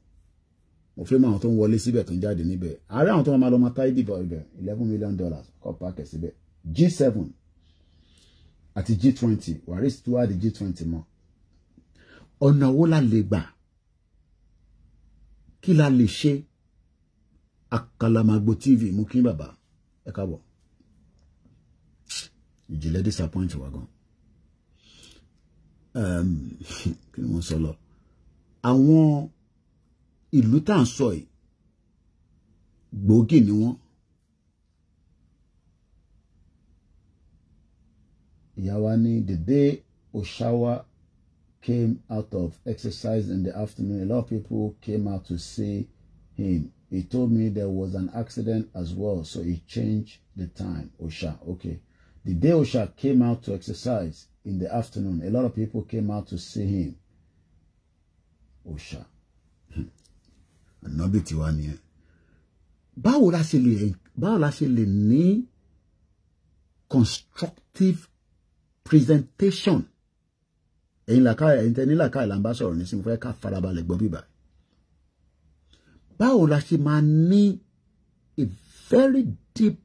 mo fẹ́ mọ àwọn tó ń wọlé síbẹ̀ tó ń jáde níbẹ̀ àárẹ̀ àwọn tó máa lọ máa táyé dìbò ibẹ̀ $11 million kọ́ pàkẹ́ síbẹ̀ G7 àti G20 wàrí sí tó wá di G20 mọ́ ọ̀nà wo la lè gbà kí la lè ṣe Àkàlàmàgbò TV mú kí bàbá ẹ káàbọ̀ Ìjìnlẹ̀ disappoint wa gan kí ni wọ́n sọ lọ àwọn ìlú tá à ń sọ yìí gbòógì ni wọ́n ìyàwó ní the day Oshawa came out of exercise in the afternoon a lot of people came out to see him. He told me there was an accident as well so he changed the time. Osha, okay. The day Osha came out to exercise in the afternoon a lot of people came out to see him. Osha. Ànábì tiwa nìyẹn. Báwo la ṣe lè ní constructive presentation ẹ̀yin tẹ́ ní làkàì là ń bá sọ̀rọ̀ nísìnyí fẹ́ ká farabalẹ̀ gbọ́ bíbá. Báwo la ṣe máa ní a very deep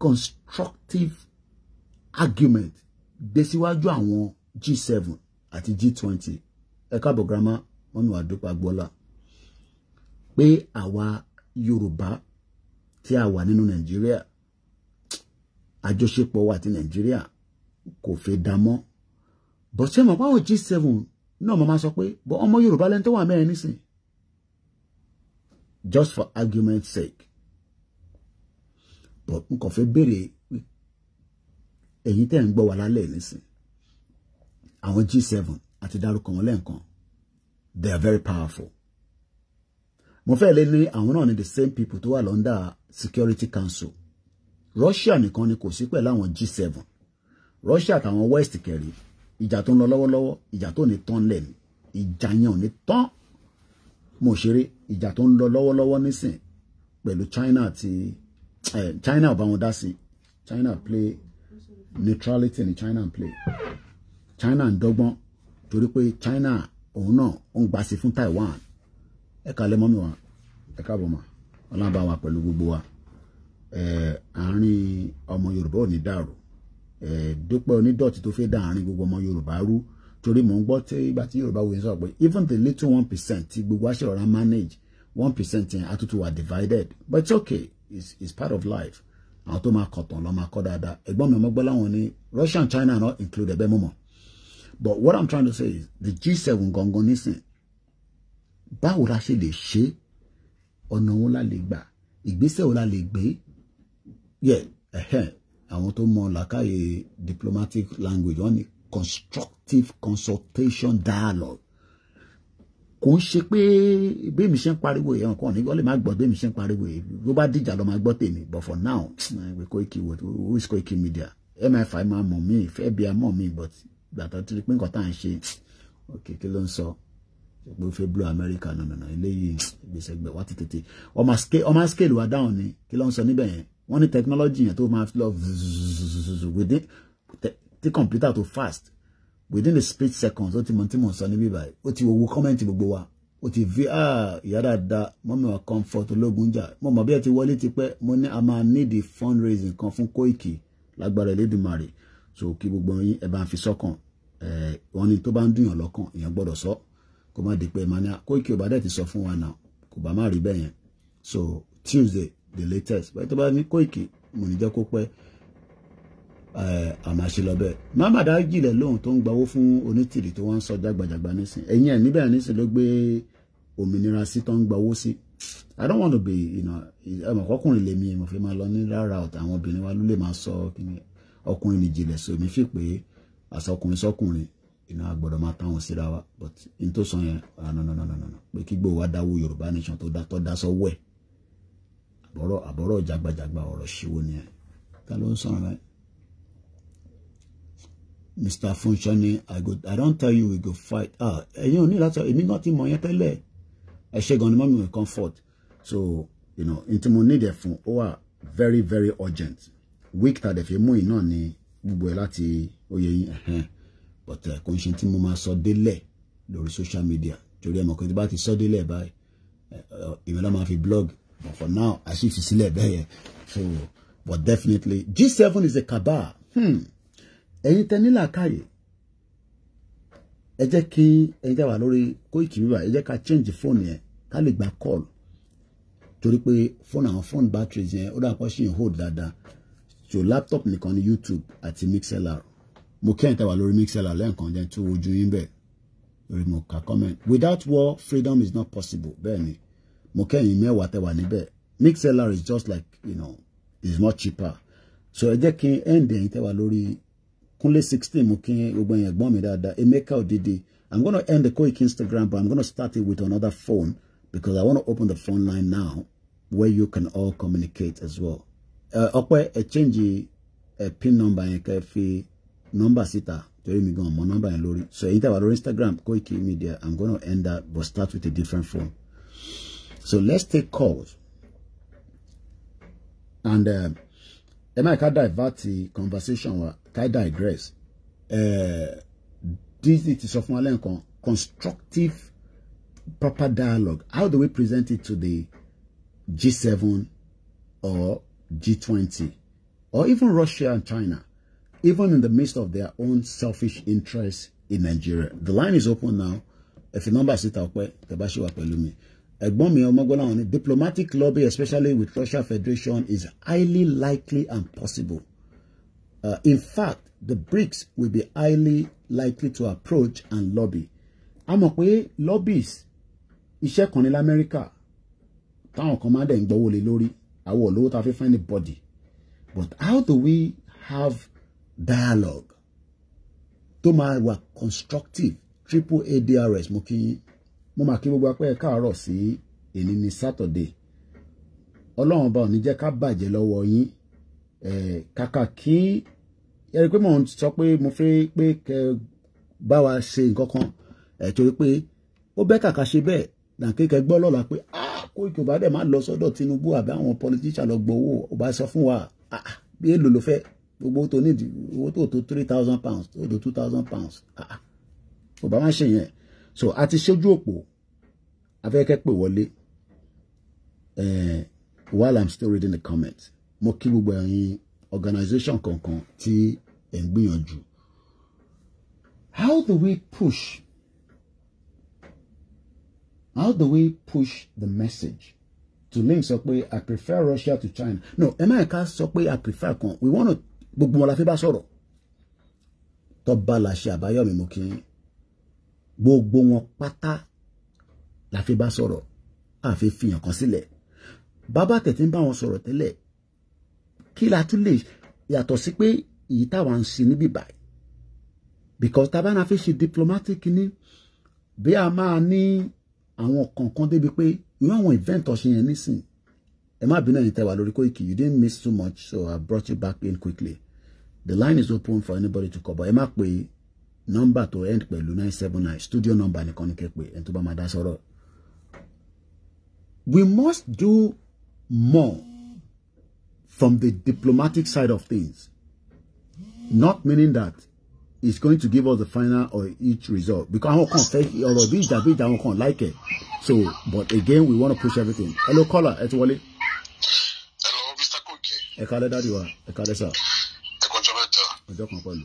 constructive argument dé síwájú àwọn G7 àti G20 ẹ káàbọ̀ grandma wọn ni wà dúpọ̀ agbọ́lá pé àwa Yorùbá tí a wà nínú Nàìjíríà àjọṣepọ̀ wa àti Nàìjíríà kò fẹ́ dámọ́ bó ṣe mọ̀ pàwọn G7 náà mo máa sọ pé bọ́ ọmọ Yorùbá lẹ́ni tó wà mẹ́rin nísìn just for argument's sake but n kò fẹ́ béèrè ẹ̀yin tẹ́ ń gbọ́ wà lálẹ́ nísìn àwọn G7 àti dárúkọ wọn lẹ́ǹkan, they are very powerful. Mo fẹ́ lè ní àwọn náà ni the same people tó wà lọ́ndà Security Council. Russia nìkan ni kò sí pẹ̀lú àwọn G7. Russia àtàwọn West kẹrì ìjà tó ń lọ lọ́wọ́lọ́wọ́, ìjà tó ní tán lẹ̀ ní, ìjà yẹn ò ní tán. Mo ṣeré ìjà tó ń lọ lọ́wọ́lọ́wọ́ nísìn pẹ̀lú China àti China ò bá wọn dá sí. China play neutrality ní China play. China ń dọ́gbọ́n torí pé China òun náà ó ń gbà sí fún Taiwan. Ẹ kálẹ́ mọ́mí wa, ẹ káàbọ̀ mà, Ọlọ́run bá wa pẹ̀lú gbogbo wa. Àárín ọmọ Yorùbá ò ní dàrú. Dúpẹ́ onídọ̀tí tó fẹ́ dá àárín gbogbo ọmọ Yorùbá rú torí mò ń gbọ́ tí ìgbà tí Yorùbá wòye sọ pé even the little 1% tí gbogbo aṣèrọ̀ra manage 1% yẹn àtútù wà divided, but it's okay, it's part of life. Àwọn tó máa kọ̀tàn lọ́ máa kọ́ dáadáa. Ẹ̀gbọ́n mi ọmọ gbọ́ láwọn ní Russia and China are not included bẹ́ẹ̀ mọ́mọ́. But what I'm trying to say is the G7 gangan nísìn báwo la ṣe lè ṣe, ọ̀nà wo la lè gbà, ìgbésẹ̀ wo la lè gbé. Àwọn tó mọ làkàyè diplomatic language wọ́n ní constructive consultation dialogue. Kò ń ṣe pé bí mi ṣe ń pariwo èèyàn kan ní wọ́n lè má gbọ́ bí mi ṣe ń pariwo èèyàn bó bá dìjà lọ máa gbọ́ tèmi, but for now who is KOIKIMEDIA MI5 máa mọ̀ mí ìfẹ́ bí a mọ̀ mí, but gbàtọ́ tí pé nǹkan tá à ń ṣe òkè kí ló ń sọ pé ó fẹ́ blow America nà eléyìí ìgbésẹ̀ gbẹ̀ wá tètè ọmọ scale wa dáhùn ni kí ló ń sọ níbẹ̀ yẹn. Wọ́n ní technology yẹn tó máa lọ within tí computer tó fast within the split seconds ó ti mọ̀ tí mò ń sọ níbí báyìí, ó ti wo comment gbogbo wa, ó ti vi ìyá dáadáa mọ́mí wa comfort ológun jà. Mo mọ̀ bí ẹ ti wọlé ti pẹ́, mo ní a máa need the fundraising kan fún Koiki lágbára Elédùmarè. So kí gbogbo yín ẹ bá ń fi sọ́kàn, wọ́n ní tó bá ń dùnyàn lọ́kàn èèyàn gbọ́dọ̀ sọ kó má di pé mania Koiki ọba dẹ̀ ti sọ fún wa náà kò bá má rí bẹ́ẹ̀ yẹn. So Tuesday the latest bẹ́ẹ̀ tó bá ní Koiki mo ní jẹ́ kó pẹ́ àmàṣe lọ bẹ́ẹ̀. Mama dá jìlẹ̀ lóhun tó ń gbawó fún onítìrì tó wá ń sọ jágbàjàgbà nísìn ẹ̀yìn ẹ̀ níbẹ̀ nísìn ló gbé òmìnira sí tó ń gbawó sí. I don't want to be ẹmọ̀ kọkùnrin lèmi mo fi máa lọ ní rárá ọ̀tà àwọn obìnrin wa ló lè máa sọ kíni ọkùnrin nìjìnlẹ̀ so mi fi pé àṣà ọkùnrin sọkùnrin àgbọ̀dọ̀ máa táwọn síra wa, but in tó sọ yẹn no pé kí gbòó wá dáwó Yorùbá nation tó dá sọ́wọ́ ẹ̀ àbọ̀rọ̀ jágbàjàgbà ọ̀rọ̀ ṣíwó ni ẹ̀ ká ló ń sọ̀rọ̀ báyìí. Mr. Funshani, I don't tell you we go fight. You need that. You need nothing more. I share on mommy with comfort. So, into mo need fun. Very, very urgent. Week that if you move in ni gbogbo láti oye yin but conscience mo ma sọ délẹ̀ lórí social media. Torí ẹ mọ̀ ko tí bá ti sọ délẹ̀ báyìí. Even la ma fi blog. But for now, I see fi sílẹ̀ bẹ́ẹ̀. So, but definitely G7 is a cabal. Ẹ̀yin tẹ́ ní làákàyè ẹ jẹ́ kí ẹ̀yin tẹ́ wà lórí KOIKIMEDIA ẹ jẹ́ ká change phone yẹn ká lè gba call torí pé phone batteries yẹn ó dà pọ̀ ṣì ń hold dáadáa so laptop nìkan ní YouTube àti MixLR mo kẹ́yìn tẹ́ wà lórí MixLR lẹ́ẹ̀kan jẹ́ tó ojú yín bẹ́ẹ̀ lórí mo kà comment without war freedom is not possible bẹ́ẹ̀ ni mo kẹ́yìn mẹ́wàá tẹ́ wà níbẹ̀ MixLR is just like is much cheaper so ẹ jẹ́ kí end ẹ̀yin tẹ́ wà lórí Kunle 16 mo kin gbogbo yẹn gbọ́n mi dáadáa Emeka Odidi. I'm going to end the Koiki Instagram, but I'm going to start it with another phone because I want to open the phone line now where you can all communicate as well. Change pin number yẹn kẹ́ fi number síta torí mi gan mo number yẹn lórí. So yín tẹ́ wà lórí Instagram KOIKIMEDIA, I'm going to end that but start with a different phone. So let's take calls. And I can't divert the conversation. I digress. This is of constructive, proper dialogue. How do we present it to the G7 or G20 or even Russia and China, even in the midst of their own selfish interests in Nigeria? The line is open now. If the number sit out, diplomatic lobby, especially with Russia Federation, is highly likely and possible. In fact, the BRICS will be highly likely to approach and lobby. Àmọ́ pé lobbies iṣẹ́ kan ní America. Táwọn commander ń gbowó lé lórí. Àwọn olówó tá fi find anybody. But how do we have dialogue tó máa wà constructive triple ADRS mo máa kí gbogbo apẹ́ káàárọ̀ sí èní ní Saturday ọlọ́run bá ò ní jẹ́ ká bàjẹ́ lọ́wọ́ yín kàkà kí ẹ rí pé mò ń sọ pé mo fẹ́ pé kẹ́ bá wa ṣe nǹkan kan torí pé ó bẹ́ kàkà ṣe bẹ́ẹ̀ làǹkékẹ́ gbọ́ lọ́la pé Koiki bá dẹ̀ máa lọ sọ́dọ̀ Tinubu àbí àwọn politician lọ gbowó ó bá sọ fún wa bí èlò ló fẹ́ gbogbo tó nídìí owó tó £3,000 tó tó £2,000 ó bá máa ṣe yẹn so a ti ṣojú òpó afẹ́kẹ́ pè wọlé while I'm still reading the comments mo kí gbogbo ẹ̀yin organization kankan tí ẹ̀ ń gbìyànjú. How do we push the message to link sọ pé I prefer Russia to China? No, ẹ máa ká sọ pé I prefer kan. We want to gbogbo wọn la fi bá sọ̀rọ̀. Tó bá la ṣe àbáyọ̀mí mo kí gbogbo wọn pátá la fi bá sọ̀rọ̀. A fi fihàn kan sílẹ̀. Bàbá tẹ̀tí ń bá wọn sọ̀rọ̀ tẹ́lẹ̀. Kí la tún lè yàtọ̀ sí pé èyí táwa ń ṣe níbí báyìí. Because tá bá na fi ṣe diplomatic ni bí a máa ní àwọn kankan débi pé irú àwọn event ọ̀ṣẹ́ yẹn nísìn ẹ má bínú ẹ̀yin tẹ́ wà lórí Koiki, you didn't miss too much, so I brought you back in quickly. The line is open for anybody to call, but ẹ má pè number to end pẹ̀lú 979 studio number nìkan ní kẹ́ pè ẹni tó bá máa dá sọ̀rọ̀. We must do more from the diplomatic side of things, not meaning that it's going to give us the final or each result, because I can't fake or be David, I can't like it. So, but again, we want to push everything. Hello, caller. It's Wale. Hello, Mr. Koiki. Ekale Dadiwa. Ekale sir. Ojo kan pẹ̀lú.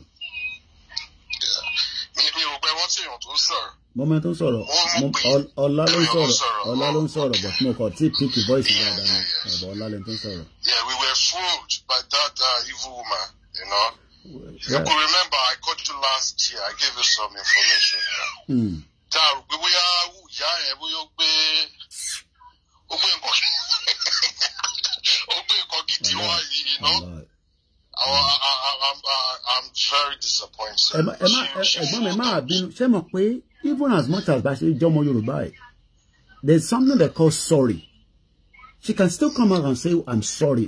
Mi ò pé wọ́n ti yàn tó ń sọ̀rọ̀. Moment tó ń sọ̀rọ̀. Ọlá ló ń sọ̀rọ̀. Ọlá ló ń sọ̀rọ̀, but mo kàn tí pick voice náà dání. But Ọlá ló ń sọ̀rọ̀. Yeah, we were fooled by that evil woman, you know. You could remember I called you last year. I gave you some information. I'm very disappointed. Even as much as Bashi Jomo Yoruba, there's something they call sorry. She can still come out and say, I'm sorry,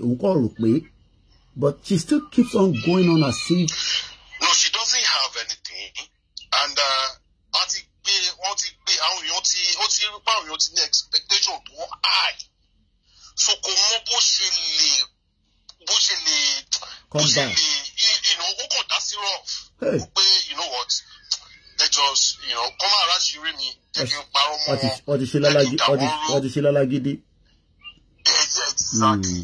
but she still keeps on going on as if. No, she doesn't have anything. And expectation to high. So come back. That's rough. Hey. You know what? Let us, come around Shirimi. What is Shilalagidi? Exactly.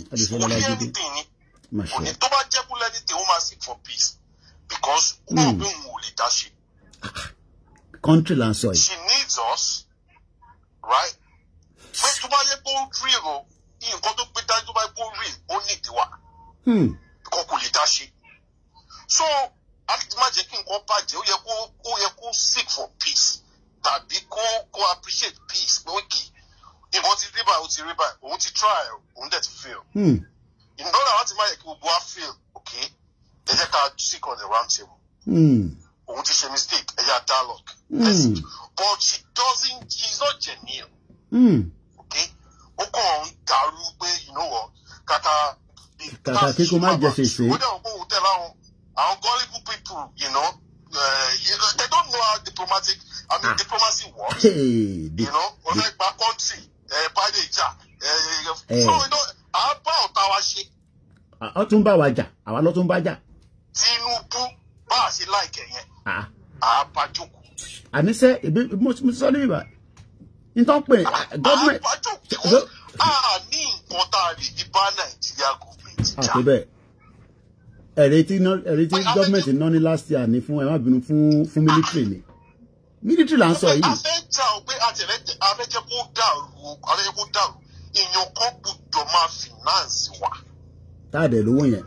Seek for peace because leadership. Country land soil. She needs us, right? So, seek for peace. Appreciate peace. Try, fail. In order to fail, okay? They just seek on the round table. She mistake, dialogue. But she's not genuine. Okay? You know what? Our gullible people, they don't know how diplomacy works. Hey, unlike my country, by the so about our shit. Otumba waja, àwa ló tún bá jà. Tinubu bá ṣe like yẹn. Abajoku. Ani se mo sọ le ba. Nton pe government. Ní nǹkan tá lè di bá Nigeria government jà. Tó bẹ́ẹ̀. Ẹ̀rí tí government ná ní last year ní fún ẹ má bínú fún military ni. Military là ń sọ yìí. Afẹ́jà ò pé afẹ́jẹ́ kó dàrú, èèyàn kan gbọ́dọ̀ máa finance wa. Táàdẹ̀ lówó yẹn.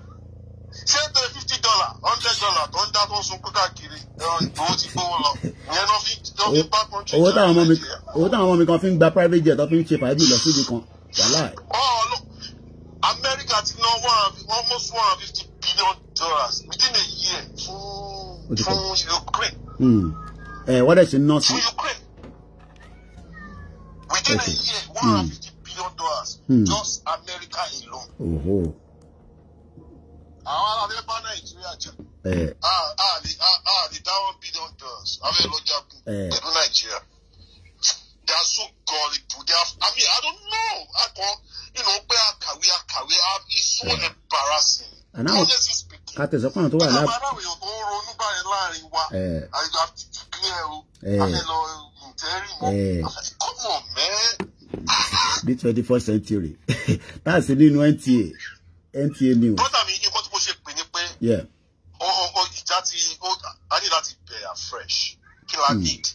Ṣé $50, $100 tó ń dá tó ń sun kókà kiri ìgbòho ti gbówó lọ? Ìyẹn náà fi bá country. Owó táwọn ọmọ mi kan fi ń gba private jet tó fi ń ṣe fàájì lọ síbi kan. Wàhálà. America ti ná almost $150 billion within a year fún from Ukraine. What is it not? From Ukraine. Within a year, $150 billion, just America alone. Àwọn abẹ́ bá Nàìjíríà jà. They down $1 billion. Abẹ́ lọ́jà pẹ̀lú Nàìjíríà. They are so gullible. They have, I mean, I don't know. You know, it's so embarrassing. And now, honestly speaking, I have to come on, man. The 21st century. That's the new NTA news. But I mean, yeah. I need that to be fresh. Kill I need.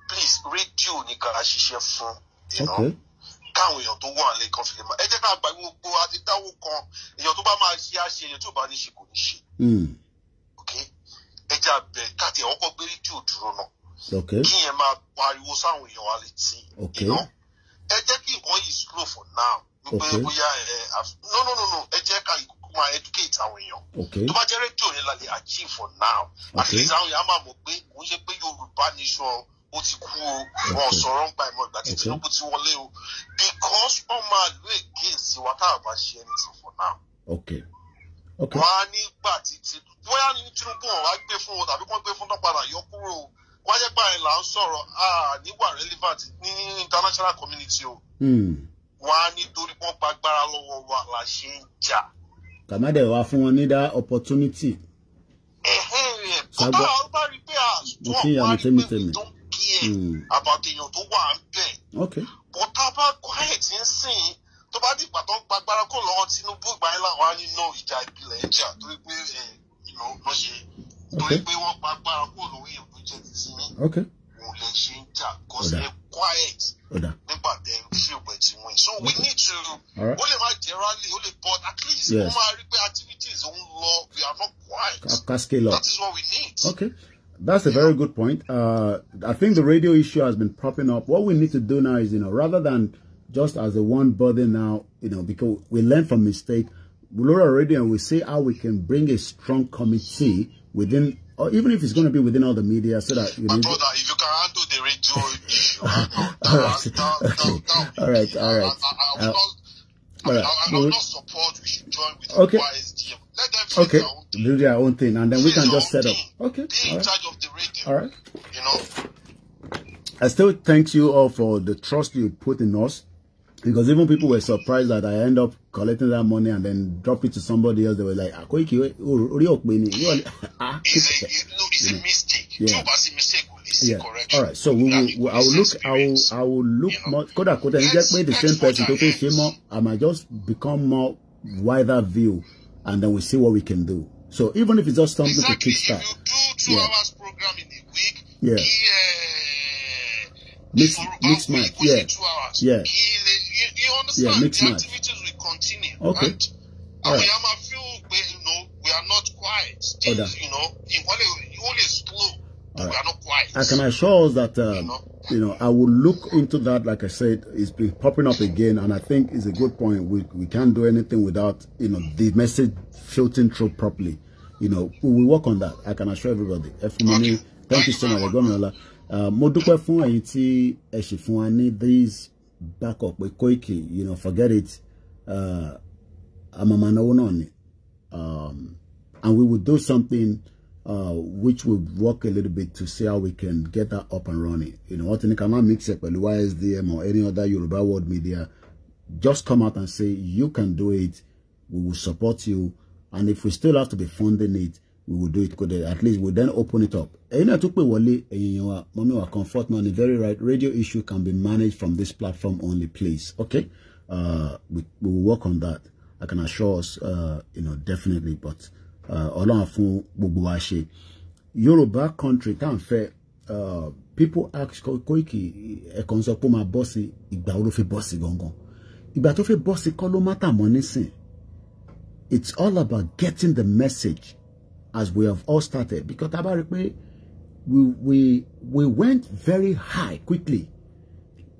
Please, radio ni Karashisha phone. You know? Can't we to one lay confident? I just have by go at the Tawu con. You're to Bama Shiashi, you're to Banishi Kunishi. Okay? Eja be Kati Oko Billy to Drono. Okay. Kiema, while you was on reality. Okay. You know? Ejeki on is slow for now. Okay. No. Ejeka my educate our young. Okay. To major radio like achieve for now. At least how Yama Mobe, we should pay you Banisho. Because on my way against what I was sharing for now. Okay. But it's where I need to go. I pay for what I become pay for the para Yokuro. Why you buy land sorrow? You are relevant in international community. One need to report back barrel or la shinja. Kamade wa fún wọn ní that opportunity. About the to one day. Okay. But about quiet and sing to body but on Bagbara Lord Tinubu by la one you know it I pledge to you know no she to be one Bagbara okay. Because they're quiet. But they feel better. So we need to only but at least activities on law we are not quiet. That is what we need. Okay. That's a very good point. I think the radio issue has been propping up. What we need to do now is, rather than just as a one body now, because we learn from mistake, we look at radio and we see how we can bring a strong committee within, or even if it's going to be within all the media, so that my brother, if you can handle the radio issue, all right. I will not support. We should join with YSDM. Let them do their own thing, and then we can just set up. Okay. Be in charge of the radio. All right. I still thank you all for the trust you put in us, because even people were surprised that I end up collecting that money and then drop it to somebody else. They were like, it's a mistake. Yeah. Yeah. All right. So I will look more. The same person. I might just become more wider view, and then we see what we can do. So even if it's just something to kickstart. If you do 2 hours program in a week, mix match. Yeah. 2 hours. Yeah. You understand? Mix the match. Activities will continue. Okay. Right? All right. We are not quiet. Things, you always slow. Right. We are not quiet. I can assure us that I will look into that. Like I said, it's been popping up again, and I think it's a good point. We can't do anything without the message filtering through properly. We will work on that. I can assure everybody. Okay. Thank you so much. Mo dúpẹ́ fún ẹ̀yin tí ẹ ṣe fún wa ní this backup with Koiki. Forget it. Amamanawo náà ni. And we will do something which will work a little bit to see how we can get that up and running. What you cannot mix it with YSDM or any other Yoruba world media. Just come out and say you can do it. We will support you, and if we still have to be funding it, we will do it. At least we'll then open it up. Comfort money, very right. Radio issue can be managed from this platform only, please. Okay, we will work on that. I can assure us, definitely. But Yoruba country can't fair. People ask Koiki my bossy bossy gongon. Bossy money. It's all about getting the message, as we have all started. Because we went very high quickly.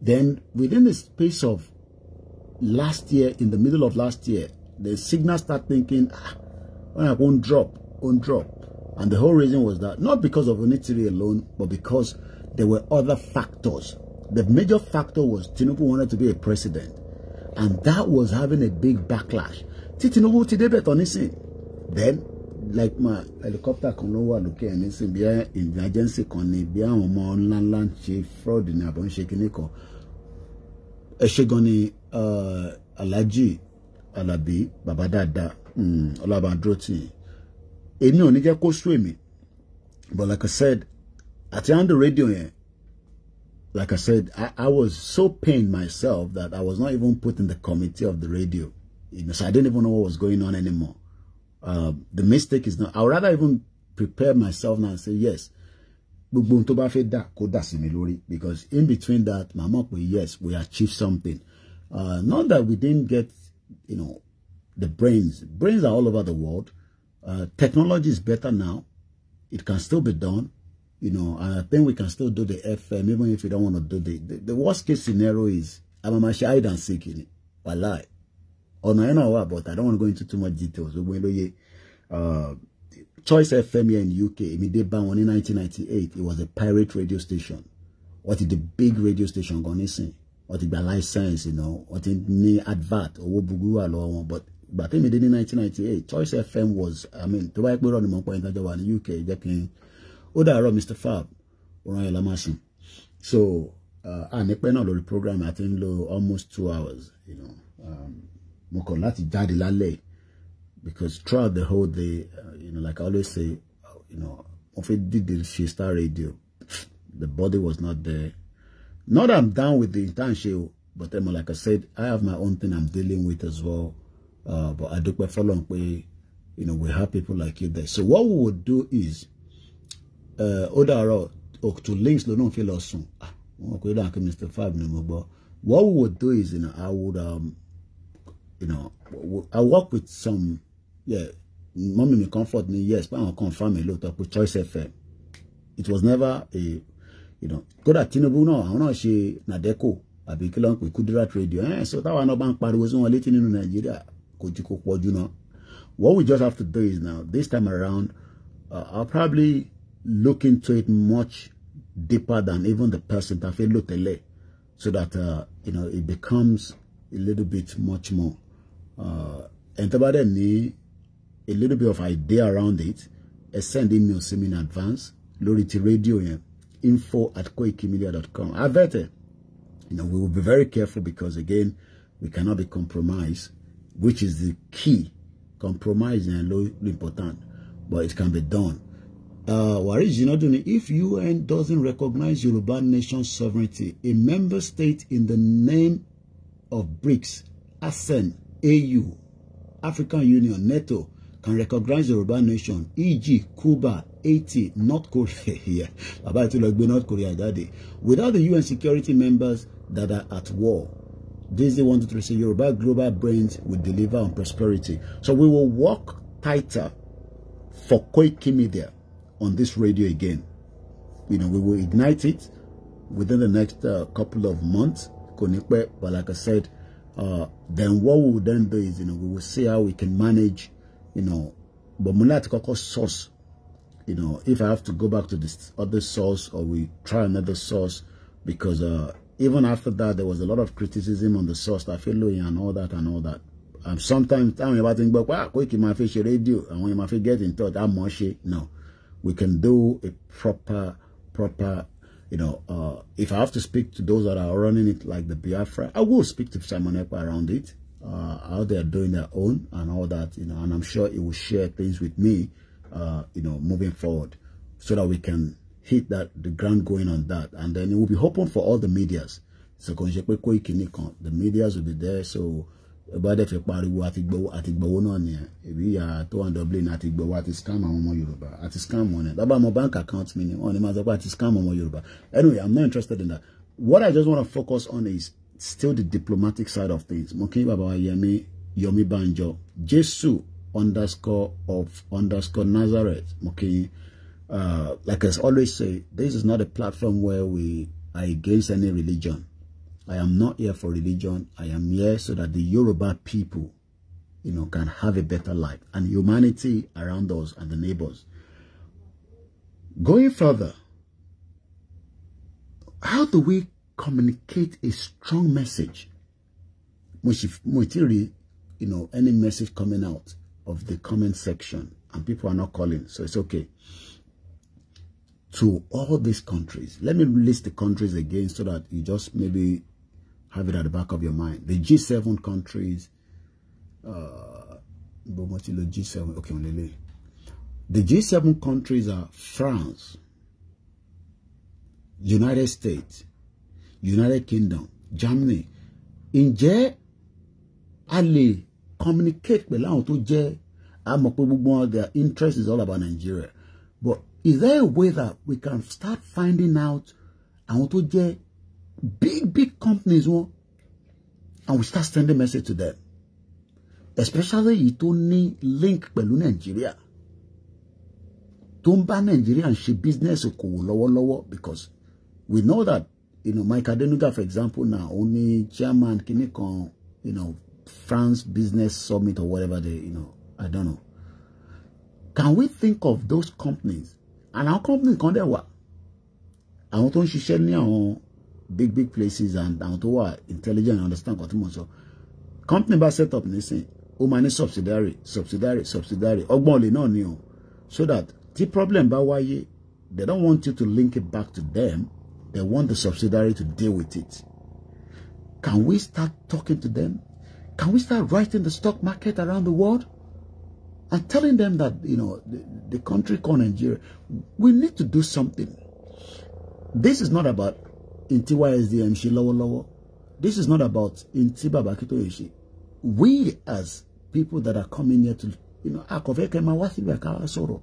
Then within the space of last year, in the middle of last year, the signal start thinking, when I won't drop. And the whole reason was that, not because of Onitiri alone, but because there were other factors. The major factor was Tinubu wanted to be a president. And that was having a big backlash. Tinubu today bet on this. Then, like my helicopter can no look at anything, be an emergency can be a land chief fraud in a bunch of Kiniko. Eshegoni Alaji Alabi Babadada Olabandroti. It no nigga go swimming. But like I said, at the end of the radio, like I said, I was so pained myself that I was not even put in the committee of the radio. You know, so I didn't even know what was going on anymore. The mistake is not, I would rather even prepare myself now and say, yes, because in between that, Mama, yes, we achieved something. Not that we didn't get, you know, the brains. Brains are all over the world. Technology is better now. It can still be done. You know, and I think we can still do the FM, even if you don't want to do the worst case scenario is, I'm a hide and seek in it. Wallahi. Oh, no, I know, but I don't want to go into too much details. Choice FM here in the UK, in 1998, it was a pirate radio station. What is the big radio station going to say? What is the license, you know? What is the advert? But in 1998, Choice FM was, I mean, to buy on the point in the UK, Mr. Fab, so, and the panel of the program, I think, almost 2 hours, you know. Because throughout the whole day, you know, like I always say, you know, if it did the Star Radio, the body was not there. Not that I'm down with the internship, but like I said, I have my own thing I'm dealing with as well. But I do prefer long way, you know, we have people like you there. So what we would do is, to links don't feel awesome. Mr. Fab no more. But what we would do is, you know, I would you know, I work with some, yeah, mommy may comfort me, yes, but I'll confirm a lot of with Choice FM. It was never a, you know, go that Tinubu no, I know she Nadeko, I be killing with Kudirat Radio. So that one no bank party was only in Nigeria. You know, what we just have to do is now, this time around, I'll probably look into it much deeper than even the person that feel lotele, so that you know, it becomes a little bit much more. And about a little bit of idea around it. Send email to me in advance. Lority Radio info@koikimedia.com. I bet it. You know, we will be very careful because again, we cannot be compromised, which is the key. Compromise is important, but it can be done. Waris, you know, if UN doesn't recognize Yoruba nation sovereignty, a member state in the name of BRICS, ASEAN, AU, African Union, NATO, can recognize Yoruba nation, e.g., Cuba, Haiti, North Korea, yeah, about to like North Korea that day, without the UN security members that are at war. This they wanted to say Yoruba global brains will deliver on prosperity. So we will work tighter for KOIKIMEDIA on this radio again. You know, we will ignite it within the next couple of months. But like I said, then what we will then do is, you know, we will see how we can manage, you know, but Mulat source, you know, if I have to go back to this other source or we try another source, because even after that, there was a lot of criticism on the source that feel low and all that and all that. Sometimes I'm about to think, wow, quick in my fish radio, and when my fish get in touch, I'm mushy. No, we can do a proper, you know, if I have to speak to those that are running it like the Biafra, I will speak to Simon Ekpa around it, how they're doing their own and all that, you know, and I'm sure it will share things with me, you know, moving forward so that we can hit that, the ground going on that. And then it will be open for all the medias. So the medias will be there. So about if you pariwo atigbo no ni ebi ya to and Dublin atigbo what is scam àwọn Yoruba at scam money that my bank account me on ma so what is scam àwọn Yoruba. Anyway, I'm not interested in that. What I just want to focus on is still the diplomatic side of things. Mokin Baba Yomi Banjo Jesu _of_ Nazareth. Mokin, like I always say, this is not a platform where we are against any religion. I am not here for religion. I am here so that the Yoruba people, you know, can have a better life and humanity around us and the neighbors. Going further, how do we communicate a strong message? Any message coming out of the comment section, and people are not calling, so it's okay. To all these countries, let me list the countries again so that you just maybe have it at the back of your mind. The G7 countries, G7, okay, the G7 countries are France, United States, United Kingdom, Germany. Ǹjẹ́ a lè communicate pẹ̀lú àwọn tó jẹ́ àmọ́ pé gbogbo their interest is all about Nigeria, but is there a way that we can start finding out àwọn tó jẹ́ big companies one, and we start sending message to them, especially yìí tó ní link pẹ̀lú Nigeria, tó ń bá Nigeria ń ṣe business okòwò lọ́wọ́lọ́wọ́, because we know that, Mike Adenuga, for example, now only chairman kìíní kan, France Business Summit or whatever they, I don't know. Can we think of those companies? And our companies kan dẹ̀ wà, àwọn tó ń ṣiṣẹ́ ní àwọn big places, and àwọn tó wà intelligent and understand nǹkan tí mo sọ. Company bá set up nísìn, ó máa ní subsidiary. Ọgbọ́n olè náà ni o. So that the problem bá wáyé, they don't want you to link it back to them. They want the subsidiary to deal with it. Can we start talking to them? Can we start writing the stock market around the world and telling them that, the country called Nigeria, we need to do something. This is not about Inti YSDM Lowo. This is not about Inti Babakito Yoshi. We as people that are coming here to, Akoveke Mawasi Bakawa Soro.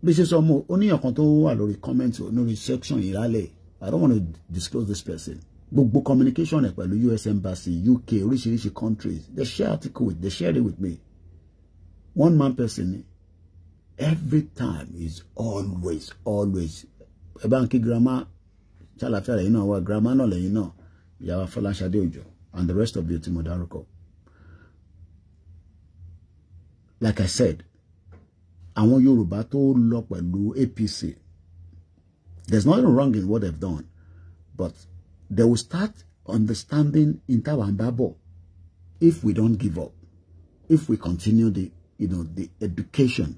This is only a control comments or no section irale. I don't want to disclose this person. Book communication with the US Embassy, UK, rich countries. They share article they shared it with me. One man person, every time is always. Ebanki grandma, chalafera, what grandma no le, Yawa Falasha Deojo, and the rest of the Timodaroko. Like I said, I want Yoruba to look at APC. There's nothing wrong in what they've done, but they will start understanding Intawambabo if we don't give up, if we continue the education,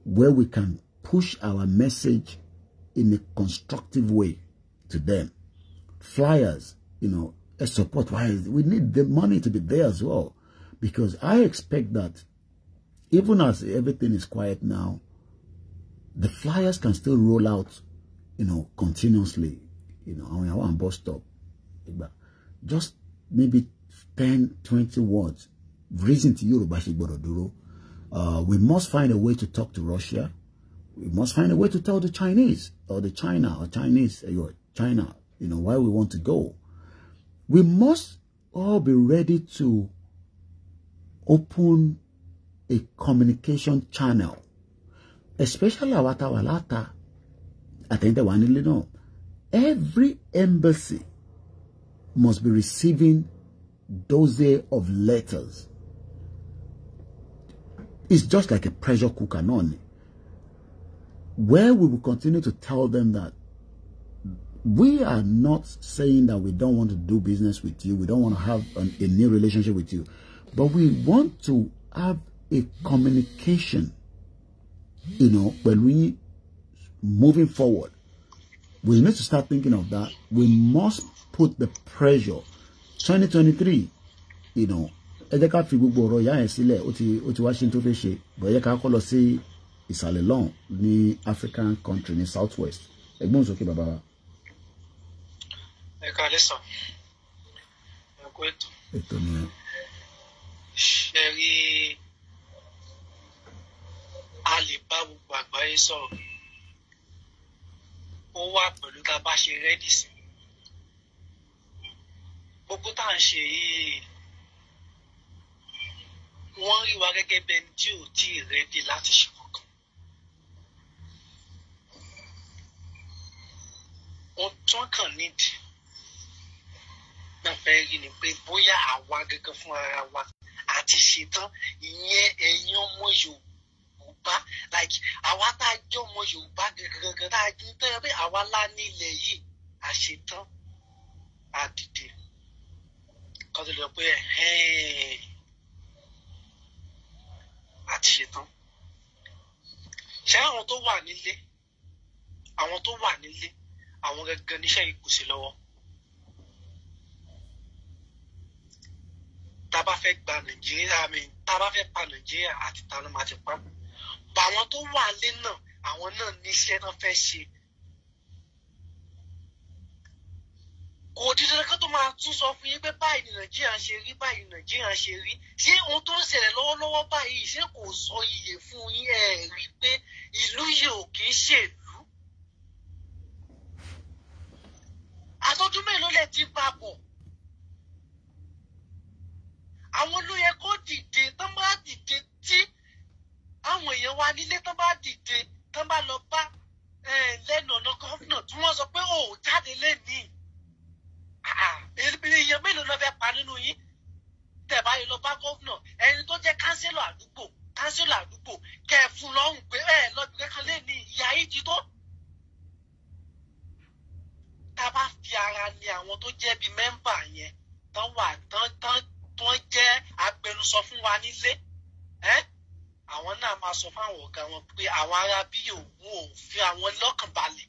where we can push our message in a constructive way to them. Flyers, a support. Why we need the money to be there as well, because I expect that even as everything is quiet now, the flyers can still roll out, continuously. On our bus stop, just maybe 10, 20 words. Reason to Yoruba Shigbododuro. We must find a way to talk to Russia. We must find a way to tell the Chinese or the China why we want to go. We must all be ready to open a communication channel, especially Awatawalata. I think the one every embassy must be receiving dozens of letters. It's just like a pressure cooker, where we will continue to tell them that we are not saying that we don't want to do business with you, we don't want to have a new relationship with you, but we want to have a communication, when we moving forward. We need to start thinking of that. We must put the pressure. 2023, Edeka fi gbogbo ọ̀rọ̀ ya sílẹ̀ ó ti wá ṣe tó fẹ́ ṣe, but Edeka kọ́ lọ sí ìsàlẹ̀ lọ́hùn ní African country ní Southwest. Ẹ̀gbọ́n sókè bàbá wa. Ẹ̀ka lẹ́sàn. Ẹ̀kọ́ ètò. Ètò ni. Ṣé rí a lè bá gbogbo àgbáyé sọ̀rọ̀? Ó wà pẹ̀lú tá a bá ṣe rẹ́dì sí. Gbogbo tá à ń ṣe yìí, wọ́n rí wa gẹ́gẹ́ bẹ́ẹ̀ tí ò tí ì rẹ́dì láti ṣe kankan. Ohun tí wọ́n kàn nídìí náà fẹ́ rí ni pé bóyá àwa gẹ́gẹ́ fún ara wa àti ṣetán, ìyẹn ẹ̀yin ọmọ Yorùbá Yorùbá like àwa tá jọ ọmọ Yorùbá gangan tá jọ tó pé àwa lá nílẹ̀ yìí àṣetán àdìdè kan tó lè pé àti ṣetán ṣé àwọn tó wà nílé àwọn gangan níṣẹ́ yìí kù sí lọ́wọ́ tá bá fẹ́ gba Nàìjíríà tá bá fẹ́ pa Nàìjíríà àti tànà máa ti pa bá àwọn tó wà lé náà àwọn náà níṣẹ́ náà fẹ́ ṣe kò dídá kan tó máa tún sọ fún yín pé báyìí ní Nàìjíríà ṣe rí báyìí Nàìjíríà ṣe rí ṣé ohun tó ń ṣẹlẹ̀ lọ́wọ́lọ́wọ́ báyìí ṣé kò sọ iye fún yín rí pé ìlú yìí ò kì í ṣèlú àtọ́jú mélòó lẹ ti bá bọ̀ àwọn ló yẹ kó dìde tán bá dìde tí àwọn èèyàn wa nílé tán bá dìde tán bá lọ bá lẹ́nu ọ̀nà gọ́fúnà tí wọ́n sọ pé ó jáde lẹ́nìí èèyàn mélòó ló fẹ́ pa nínú yín tẹ̀ báyìí lọ bá gọ́fúnà ẹni tó jẹ́ kánsílọ̀ àdúgbò kẹ́ ẹ fún lọ́rùn pé lọ́dún kẹ́kàn lẹ́nìí ìyá yìí ti tó. Tá bá fi ara ní àwọn tó jẹ́ bíi mẹ́mbà yẹn tán jẹ́ agbẹnusọ fún wa nílé àwọn náà máa sọ fún àwọn ọ̀gá wọn pé àwọn ará bí òun ò fi àwọn lọ́kàn balẹ̀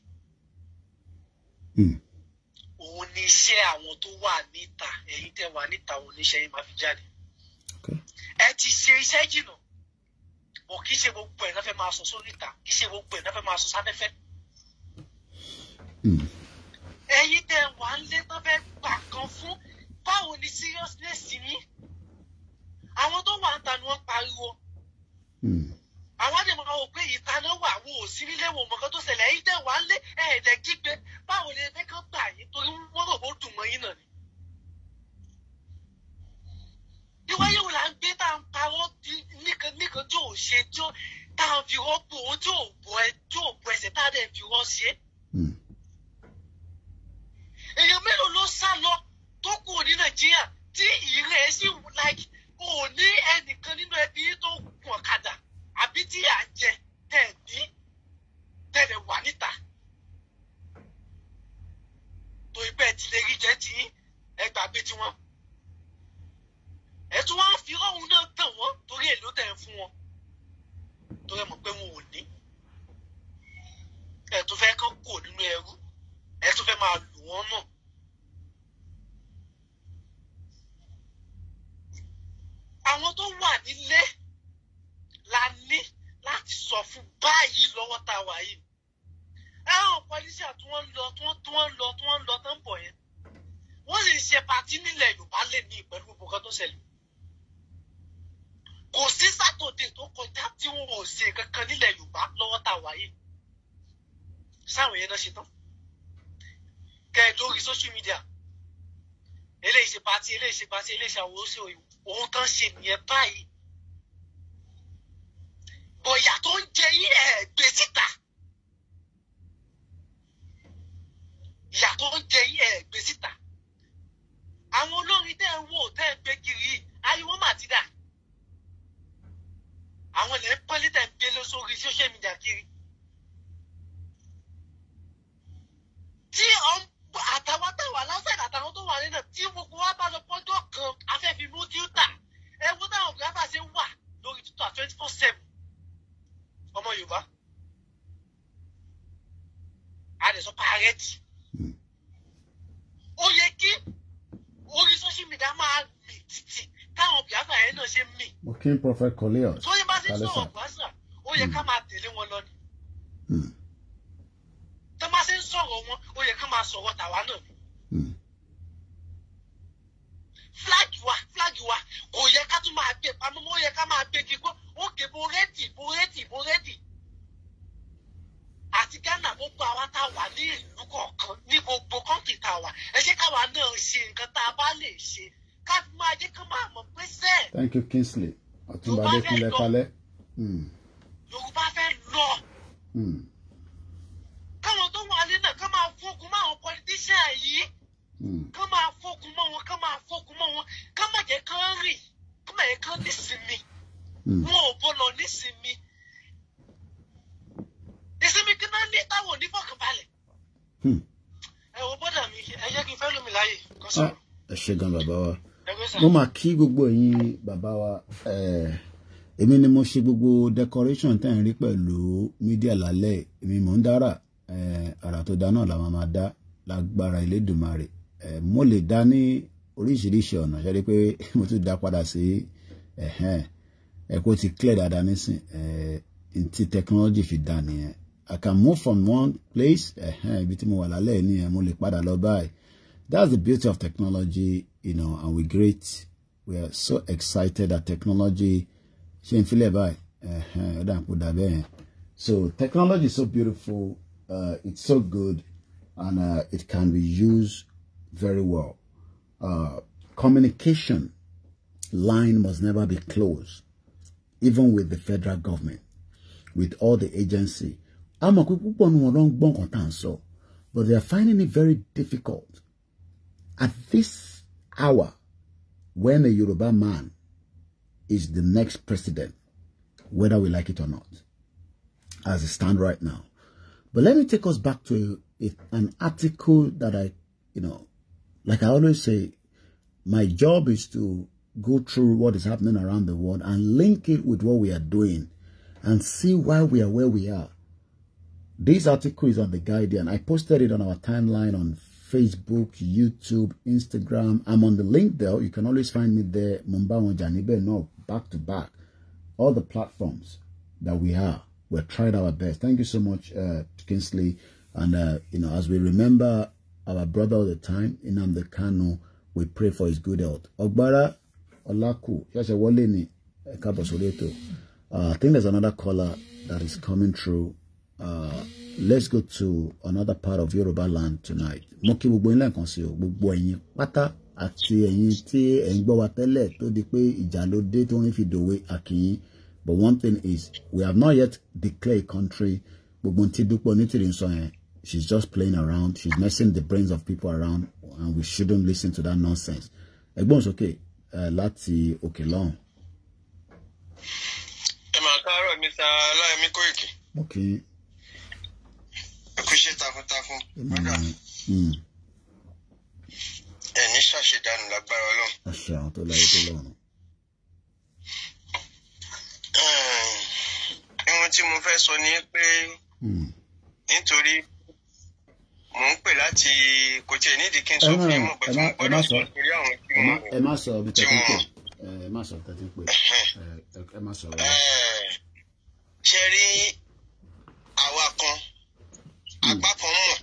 òun ní iṣẹ́ àwọn tó wà níta ẹ̀yin tẹ́ wà níta òun níṣẹ́ yìí máa fi jáde ẹ ti ṣe iṣẹ́ jìnnà bọ̀ kì í ṣe gbogbo ẹ̀ náà fẹ́ máa sọ sórí ìta kì í ṣe gbogbo ẹ̀ náà fẹ́ máa sọ sáfẹ́fẹ́ ẹ̀yin tẹ́ wà ń lé tán fẹ́ gbà kan fún báwo ni seriousness yín àwọn tó wà ń ta ni wọ́n pariwo àwọn àdè máa wò pé ìtaná wà wò ó sí nílé wò mọ̀kàn tó ṣẹlẹ̀ ẹ̀yin tẹ́ wà ń lé ẹ̀ẹ́dẹ̀ kígbe báwo ni ẹgbẹ́ kan gbà yín torí wọ́n rò ó dùn mọ́ yín náà ni. ìwáyé wò là ń gbé tá à ń parọ́ nìkan tí ò ṣe tá à ń fi rọ́pò ohun tí ò bọ ẹsẹ̀ tá à dẹ̀ fi rọ́ ṣe. èèyàn mélòó ló sá lọ tó kù ní Nàìjíríà tí ìrẹ́ sì like ò ní ẹnìkan nínú ẹbí tó gun ọ̀kadà àbí tí à ń jẹ tẹ̀lé wà níta tó ibẹ̀ ti lè rí jẹ́ tí ẹgbàgbé tí wọ́n ẹ̀tún wọn fi ọ̀hún náà tàn wọ́n torí èlò tẹ̀ ń fún wọn torí ẹ mọ̀ pé wọn ò ní ẹ̀tún fẹ́ kán kò nínú ẹrú ẹ̀tún fẹ́ máa lù wọ́n náà. àwọn tó wà nílé la ní láti sọ fún báyìí lọ́wọ́ tá a wà yìí. àwọn pọlísà tí wọ́n ń lọ tán bọ̀ yẹn wọ́n sì ń ṣe pàtí nílẹ̀ Yorùbá lè ní pẹ̀lú gbogbo kan tó ṣẹlẹ̀. kò sí sátọ̀dẹ̀ tó kọjá tí wọn ò ṣe kankan nílẹ̀ Yorùbá lọ́wọ́ tá a wà yìí. sáwọn yẹn náà ṣe tán. kẹ́ ẹ lórí social media eléyìí ṣe pàtí eléyìí ṣe àwọn oṣù ohun tán ṣe nìyẹn báyìí. bọ̀yà tó ń jẹ yín gbé síta. ìyà tó ń jẹ yín gbé síta. àwọn olórin tẹ́ ń wò tẹ́ ń gbé kiri ariwo mà ti dà. àwọn ilẹ̀ ń pọ́nlé tẹ́ ń gbé lọ sórí social media kiri. tí àtàwọn táwà lásán àtàwọn tó wà nínú tí gbogbo wa bá lọ pọ́jọ́ kan afẹ́fí mú tíútà ẹ̀wọ́n táwọn gíráfà ṣe wà lórí títà 24/7 ọmọ Yorùbá àdẹ̀sọ pàrẹ́tì ó yẹ kí orí social media máa mì títì táwọn gíráfà yẹn náà ṣe mì. mo kí n Prophet Cornelius sóyè bá ṣe sọ̀rọ̀ gbàsà ó yẹ ká máa tẹ̀lé wọn lọ ni. tó máa ṣe ń sọ̀rọ̀ wọn ó yẹ ká máa sọ̀rọ̀ tàwa náà ni. flag wa kò yẹ ká tún máa gbé pamọ́ ó yẹ ká máa gbé kíkó ó ké bó rẹ́dì. àti Ghana gbogbo àwa tá a wà ní ìlú kọ̀ọ̀kan ní gbogbo kọ́ńtì tá a wà ẹ ṣe káwa náà ṣe nǹkan tá a bá lè ṣe ká fi máa jẹ́ ká máa mọ̀ pé sẹ́ẹ̀. Thank you Kingsley Ọ̀túnba Adékúnlé Falẹ́. Yorùbá fẹ́ lọ. káwọn tó wà ní náà ká máa fógun mọ́ àwọn politician yìí ká máa fógun mọ́ wọn ká má jẹ́ kán rìn ká má jẹ́ kán nísinmi wọn ò bọ́lọ̀ nísinmi ní fọkànbalẹ̀. Ẹ wo bọ́dà mi, ẹ jẹ́ kí n fẹ́ lómi láyè kó sọ̀rọ̀. Ẹ ṣé gan bàbá wa. Mo máa kí gbogbo yín bàbá wa. Èmi ni mo ṣe gbogbo decoration tẹ́ ń rí pẹ̀lú media lálẹ́. Èmi mò ń dára. Àrà tó dá náà la máa dá lágbára Elédùmarè. Mo lè dá ní oríṣiríṣi ọ̀nà. Ṣé rí pé mo tún dá padà sí kó ti clear dáadáa nísìn. Tí technology fi dá nìyẹn. I can move from one place. Ibi tí mo wà lálẹ́ nìyẹn mo lè padà lọ báyìí. That's the beauty of technology, you know, and we are so excited that technology. So technology is so beautiful. It's so good, and it can be used very well. Communication line must never be closed, even with the federal government, with all the agency. But they are finding it very difficult at this hour when a Yoruba man is the next president, whether we like it or not, as it stands right now. But let me take us back to an article that I, like I always say, my job is to go through what is happening around the world and link it with what we are doing and see why we are where we are. This article is on The Guardian. I posted it on our timeline on Facebook, YouTube, Instagram. I'm on the link there. You can always find me there. Mumbawan Janibe, no, back to back. All the platforms that we are. We're trying our best. Thank you so much, Kingsley. And, as we remember our brother all the time, Nnamdi Kanu, we pray for his good health. Ogbara Olaku, I think there's another caller that is coming through. Let's go to another part of Yoruba land tonight. Moki gbogbo yin lẹ́ẹ̀kan sí o, gbogbo ẹ̀yin pátá àti ẹ̀yin tí ẹ ń gbọ́ wa tẹ́lẹ̀ tó di pé ìjà ló dé tó ń fi dòwe àkìyìn. But one thing is, we have not yet declared a country. Gbogbo tí Dúpẹ́ Onítìrí ń sọ yẹn, she's just playing around. She's messing the brains of people around, and we shouldn't listen to that nonsense. Ẹ̀gbọ́n sókè láti òkè lọ́hùn. Ẹ máa káàárọ̀ Mr. Ọláyẹmí Kóìkì. Okay. Ẹkúṣẹ́ takuntakun. Ẹni ṣàṣedànù lágbára Ọlọ́run. Àṣà àwọn tó láyé tó lọ́run. Ohun tí mo fẹ́ sọ ni pé nítorí mò ń pè láti kò tiẹ̀ nídìí kí n sọ fún yín mọ̀ pé tí mo gbọ́dọ̀ sọ nítorí àwọn tí mo mọ̀. Ẹ má sọ bí tẹ́tí pé ẹ má sọ tẹ́tí pé ẹ má sọ. Ṣé rí àwa kan apá kan mọ̀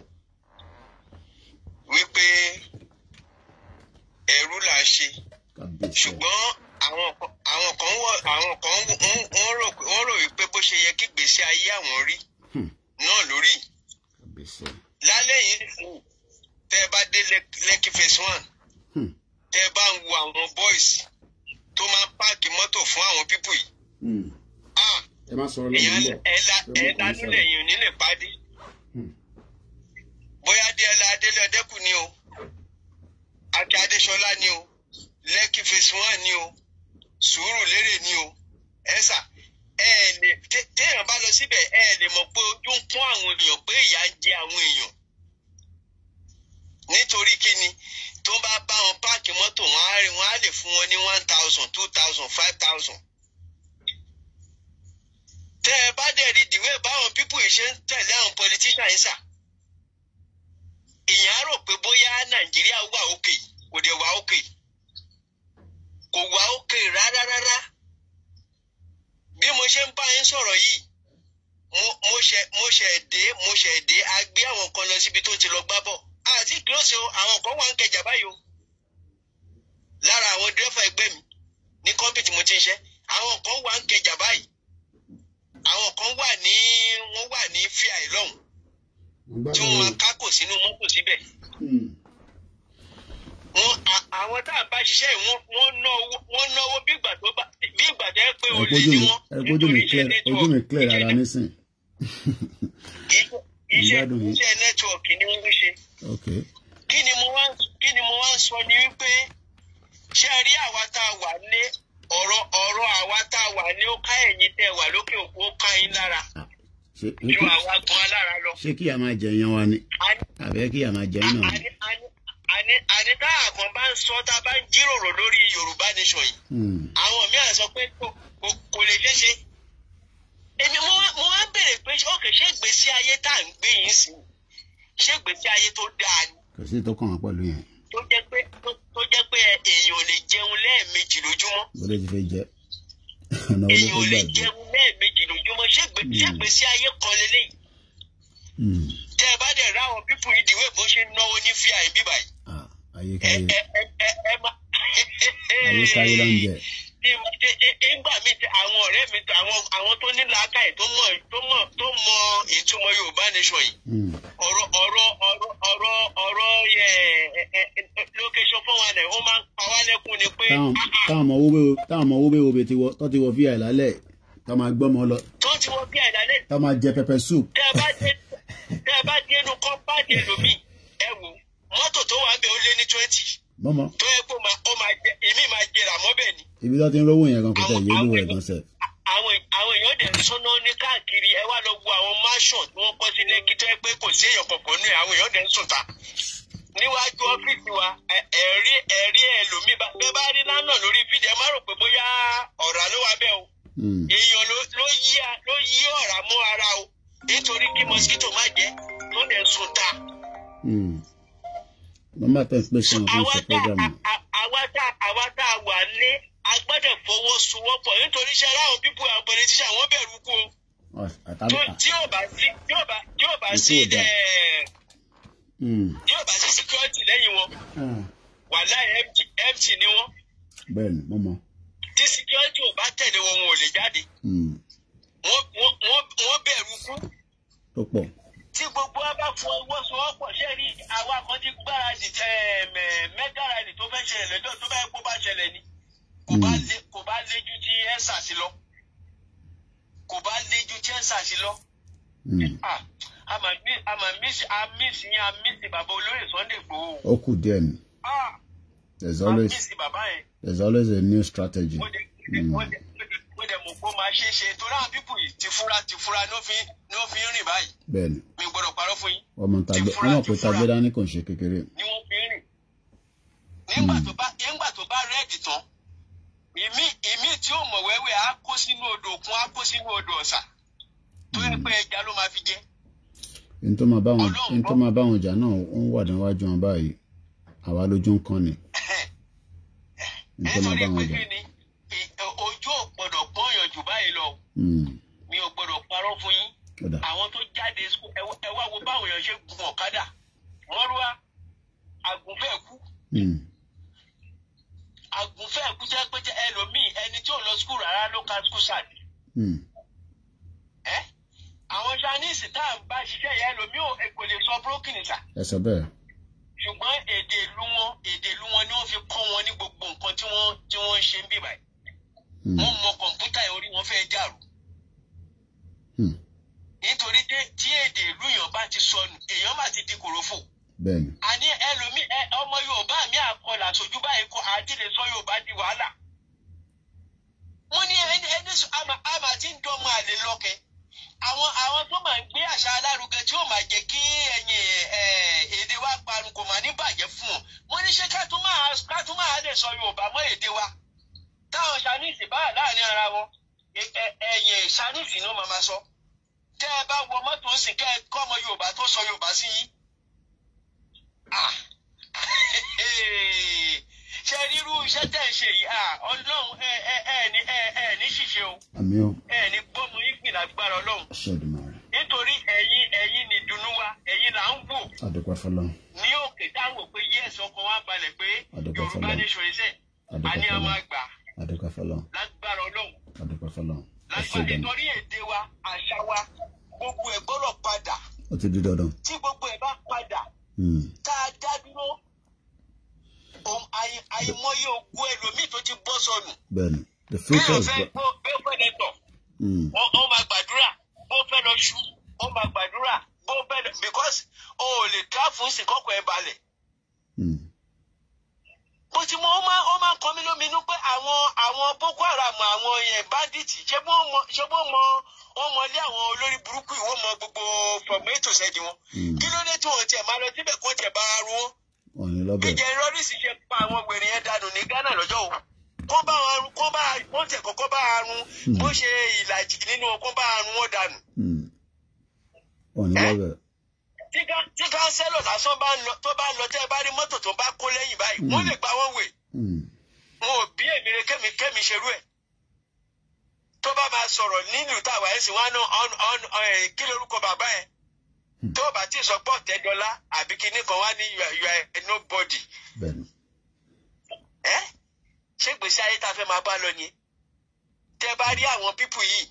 wípé ẹrú là ń ṣe ṣùgbọ́n àwọn kan wọ́n rò wípé bó ṣe yẹ kí gbèsè ayé àwọn rí náà lórí. Lálẹ́ yìí tẹ́ ẹ bá dé Lekki phase 1 tẹ́ ẹ bá ń wo àwọn boys tó máa ń páàkì mọ́tò fún àwọn pípù yìí. Ẹ̀ẹ́dánú lẹ́yìn ò ní lè pàdé. Bóyá Adélé Ọdẹ́kù ni o, Akin Adéṣọlá ni o, Lekki phase 1 ni o, Sùúrùlérè ni o. Ẹ̀sà téèyàn bá lọ síbẹ̀ lè mọ̀ pé ojú ń pọ́n àwọn èèyàn pé ìyà ń jẹ àwọn èèyàn. Nítorí kíni tó bá bá wọn páàkì mọ́tò wọn á lè fún wọn ní 1,000, 2,000, 5,000. Tẹ́ ẹ bá dẹ̀ rí ìdíwé báwọn pípù yìí ṣe ń tẹ̀lé àwọn politician yìí sà. Èèyàn á rò pé bóyá Nàìjíríà wà òkè, kò dé wà òkè. Kò wà òkè rárá. Bí mo ṣe ń bá yín sọ̀rọ̀ yìí, mo ṣẹ̀ dé a gbé àwọn kan lọ síbi tó ti lọ gbá bọ̀. Àti close o, àwọn kan wà ń Kẹjà báyìí o. Lára àwọn dírẹ́fà ẹgbẹ́ mi ní kọ́mpì tí mo ti ń ṣe, àwọn kan wà ń Kẹjà báyìí. Àwọn kan wà ní fíà ìlọ́hùn tí wọ́n máa kákò sínú mọ́tò síbẹ̀. Àwọn tá à ń bá ṣiṣẹ́ yìí wọ́n náwó bí ìgbà tẹ́ pé olè ní wọ́n. Ojú mi clear rárá nísìn. Iṣẹ́ nẹ́tíwọ̀kì ni wọ́n ń ṣe. Kí ni mo wá ń sọ ni wípé ṣé ẹ rí àwa tá a wà ní ọ̀rọ̀ àwa tá a wà ní ó ká ẹ̀yin tẹ́ wà lókè òkú ó ká yín lára. ju àwa gan alára lọ. ṣé kí a máa jẹ yan wa ni àbẹ́ kí a máa jẹ náà. àní tá àkàn bá ń sọ tá a bá ń jíròrò lórí Yorùbá nation yìí àwọn míì sọ pé kò lè ṣeé ṣe. èmi mo wá béèrè pé ókè ṣé ìgbésí ayé tá à ń gbé yìí sí ṣé ìgbésí ayé tó dáa ni. kò sí tó kàn wá pẹ̀lú yẹn. tó jẹ́ pé èèyàn ò lè jẹun lẹ́ẹ̀mejì lójúmọ́. bọ́lá ti fẹ́ jẹ́. èèyàn ò lè jẹun lẹ́ẹ̀mejì lójúmọ́ ṣé ìgbésí ayé kan lélẹ́yìí. tẹ́ ẹ bá dẹ̀ ráwọn pípù ìdíwé bó ṣe náwó ní fíà ìbí báyìí. ayékáyé ayékáyé ló ń jẹ. nígbà míì àwọn ọ̀rẹ́ mi àwọn tó ní làákàyè tó mọ ìtumọ̀ Yorùbá nation yìí ọ̀rọ̀ location fún wa náà ó máa ń pa wá lẹ́kùn ni pé. táwọn ọmọ owó bẹ́ẹ̀ tó ti wọ fíà ìlálẹ̀ tó máa gbọ́mọ lọ. tó ti wọ fíà ìlálẹ̀. tó máa jẹ pẹpẹ soup. tẹ́ ẹ bá dé inú kọ́mpáàdì ẹlòmíì ẹ wò mọ́tò tó wà ń bẹ̀ ó lé ní 20. mọ́mọ́. tó yẹ kó èmi máa jẹrà mọ́ bẹ́ẹ̀ ni. ibi tó ti ń rówó yẹn gan kò tẹ̀ yé olúwo ẹ̀ gan sẹ̀. àwọn èèyàn dẹ̀ ń súná ní káàkiri ẹ wá lọ wo àwọn mansion tí wọ́n kọ́ sí Lẹ́kì tó yẹ pé kò sí èèyàn kọ̀ọ̀kan nù àwọn èèyàn dẹ̀ ń sùn ta. níwájú ọ́fíìsì wa ẹ̀rí ẹlòmíì bẹ́ẹ̀ bá rí lánàá lórí fídíò ẹ má rò pé bóyá ọ̀rá ló wà bẹ́ẹ̀ o. èèyàn ló yí ọ̀rá mú ara o nítorí kí mosquito má jẹ tó dẹ̀ sùn ta. mama tẹ́ ń pè sí wọn fún ìṣe programu. àwa tá a wà ní agbọ́dọ̀ fọwọ́sowọ́pọ̀ nítorí iṣẹ́ aláwọ̀ pípọ̀ àwọn politician wọ́n bẹ̀rù kú o. tí ò bá sí security lẹ́yìn wọn wàláhì empty ni wọ́n. bẹ́ẹ̀ni mọ́mọ́. tí security ò bá tẹ̀lé wọn wọn ò lè jáde. wọ́n bẹ̀rù kú. tó pọ̀. tí gbogbo wa bá fọwọ́sowọ́pọ̀ ṣé rí àwa kan ti gbáradì mẹ́gàràdì tó fẹ́ ṣẹlẹ̀ lọ́jọ́ tó bá yẹ kó bá ṣẹlẹ̀ ni kò bá léjú tí ẹ ṣàṣì lọ a miss bàbá olóyè Sunday Igboho. ó kù díẹ̀ ni. there's always a new strategy. mo dẹ̀ mọ̀ pé ó máa ṣe é ṣe torí àwọn pípù yìí tìfura ló fi ń rìn báyìí. bẹ́ẹ̀ni. mi gbọ́dọ̀ parọ́ fún yín. ọmọ pé tagbe dání kò ń ṣe kékeré. ni wọ́n fi ń rìn. nígbà tó bá rẹ́ẹ̀dì tán ìmí tí ó mọ̀ wẹ́wẹ́ á kó sínú odò òkun á kó sínú odò ọ̀sà tó yẹ pé ẹja ló máa fi jẹ. n tó máa bá wọn jà náà ó ń wà níwájú wọn báyìí àwa lójú ń kàn ní. n tó máa bá wọn jà. ojú ò gbọdọ̀ gbọ́yàn jù báyìí lọ. mi ò gbọdọ̀ parọ́ fún yín. àwọn tó jáde ẹ wá wo báwọn èèyàn ṣe gun ọ̀kadà mọ́rúwá àgùnfẹ́ kú. àgùnfẹ́ kú jẹ́ pé ẹlòmíì ẹni tí ò lọ skul rárá ló ka skul ṣáàdì. àwọn Chinese tá à ń bá ṣiṣẹ́ yẹn ẹlòmíì kò lè sọ broken nìta. ẹ sọ bẹ́ẹ̀. ṣùgbọ́n èdè ìlú wọn ni wọ́n fi kọ́ wọn ní gbogbo nǹkan tí wọ́n ń ṣe ń bì báyìí. wọ́n mọ kọ̀ǹpútà orí wọn fẹ́ dàrú. nítorí tí èdè ìlú yẹn bá ti sọnù èèyàn má ti di kòròfò. bẹ́ẹ̀ni. àní ẹlòmíì ọmọ Yorùbá mi àkọlà sójú báyìí kọ àti lè sọ Yorùbá di wàhálà. wọ́n ní ẹni àmà tí ń dọ́mọ àlè lọ́kẹ́ àwọn tó máa ń gbé àṣà alárugẹ tí ó máa jẹ́ kí èdè wa parun kò máa ní bàjẹ́ fún wọn. wọ́n ní ṣé ká tún máa lè sọ Yorùbá mọ́ èdè wa táwọn Chinese bá láàrin ara wọn Chinese ni ó máa sọ. tẹ́ ẹ bá wọ mọ́tò sí kẹ́ ẹ kọ́ ọmọ Yorùbá tó sọ Yorùbá sí yín. ṣe rírú iṣẹ́ tẹ̀ ń ṣe yìí Ọlọ́run ní ṣìṣe o. àmín o. ní gbọ́mọ ìgbìn lágbára Ọlọ́run. ṣèdùmarè. nítorí ẹ̀yin ni ìdùnnú wa ẹ̀yin là ń wò. àdúpẹ́ fọlọ́run. ní òkè táwọn pé yẹ́sì ọkọ̀ wa balẹ̀ pé Yorùbá ní ṣòríṣẹ́ àní a máa gbà. àdúpẹ́ fọlọ́run. lágbára Ọlọ́run. àdúpẹ́ fọlọ́run. lágbára nítorí èdè wa àṣà wa gbogbo ẹ̀ gbọ́dọ̀ padà. ó ti di dandan. tí gbogbo ẹ̀ bá padà tá a dá dúró àìmọye ògùn ẹlòmíì tó ti bọ́ sọnù. bẹ́ẹ̀ni the future is bẹ́ẹ̀ fẹ́ lẹ́tọ̀ wọ́n máa gbàdúrà bó fẹ́ lọ ṣú wọ́n máa gbàdúrà bó fẹ́ lọ because o ò lè dá fún sí kọ́kọ́ ẹ balẹ̀. bó tí ó máa kọ́ mi lóminú pé àwọn Boko Haram àwọn yẹn bandits ṣé wọ́n mọ ilé àwọn olórí burúkú ìwọ́n mọ gbogbo fọ̀mẹ́tò sẹ́di wọn. Kí ló dé tí wọ́n tiẹ̀ máa lọ síbẹ̀ kó tiẹ̀ bá arun wọn. Ìjẹ́ rọ́rìsì ṣe pa àwọn wèrè yẹn dànù ní Ghana lọ́jọ́ o. Wọ́n tẹ̀ kọ́kọ́ bá arun bó ṣe ìlàjì nínú kó bá arun wọn dànù. Tí kánsẹ́lọ̀ lásán tó bá lọ tẹ́ ẹ bá rí mọ́tò tó bá kó lẹ́yìn báyìí wọ́n lè gba wọn wè. Wọn ò bí èmi rẹ kẹ́mi ṣerú ẹ̀. Tó bá máa sọ̀rọ̀ nínú táwa ẹ̀ sì wá ná kí lórúkọ bàbá ẹ̀. Tó bá tí ì sọ pọ̀ tẹ́dọ́lá àbí kinní kan wá ní you are nobody. Ṣé gbèsè ayé tá a fẹ́ máa bá lọ ni? Tẹ́ bá rí àwọn pípù yìí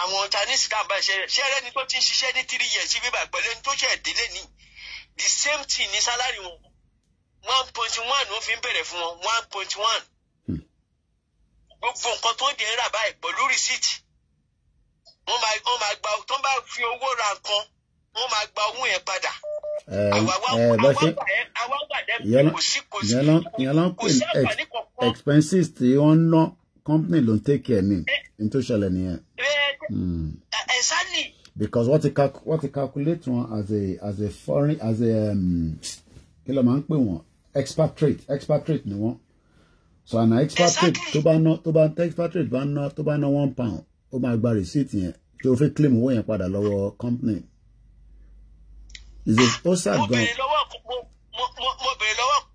àwọn Chinese tá a bá ṣe rẹ́ni tó ti ń ṣiṣẹ́ ní 3 years bíbá pẹ̀lú ẹni tó ṣe ìdílé ní the same thing ní sálárì wọn 1.1 ló fi ń bẹ̀rẹ̀ fún wọn 1.1. Gbogbo nǹkan tó ń dè ń rà báyìí pẹ̀lú receipt wọ́n máa gba tó bá fi owó ra nǹkan wọ́n máa gba owó yẹn padà. Expenses tí wọ́n ń ná company ló ń take care ní tó ṣẹlẹ̀ nìyẹn. Exactly. Because what they calculate one as a foreign kí ló máa ń pè wọ́n expatriate ni wọ́n. So an expatriate tó bá ná expatriate bá ná £1 ó máa gba receipt yẹn tí ó fẹ́ claim owó yẹn padà lọ́wọ́ company. Ó sad gan. Mo bèrè lọ́wọ́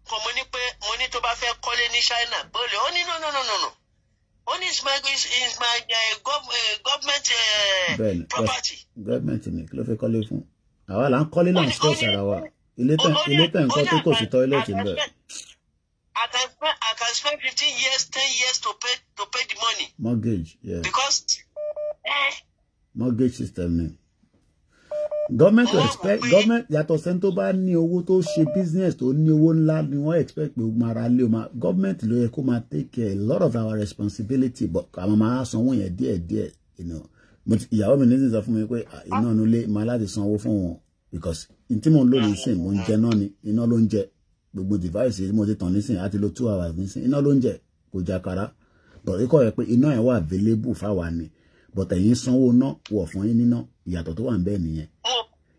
kan mo ní tó bá fẹ́ kọ́lé ní China bọ́ọ̀lù ó ní no. Only is my government property. Government ni kí ló fẹ́ kọ́lé fún? Àwa là ń kọ́lé náà stores ara wa. Ilé tẹ̀ nǹkan tó kò sí toilet ń bẹ̀. I can spend 15 years, 10 years to pay the money. Mortgage, yeah. Because mortgage system ni. Government yàtọ̀ sẹ́ni tó bá ní owó tó ṣe business tó ní owó ńlá ni wọ́n expect pé ogun ara lé o máa government ló yẹ kó máa take care a lot of our responsibility but àwọn máa sanwó yẹn díẹ̀díẹ̀ ìyàwó mi ní sọ fún mi pé iná inú ilé máa láti sanwó fún wọn because tí mo ń lò nísìn mo ń jẹ náà ni iná ló ń jẹ gbogbo device mo ti tàn nísìn àti lo 2 hours nísìn iná ló ń jẹ kò jàkàrà but ikọ̀ yẹ pé iná yẹn wà available fáwa ni but ẹ̀yin sanwó ná wọ̀ fún yín níná ìyàtọ̀ tó wà ń bẹ́ẹ̀ nìyẹn.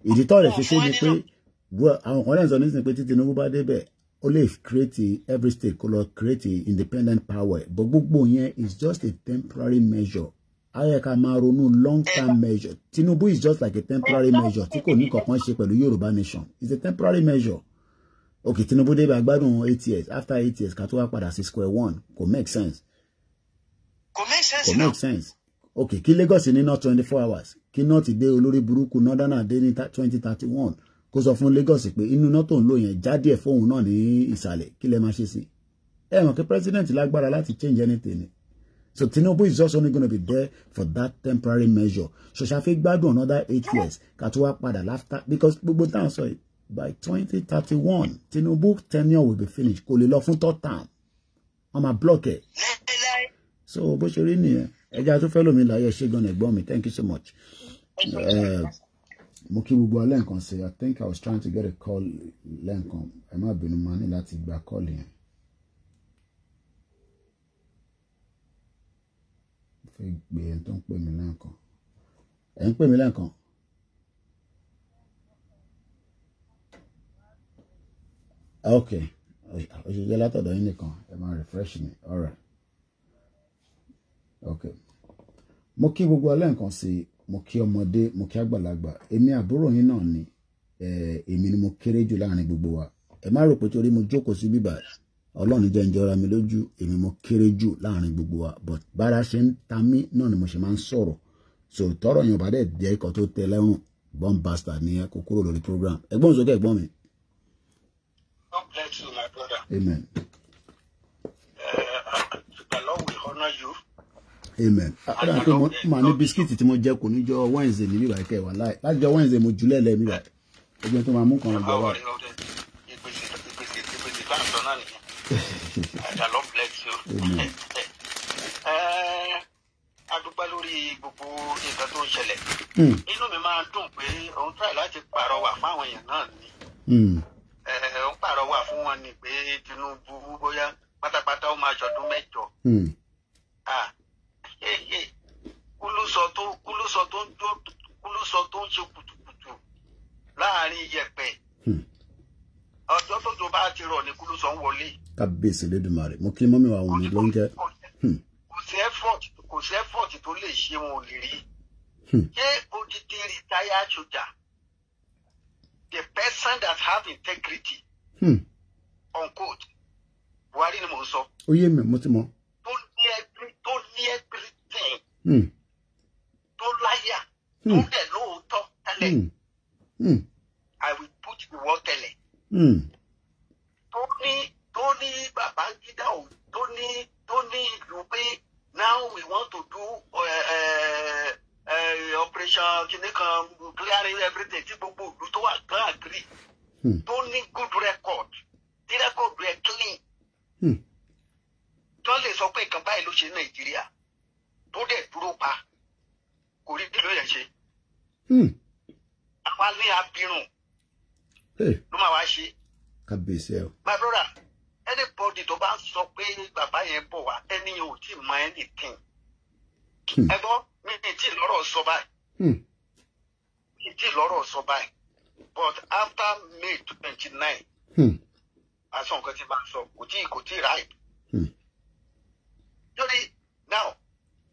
Ìdí tó rẹ̀ ṣe ni pé àwọn kan lẹ́yìn sọ nísìnyí pé tí Tinubu bá débẹ̀ ó lè create every state kó lọ create independent power but gbogbo yẹn is just a temporary measure. Ayé ká máa ronú long term measure. Tinubu is just like a temporary measure tí kò ní kankan ṣe pẹ̀lú Yorùbá nation. It's a temporary measure. Okay, Tinubu débẹ̀ agbádùn 8 years after 8 years ká tó wá padà sí square one kò make sense. Kò make sense. Okay, kí Lagos ní not 24 hours kí náà ti dé olórí burúkú northern dé ní 2031 kó sọ fún Lagos pé inú náà tó ń lò yẹn jáde ẹ̀ fóun náà ní ìsàlẹ̀ kí lẹ máa ṣe sí ẹ mọ̀ kí president lágbára láti change anything so Tinubu is just only going to be there for that temporary measure so ṣàfẹ́ gbádùn another 8 years ká tó wá padà láfta because gbogbo táwọn sọ yìí by 2031 Tinubu tenure will be finished kò lè lọ fún third term wọ́n máa block ẹ̀ so bó ṣe rí nìyẹn ẹja tó fẹ́ lómi láyé ṣé gan ẹ̀gbọ́n mi thank you so much. Mo kí gbogbo alẹ́ nǹkan ṣe I think I was trying to get a call lẹ́ǹkan ẹ má bínú máa ní láti gba call yẹn. Fẹ́ gbé ẹni tó ń pè mí lẹ́ǹkan ẹ̀ ń pè mí lẹ́ǹkan. Okay òṣìṣẹ́ látọ̀dọ̀ yín nìkan ẹ máa refresh me all right. Okay. Mo kí gbogbo alẹ́ nǹkan sí mo kí ọmọdé mo kí àgbàlagbà èmi àbúrò yín náà ni èmi ni mo kéré jù láàrin gbogbo wa ẹ má rò pé torí mo jókòó sí bíbà Ọlọ́run jẹ́ njọra mi lójú èmi mo kéré jù láàrin gbogbo wa but bára ṣe ń ta mí náà ni mo ṣe máa ń sọ̀rọ̀ so tọrọ yẹn bá dẹ̀ jẹ́ ikọ̀ tó tẹ lẹ́rùn bomb bastard ni ẹ kó kúrò lórí program ẹ̀gbọ́n sókè ẹ̀gbọ́n mi. God bless you, my brother. Amen. The Lord will honor you. Amen. Ada pé mo máa ní bisikíìtì tí mo jẹ kò ní jọ Wednesday ní bíbá kẹwàá láì láti jọ Wednesday mo jùlẹ̀ lẹ́ bíbá ẹgbẹ́ tó máa mú kan lọ́jọ́ wa. The Lord bless you. Amen. Adúpẹ́ lórí gbogbo nǹkan tó ń ṣẹlẹ̀. Inú mi máa ń dùn pé òun try láti pàrọwà fáwọn èèyàn náà ni. Òun pàrọwà fún wọn ni pé Tinubu bóyá pátápátá ó máa ṣọdún 8. Kúlúsọ tó ń ṣe kùtùkùtù láàrin iyẹ̀pẹ̀. Ọjọ́ tó tó bá ti rọ̀ ní Kúlúsọ ń wọlé. Kábíyèsí Elédùmarè, mo kí mọ́mí wa òun ló ń jẹ́. Kò sí effort tó lè ṣe wọn ò lè rí. Ṣé odidi retired soldier, the person that have integrity, unquote, Buhari ni mo sọ. Ó yé mi, mo ti mọ̀. Tó ní everything. Tó láyà. Tó dẹ̀ lóòótọ́ tẹ́lẹ̀. I will put the word tẹ́lẹ̀. Tó ní Babangida o, tó ní ìlú pé now we want to do operation kìnìkan clearing everything tí gbogbo ìlú tó wà gan agree. Tó ní good record. Tí record rẹ̀ clean. Tó lè sọ pé nǹkan báyìí ló ṣe ní Nàìjíríà. Tó dẹ̀ dúró pa. Kò rí bí ló yẹ ṣe. Àwa ní abirùn. Ló máa wá ṣe. Kábíyèsí ẹ. My brother, anybody tó bá sọ pé bàbá yẹn bọ̀ wá, ẹni yẹn ò tí ì mọ anything. Ẹ gbọ́, mi ì tí ì lọ́rọ̀ sọ báyìí. Mi ì tí ì lọ́rọ̀ sọ báyìí. But after May 29, àṣọ nǹkan tí bá sọ, kò tí ì ripe. Now,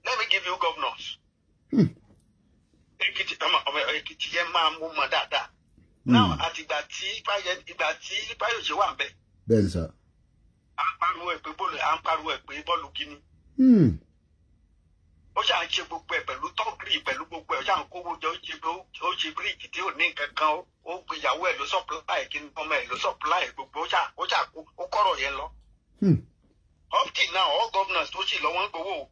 let me give you governors. Èkìtì yẹn máa mú mọ dáadáa. Now, àti ìgbà tí Fáyọ̀ṣe wà ń bẹ̀. Bẹ́ẹ̀ni sá. À ń pariwo ẹ̀ pé bọ́ọ̀lù kíní. Ó ṣà ń ṣe gbogbo ẹ̀ pẹ̀lú tọ́gìrì pẹ̀lú gbogbo ẹ̀. Ó ṣà ń kówó jọ ó ṣe bíríìjì tí ò ní nǹkan kan. Ó gbéyàwó ẹ̀ ló supply kíní ọmọ ẹ̀ ló supply gbogbo. Ó kọ́rọ̀ yẹn lọ. Up till now, all governors tó ṣì lọ wọ́n gbowó.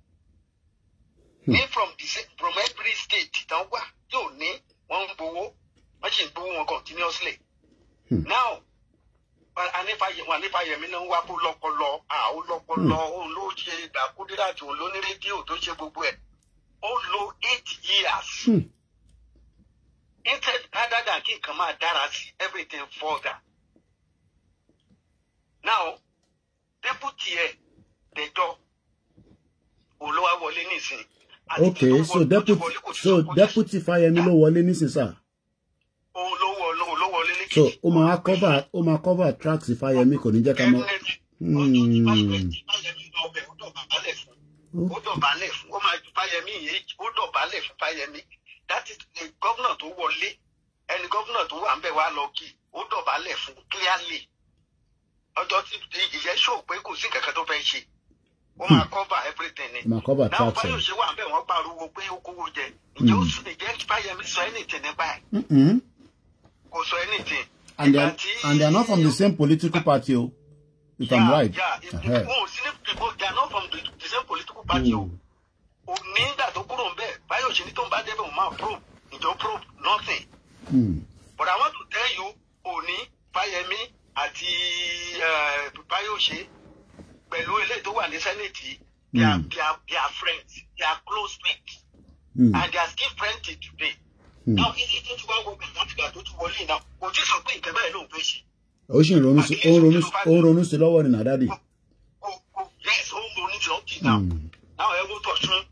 From every state tán wà tí ò ní wọ́n ń gbowó. Wọ́n sì ń gbowó wọn continuously. Now, Anífàyẹ̀mí náà ń wá kó lọ́pọlọ, ó lọ́pọlọ, òun ló ṣe ìdàkúdírà tí òun ló ní rédíò tó ṣe gbogbo ẹ̀. Ó lo 8 years. Instead, rather than kí nǹkan máa dára sí everything further. Now, deputy ẹ̀ dẹjọ́ òun ló wá wọlé nísìnyí. Okay, so deputy Fáyẹmí ló wọlé nísìnyí sá. Òun ló wọlé lẹ́kìtì. So ó máa cover tracks Fáyẹmí kò ní jẹ́ ká mọ̀. Ó dọ̀bálẹ̀ fún ó máa ju Fáyẹmí yẹn ó dọ̀bálẹ̀ fún Fáyẹmí. That is the governor tó wọlé ẹni governor tó wà ń bẹ̀ wá lọ kí ó dọ̀bálẹ̀ fún clearly. Ọjọ́ tí ìyẹn ṣò pé kò sí kankan tó fẹ́ ṣe. Ó máa cover everything ni. Máa cover Now tracks. Fáyọ̀ṣe wà ń bẹ̀ wọ́n pariwo pé ó kówó jẹ. Ǹjẹ́ Fáyẹmí sọ anything ní báyìí? Kò sọ anything. And they are not from the same political party, if I'm right. Yeah. They are not from the same political party. Onígbà tó kúrò ń bẹ̀, Fáyọ̀ṣe ní tó ń bá débẹ̀ òun máa probe. Ìjọ probe nothing. But I want to tell you, Oni, Fáyẹmí àti Fáyọ̀ṣe pẹ̀lú eléyìí tó wà ní Senate, they are friends. They are close mates. And they are still friends till today. Now, is it to go láti gbà tó tún wọlé náà? Kò tí sọ pé nǹkan báyìí ló ń fẹ́ ṣe. Ó sì ń ronú sí lọ́wọ́ ní nàdádì. Yes, ó ń ronú sí lọ́wọ́ náà. Now, ẹ wo tọ̀sún.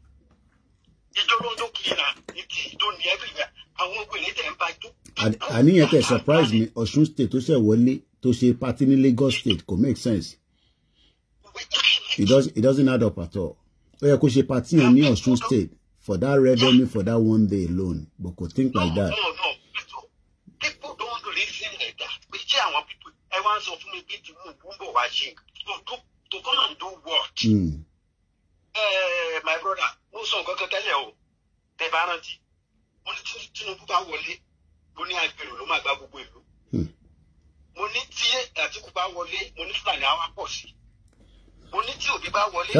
Ìjọ ló ń dókìlì náà ní ti ìjọ ní everywhere. Àwọn ogun ilé tẹ̀ ń bá jó. Àníyàn tẹ̀ surprise me, Ọ̀ṣun state tó ṣẹ̀ wọlé tó ṣe party ní Lagos state kò make sense. It doesn't add up at all. Ó yẹ kó ṣe party yẹn ní Ọ̀ṣun state for that revenue for that one day alone, but could think like that. No. People don't reason like that. We share our people. Everyone's of me people who watching to come and do what? My brother, mo sọ nǹkan kan tẹ́lẹ̀ o. Tẹ́ bá rántí. Mo ní Tinubu bá wọlé, mo ní agbèrò ló máa gba gbogbo ìlú. Mo ní tí Àtíkù bá wọlé, mo ní Fúlàní àwa pọ̀ sí. Mo ní tí Òbí bá wọlé,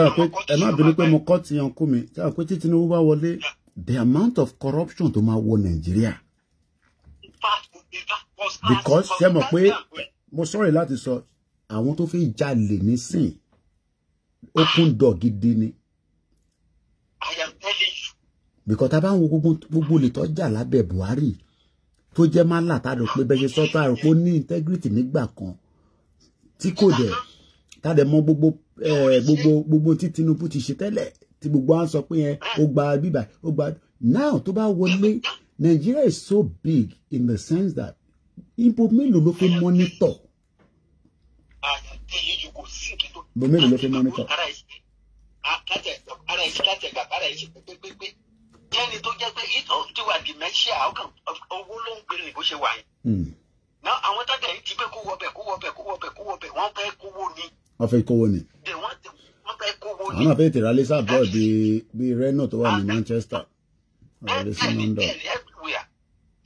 ẹ má bínú pé mo kọ́ ti yan kú mi. Ṣé àwọn pé tí Tinubu bá wọlé, the amount of corruption tó máa wọ Nàìjíríà. Because ṣé mọ̀ pé mo sorry láti sọ àwọn tó fi jalè nísìn open door gidi ni. I am telling you. Because tá bá ń wo gbogbo lè tó jà lábẹ́ Buhari tó jẹ́ máa là tá rò pé bẹ́ẹ̀ ṣe sọ́tà rò pé ó ní integrity nígbà kan tí kò dẹ̀ tá dẹ̀ mọ̀ gbogbo tí Tinubu ti ṣe tẹ́lẹ̀ tí gbogbo à ń sọ pé ó gba bíbà ó gba now tó bá wọlé Nigeria is so big in the sense that ibo mélòó ló fi monitor. Ibo mélòó ló fi monitor. Kẹ́ni tó jẹ́ pé ìtọ́jú wa dementia owó ló ń gbé ní bó ṣe wà yìí. Now àwọn tó dẹ̀ ti pé kó wọbẹ̀ wọ́n fẹ́ kówó ni. Wọ́n fẹ́ kówó ni. Wọ́n fẹ́ kówó ni. Àwọn náà fẹ́ tẹ̀lé alẹ́ sábọ̀ bí Reno tó wà ní Manchester. Everywhere.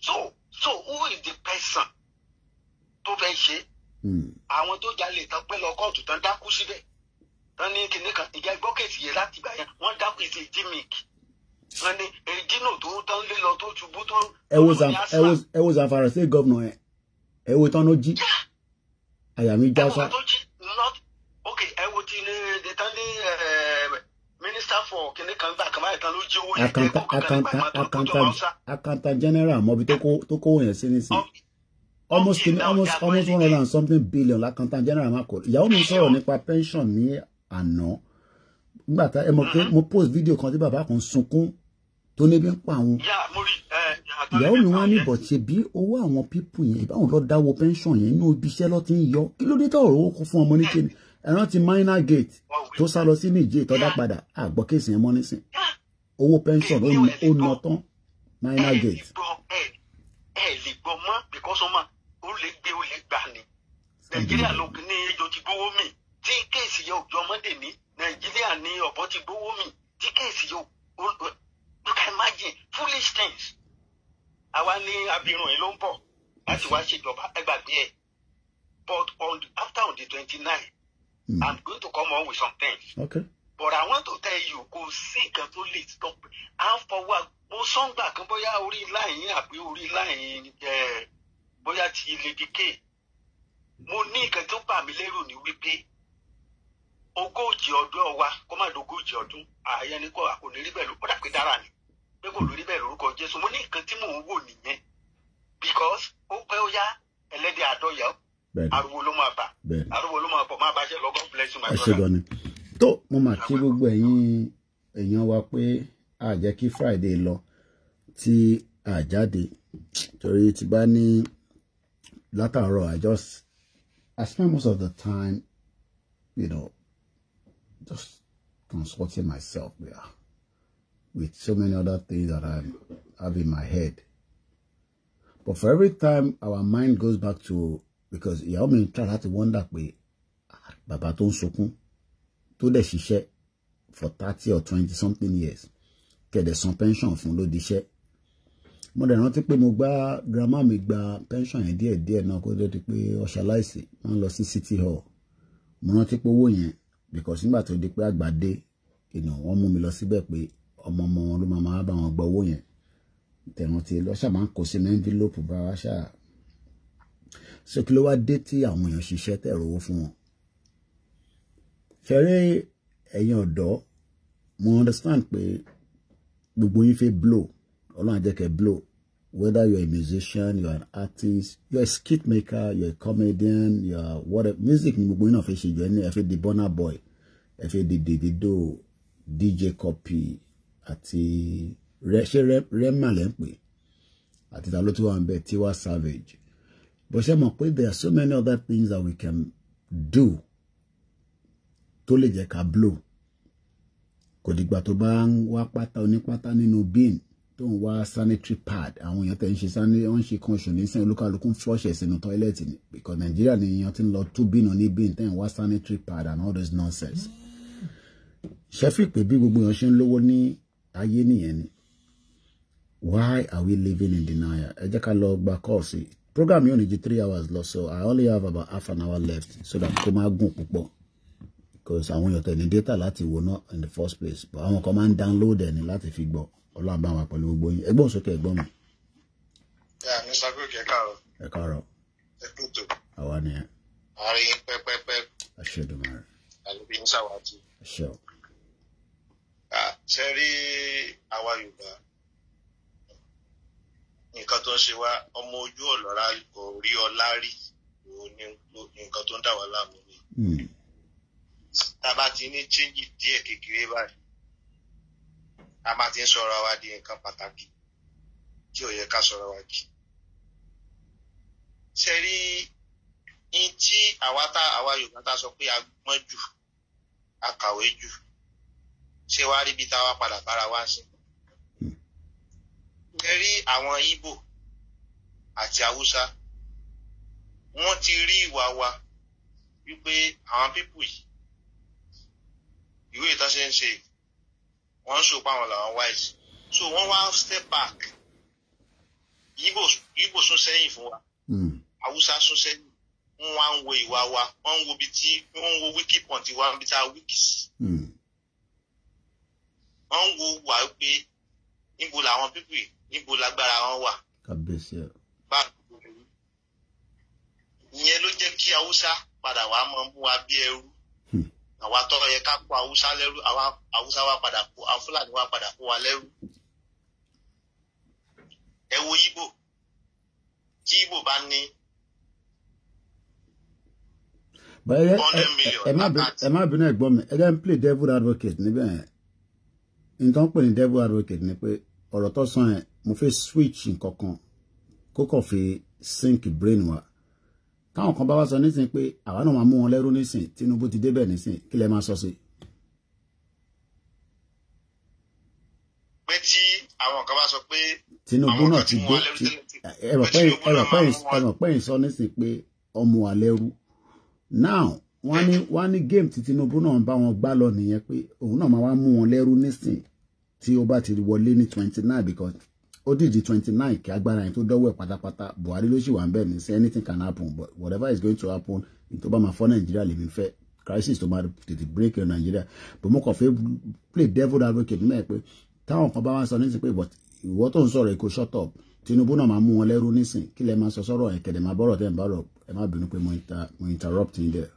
So who is the person tó fẹ́ ṣe? Àwọn tó jalè tán pẹ́ lọ kóòtù tán dákú síbẹ̀. Tán ní kinní kan ìjà gbọ́kẹ̀tì yẹn láti gbà yẹn wọ́n dákú ìṣe jímìkì. Wọ́n ní èjìnà tó tán lé lọ tó ṣubú tó. Ẹ wo Zamfara state governor ẹ. Ẹ wo tán ló jí. Àyà mi já sá. Okay, ẹ wo ti ní tán ní minister for kinní kan gbà kàmáyé tán ló jí owó yẹn jẹ́ kó kankan accountant general mọ̀bí tó kówó yẹn sí nísìn. Almost 100 and something billion l'accountant general máa kọ. Ìyàwó mi sọ̀rọ̀ nípa pension ní àná. Nígbà tá ẹ mọ̀ pé mo post video kan tí bàbá kan sunkún tó níbi ń pa àwọn. Ìyàwó mi wá ní bọ̀ ṣe bí owó àwọn pípù yẹn ìbáwọn lọ dáwọ́ pension yẹn inú ibi iṣẹ́ lọ ti ń yọ kí ló dé tó ọ̀rọ̀ owó kó fún ọmọ níkẹ́ni ẹ̀rán ti minor gate tó sá lọ sí Níjẹ̀ ìtọ́dá padà àgbọ̀ kéèsì yẹn mọ́ nísìn owó pension ó nà tán minor gate. Ẹ lè gbọ́ mọ́ because ọmọ ó lè gbé ó lè gbà ní Nàìjíríà ló ní ejò ti gbówó mì tí kéèsì yẹn òjò ọmọdé ní Nàìjíríà ní ọ̀bọ ti gbówó mì tí kéèsì yẹn you can imagine foolish things. Àwa ní abirùn yìí ló ń bọ̀ láti wá ṣèjọba ẹgbàgbé ẹ̀ but after on the 29th I'm going to come on with some things. Okay. But I want to tell you kò sí nǹkan tó lè stop à ń fọwọ́ mo sọ́ngbà kan bóyá orí láyìn àbí orí láyìn bóyá ti Lady K mo ní nǹkan tó bà mí lérò ní wípé 40 ọdún wa kó má dógójì ọdún ààyè ni kò ní rí bẹ́ẹ̀ ló kódà pé dára ni pé kò lórí bẹ́ẹ̀ lórúkọ Jésù mo ní nǹkan tí mò ń wò nìyẹn because ó pẹ́ ó yá ẹlẹ́dẹ̀ àdọ́yà ariwo ló máa bà ariwo ló máa bọ̀ má bàjẹ́ lọ God bless you my brother. Tó mo máa kí gbogbo ẹ̀yin èèyàn wa pé a jẹ́ kí Friday lọ tí a jáde torí ti bá ní látàárọ̀ I spend most of the time just consulting myself with so many other things that I have in my head. But for every time our mind goes back to, because ìyàwó mi try láti wonder pé bàbá tó ń sunkún tó dẹ̀ ṣiṣẹ́ for 30 or 20 something years kẹ̀dẹ̀ san pension fún ló diṣẹ́. Mo dẹ̀ rántí pé mo gba grandma mi gba pension yẹn díẹ̀díẹ̀ náà kó tó di pé ó ṣaláìsí wọ́n lọ sí City Hall. Mo rántí pé owó yẹn because nígbà tó di pé àgbàdé wọ́n mú mi lọ síbẹ̀ pé ọmọ wọn ló máa bá wọn gba owó yẹn tẹ̀wọ́n ti lọ́ṣà máa ń kó sínú envelope bá wá ṣáà so kí ló wá dé tí àwọn èèyàn ṣiṣẹ́ tẹ̀ rówó fún wọn. ṣeré ẹ̀yin ọ̀dọ́ mo understand pé gbogbo yín fẹ́ blow ọlọ́run jẹ́ kẹ́ blow whether you're a musician you're an artist you're a skit maker you're a comedian you're whatever music ni gbogbo yín náà fẹ́ ṣe jọ ẹni ẹ fẹ́ di Burna Boy ẹ fẹ́ di Davido DJ Copy àti ṣe Rema lẹ́ ń pè àti ta ló tún wà ń bẹ Tiwa Savage but ṣe mọ̀ pé there are so many other things that we can do tó lè jẹ́ ká blow kò dìgbà tó bá ń wá pátá onípátá nínú bin tó ń wá sanitary pad àwọn èèyàn tẹ̀ ń ṣe wọ́n ń ṣe kan ṣò ní sẹ́yìn olúkálukú ń flush ẹ̀ sínú toilet ni because Nigeria ni èèyàn ti ń lọ tú bin ní bin tẹ̀ ń wá sanitary pad and all this nonsense. ṣẹ́fì pé bí gbogbo èèyàn ṣe ń lówó ní ayé nìyẹn ni why are we living in denial? Ẹ jẹ́ ká lọ gba course program yóò ní ju 3 hours lọ so I only have about half an hour left so that kó má gùn púpọ̀ because àwọn èèyàn tẹ̀ ní data láti wò náà in the first place but àwọn kan máa ń download ẹ̀ ní láti fi gbọ́ ọlọ́run bá wa pẹ̀lú gbogbo yín ẹgbọ́n sókè ẹgbọ́n mi. Mr. Gòkè ẹ káàárọ̀. Ẹ káàárọ̀. Ẹ kú tó. Àwa ni ẹ. Àárín pẹ́pẹ́pẹ́. Àṣẹ Èdùmàrè. Àlùbí ń ṣàwátì. Àṣẹ o. Ṣé rí àwa Yorùbá nǹkan tó ń ṣe wá ọmọ ojú ọ̀lọ́ra kò rí ọlá rí òun ní nǹkan tó ń dà wá láàmú ni. Tàbá ti ní change díẹ̀ kékeré báyìí. A máa ti ń sọ̀rọ̀ wa di nǹkan pàtàkì tí ò yẹ ká sọ̀rọ̀ wa di. Ṣé rí in tí àwa Yorùbá tá sọ pé a gbọ́n jù, a kàwé jù, ṣé wá rí bí táwa padà bára wá sí? Ṣé rí àwọn Ìgbò àti Haúsá, wọ́n ti rí ìwà wa wípé àwọn pípù yìí, ìwé ìtàn ṣe ń ṣe, wọ́n ń ṣòpá àwọn làwọn wise. So wọ́n wá step back. Ìgbò sún sẹ́yìn fún wa. Haúsá sún sẹ́yìn. Wọ́n wá ń wo ìwà wa. Wọ́n ń wo bí tí wọ́n ń wo wiki point wa bí tá a wiki sí. Wọ́n ń wo wà pé níbo làwọn pípì, níbo lágbára wọn wà. Kábíyèsí ẹ̀. Ìyẹn ló jẹ́ kí Haúsá padà wá mọ́ mú wa bí ẹrú. Àwa tọrọ yẹ ká kó Haúsá lẹ́rú, àwa Haúsá wa padà kó, àwọn Fúlàní wa padà kó wa lẹ́rú. Ẹ wo Ìgbò. Tí Ìgbò bá ní 100 million. Ẹ má bínú ẹ̀gbọ́n mi. Ẹ ń play devil advocate níbẹ̀ yẹn. Nǹkan pè ní devil advocate ni pé ọ̀rọ̀ tó sọ yẹn mo fẹ́ switch nǹkan kan kó kàn fi sink brain wa. Táwọn kan bá wá sọ nísìn pé àwa náà máa mú wọn lẹ́rú nísìn, Tinubu ti débẹ̀ nísìn, kí lẹ máa sọ sí? Pé tí àwọn kan bá sọ pé Tinubu náà ti dé, ẹ̀rọ pẹ́yìn sọ nísìn pé ọmọ wa lẹ́rú. Now wọ́n ní game tí Tinubu náà bá wọn gbá lọ nìyẹn pé òun náà máa wá mú wọn lẹ́rú nísìn tí ó bá ti wọlé ní 29 because ó dìdí 29 kí agbára yẹn tó dọ́wọ́ ẹ̀ pátápátá. Buhari ló sì wà ń bẹ̀ ní say anything can happen but whatever is going to happen tó bá máa fọ́ Nàìjíríà lèmi fẹ́ crisis tó máa tètè break in Nàìjíríà. But mo kàn fẹ́ play devil advocate mẹ́ẹ̀ pé táwọn kan bá wá sọ nísìn pé but ìwọ tó ń sọ̀rọ̀ èkó shut up, Tinubu náà máa mú wọn lẹ́rú nísìn, kí lẹ máa sọ sọ̀rọ̀ ẹ̀ kẹ̀dẹ̀ máa bọ́rọ̀ tẹ́ ń bọ́rọ̀. Ẹ má bínú pé mo interrupt yín there.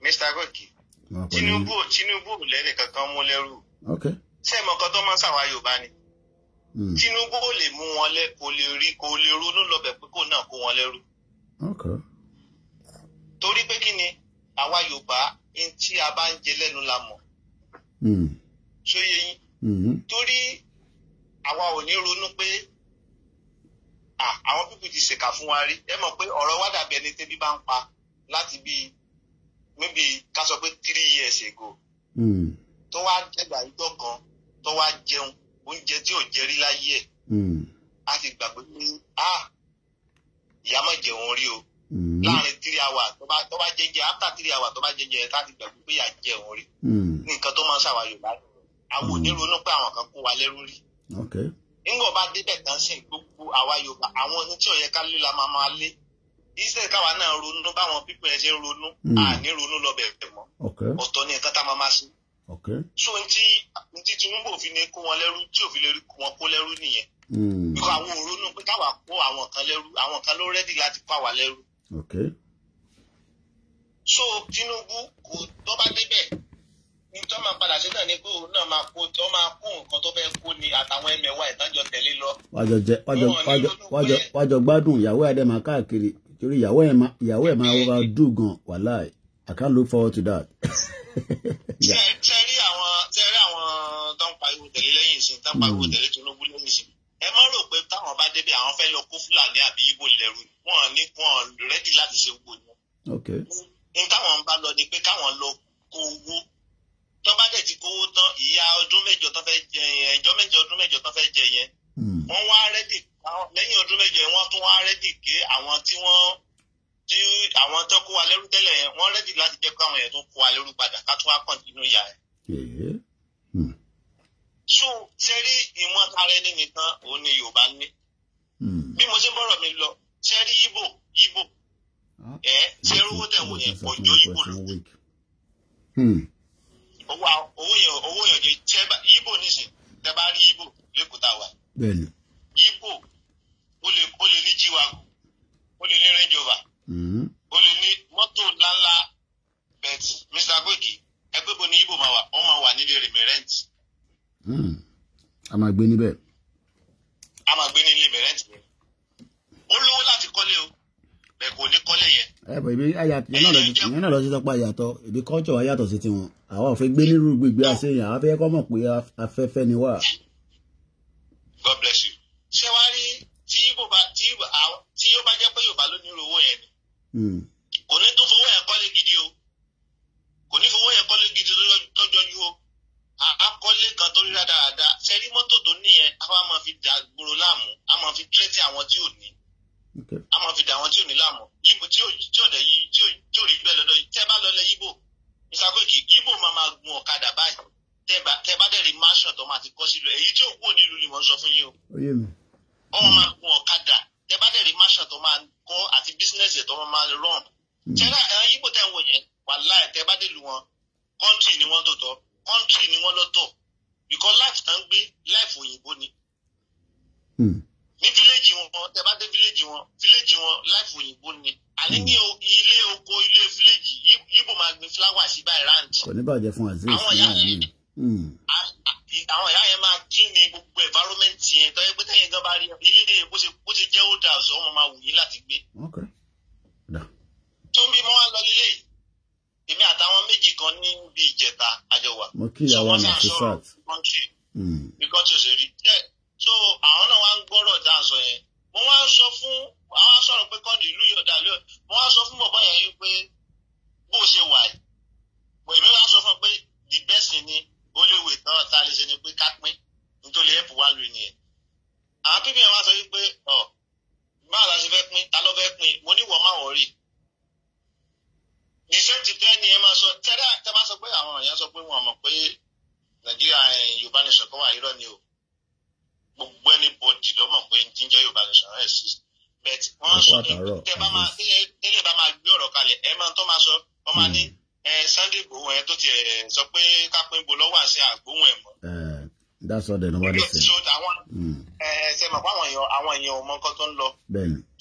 Mr. Goki, Tinubu lẹ́nì kankan mú lẹ́rú. Okay. Ṣé ẹ mọ̀ kan tó máa ń ṣàwá Yorùbá ni? Tinubu lè mú wọn kò lè ronú lọ́bẹ̀ pé kò náà kó wọn lẹ́rú. Okay. Torí pé kí ni àwa Yorùbá in tí a bá ń jẹ lẹ́nu la mọ̀. Ṣó yé yín? Torí àwa ò ní ronú pé àwọn pípì ti ṣèkà fún wa rí. Ẹ mọ̀ pé ọ̀rọ̀ wa dàbí ẹni tẹ́bí bá ń pa láti bí maybe ká sọ pé 3 years ago. Tó wá jẹgbà ìjọ kan tó wá jẹun oúnjẹ tí ò jẹ rí láyé ẹ̀. A ti gbàgbé pé ìyá má jẹun rí o. Láàrin 3 hours tó bá jẹjẹ after 3 hours tó bá jẹjẹ ẹ̀ tá ti gbàgbé pé ìyá jẹun rí. Nǹkan tó máa ń ṣàwà Yorùbá. Àwọn ò ní ronú pé àwọn kan kó wa lẹ́rú rí. Nígbà bá débẹ̀ tán sí gbogbo àwa Yorùbá àwọn ohun tí ò yẹ ká lé la máa lé. Iṣẹ́ káwa náà ronú báwọn pípẹ́ ẹ ṣe ń ronú àní ronú lọ bẹ̀rẹ̀ mọ́. Ọ̀tọ̀ ni nǹkan tá máa ṣe. So n tí Tinubu òfin ni kó wọn lẹ́rú tí òfin lè wọn kó lẹ́rú nìyẹn. Bíkọ́ àwọn ò ronú pé káwa kó àwọn kan lẹ́rú, àwọn kan ló rẹ́dì láti kó àwa lẹ́rú. So Tinubu kò tó bá débẹ̀ ní tó máa padà sí náà ni pé òun náà máa kó nǹkan tó fẹ́ kó ni àtàwọn ẹmẹ̀wà ìtànjọ tẹ̀lé lọ. wájọ gbádùn ìyàwó ẹ̀ dẹ̀ máa káàkiri torí ìyàwó ẹ̀ máa overdo gan wàláì. I can't look forward to that. Tẹ́rí àwọn tó ń pariwo tẹ̀lé lẹ́yìn ìsìn tó ń pariwo tẹ̀lé Tinubu lẹ́yìn ìsìn. Ẹ má rò pé táwọn bá débẹ̀ àwọn fẹ́ lọ kó Fúlàní àbí Ìgbò lẹ́rú wọn rẹ́dì láti ṣe gbogbo yẹn. Ní táwọn ń bá lọ ni pé káwọn lọ kó owó. Tó bá dẹ̀ ti kówó tán ìyá ọdún mẹ́jọ tó fẹ́ jẹ yẹn ọdún mẹ́jọ tó fẹ́ jẹ yẹn wọ́n wá rẹ́dì lẹ́yìn ọdún mẹ́jọ yẹn wọ́n tún wá rẹ́dì ké àwọn àwọn tó kó wa lẹ́rú tẹ́lẹ̀ yẹn wọ́n rẹ́dì láti jẹ́ kó àwọn yẹn tó kó wa lẹ́rú padà ká tún wá kọ̀ǹtínú ìyá ẹ̀. So ṣe rí ìwọ̀n ara ẹni nìkan òun ni Yorùbá ní. Bí mo ṣe bọ́rọ̀ mi lọ ṣe rí Ìgbò ṣe rówó tẹ̀wọ̀ yẹn pọ̀ jọ Ìgbò lọ. Owó yẹn jẹ tẹ́bà Ìgbò nísìn tẹ́bà rí Ìgbò lẹ́kọ̀ọ́ tá a wà. Ìgbò ó lè ní jíwágù ó lè ní Range Rover ó lè ní mọ́tò ńláńlá bet Mr. Goki ẹgbẹ́ bo ni Ìgbò máa wà ó máa wà nílé rèmẹrẹ́ǹtì. A máa gbé níbẹ̀. A máa gbé nílé rèmẹrẹ́ǹtì rẹ̀. Ó lówó láti kọ́lé o bẹ́ẹ̀ kò ní kọ́lé yẹn. bọ̀ ibi ayàtọ̀ ìyẹn náà lọ sí tọ́pọ̀ ayàtọ̀ ibi culture wa yàtọ̀ sí tiwọn àwa ò fẹ́ gbé nírú gbígbé àṣeyàn àwa fẹ́ kọ́ mọ̀ pé afẹ́fẹ́ ni wà. God bless you. ṣé wàá rí tí yóò bá jẹ́ pé Yorùbá ló ní irú owó yẹn ni kò ní tó fowó yẹn kọ́lé gidi o kò ní fowó yẹn kọ́lé gidi tó jọjú o akọ́lé kan tó rí dáadáa ṣẹ́rí mọ́tò tó ní yẹn a máa fi dà gbòòrò láàmú a máa fi tírẹ́tì àwọn tí ò ní a máa fi dà àwọn tí ò ní láàmú yíbo tí ò dẹ̀ yí tí ò rí bẹ́ẹ̀ lọ́dọ̀ tẹ́ bá lọ lẹ yíbo ìsàkóyèkì yíbo máa gun ọ̀kadà báyìí tẹ́ bá dẹ̀ rí máṣọ̀ tó máa ti kọ́ sílùú èyí tí ò kúrò nílùú ni wọ́n sọ fún yín o wọ́n máa gun ọ̀kadà tẹ́ bá dẹ̀ rí máṣọ̀ tó máa kọ́ àti bísínẹ́sì tó máa rán tẹ́lá yíbo tẹ́ ń wò yẹn wàláì tẹ́ bá dé lu wọn kọ́ńtì ni wọ́n tòótọ́ kọ́ńtì ni wọ́n lọ́tọ̀ because life tán gbé life òyìnbó ni. ní fíléèjì wọn tẹ bá dé fíléèjì wọn life òyìnbó ni. àní ní ilé oko ilé fíléèjì yíbo máa gbin flower sí báyìí rántí. kò ní bàjẹ́ fún azeez àwọn ìyá yẹn máa dín ní gbogbo environment yẹn tọ́jú pé tẹ́yìn gan bá rí ilé bó ṣe jẹ́ old house ọmọ máa wù yín láti gbé. tó ń bí mọ́ wá lọ lílé èmi àtàwọn méjì kan ní bí ìjẹta àjọwà. mo kí ìyàwó àmà sí sat. bí kọ́ńtì ò ṣe rí so àwọn náà wá ń gbọ́rọ̀ tá à ń sọ yẹn mo wá ń sọ fún àwọn sọ̀rọ̀ pé kọ́ńtì ìlú yọ̀dà lé mo wá sọ fún bàbá yẹn pé bó ṣe wà yìí èmi wá sọ fún pé the best thing ni ó lè wè tán tá a lè ṣe ni pé ká pín nítorí ẹ̀pù wá lóyún yẹn. àwọn pípín yẹn wá sọ wípé báwo la ṣe fẹ́ pín ta ló fẹ́ pín mo ní wọ́n máa wọ̀ rí ìṣẹ́ntì tẹ́ni ẹ máa sọ tẹ́ bá sọ pé àwọn èèyàn sọ pé wọn mọ̀ pé Nàìjíríà Yorùbá nation kan wà irọ́ ni o gbogbo anybody ló mọ̀ pé tí ń jẹ́ Yorùbá nation rẹ̀ sí but wọ́n sọ pé tẹ́lẹ̀ bá máa gbé ọ̀rọ̀ kalẹ̀ ẹ máa tó máa sọ wọ́n máa ní Sunday Igboho ẹ tó tiẹ̀ sọ pé kápẹ́ bo lọ́wọ́ àṣẹ àgbóhùn ẹ̀ mọ́. That's what they normally say. so ṣe mọ̀ pé àwọn èèyàn ò mọ nǹkan tó ń lọ.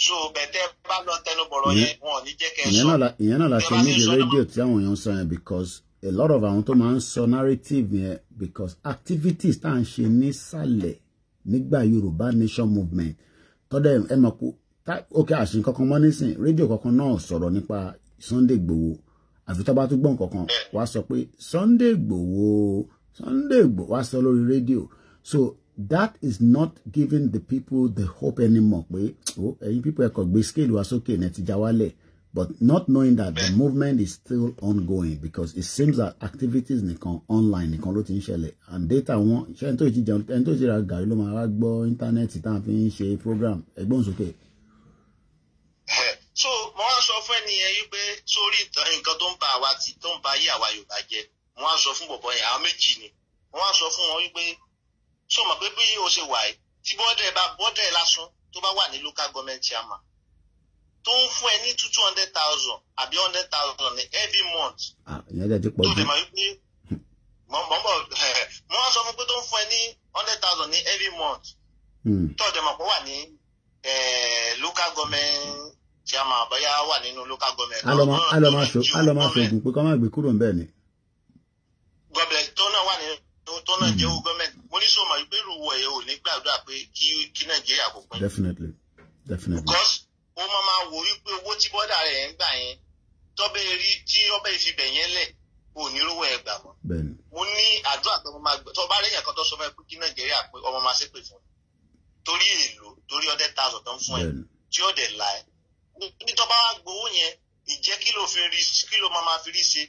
so bẹ̀tẹ̀ bá lọ tẹnu bọ̀rọ̀ yẹn wọn ò ní jẹ́ kẹ́ ẹ sọ. ìyẹn náà la ṣe ní the radio tí àwọn èèyàn ń sọ yẹn because a lot of àwọn tó máa ń sọ narrative yẹn because activities tá à ń ṣe nísàlẹ̀ nígbà Yorùbá nation movement tọ́dẹ̀ ẹ mọ̀ pé ókè àṣìn kankan mọ́ nísìn rédíò kankan náà sọ̀rọ̀ nípa Sunday Igboho àfi tó bá tún gbọ́n kankan wá sọ pé Sunday Igboho wá sọ lórí rédíò so that is not giving the people the hope anymore pé ẹ̀yin people ẹ̀kọ́ gbé scale wa sókè ní ti já wálẹ̀ but not knowing that the movement is still ongoing because it seems that activities nìkan online nìkan ló ti ń ṣẹlẹ̀ and data wọn ṣé ẹni tó ti jẹun ẹni tó ti ra gàrí ló máa wá gbọ́ íńtánẹ́ẹ̀tì tá à ń fi ń ṣe program ẹgbọ́n sókè. so mo wá sọ fún ẹnìyẹn yìí pé sórí nǹkan tó ń ba àwa tí tó ń ba ayé àwa Yorùbá jẹ́ mo wá sọ fún bọ̀bọ̀ yẹn àwọn méjì ni mo wá sọ fún wọn wípé sọ ma pé bí o ṣe wà yìí tí bọ́dẹ̀ lásán tó bá wà ní local government chairman tó ń fún ẹ ní 200,000 àbí 100,000 ní every month. ìyẹn jẹ́ ti pọ̀ jù. tó dẹ̀ máa wípé mo wá sọ fún pé tó ń fún ẹ ní 100,000 ní every month. tó dẹ̀ máa pọ̀ wà ní local government chairman bóyá wà nínú local government. alọ́ máa ṣoògùn pé kọ́ máa gbé kúrò ń bẹ́ẹ̀ ni. gọ́ọ̀mẹ̀ tó náà wà nínú tó náà jẹ́ owó gọ́ọ̀mẹ̀ntì mo ní sọ ma wípé ìrùwọ̀ ẹ̀ ò ní gbàdúrà pé kí Nàìjíríà kò pín. Definitely. Because ó máa wò wípé owó tí bọ́dà rẹ̀ ń gbà yẹn tọ́bẹ̀ rí tí ọbẹ̀ ìfibẹ̀ yẹn lẹ̀ ò ní rówó ẹ̀ gbà mọ́. mo ní àdúrà tó máa gbà tó bá lẹ́yìn kan tó sọ fún ẹ pé kí Nàìjíríà pé ọmọ máa ṣépè fún torí èlò torí 100,000 tó ń fún ẹ tí ó dẹ̀ la ẹ ní tó bá wá gbowó yẹn ìjẹ́ kí ló máa fi rí ṣe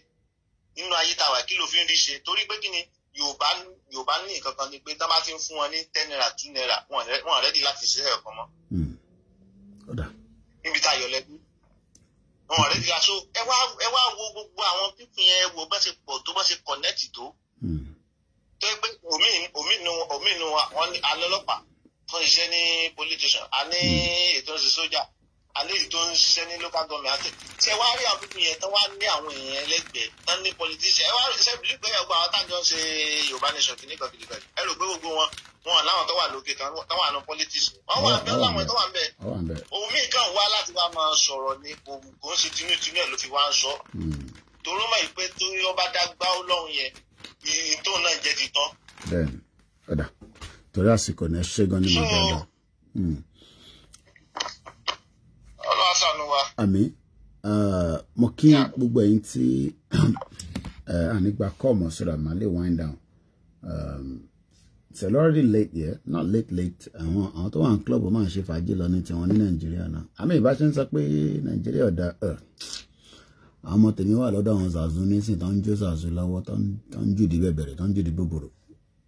nínú ayé tàwa kí ló fi ń rí ṣe torí pé kí ni Yorùbá ní nǹkan kan ni pé tá bá ti ń fún wọn ní 10 naira 2 naira wọn rẹ́dí láti ṣe ẹ̀kọ́ mọ́. níbi tá a yọ lẹ́bí wọn rẹ́dí aṣọ ẹ wá wo gbogbo àwọn pípín yẹn wo bá ṣe pọ̀ tó bá ṣe kọ̀nẹ́tì tó. tó yẹ pé omi nu wọn ní alọ́lọ́pàá fún iṣẹ́ ní police station a ní ètò ìṣe sójà a ní ètò ìṣiṣẹ́ ní local government àti ṣe wá rí àwọn pípín yẹn tán wá ní àwọn èèyàn ẹlẹ́gbẹ̀ẹ́ tán ní politician ẹ wá ṣe bí pé ẹgbẹ́ àwọn tájọ́ ń ṣe Yorùbá nation kìnnìkan ẹ rò pé gbogbo wọn láwọn tó wà lókè tán wà ní politics wọn wà bẹ́ẹ̀ láwọn tó wà ń bẹ̀ òun míì kàn wá láti wá máa sọ̀rọ̀ ní kò ń ṣe tinútinú ẹ̀ ló fi wá ń sọ torí mọ̀ pé torí ọba dágbá Ọlọ́run yẹn ìyìn tó náà jẹ́ ti tán. bẹ́ẹ̀ni ọ̀dà torí àsìkò ní ṣe gan nínú ìjọba. Ọlọ́run ṣàánú wa. Àmín mo kí gbogbo ẹ̀yin tí anigba come so that Male wind down. It's already late here, not late. Àwọn tó wà ní club máa ń ṣe fàájì lọ ní tiwọn ní Nàìjíríà náà. Àmì ìbáṣe ń sọ pé Nàìjíríà ọ̀dà àwọn ọmọ tèmi wà lọ́dọ̀ àwọn Zazu nísìn tó ń jó Zazu lọ́wọ́ tó ń jù di bẹ̀bẹ̀rẹ̀ tó ń jù di bòbòrò.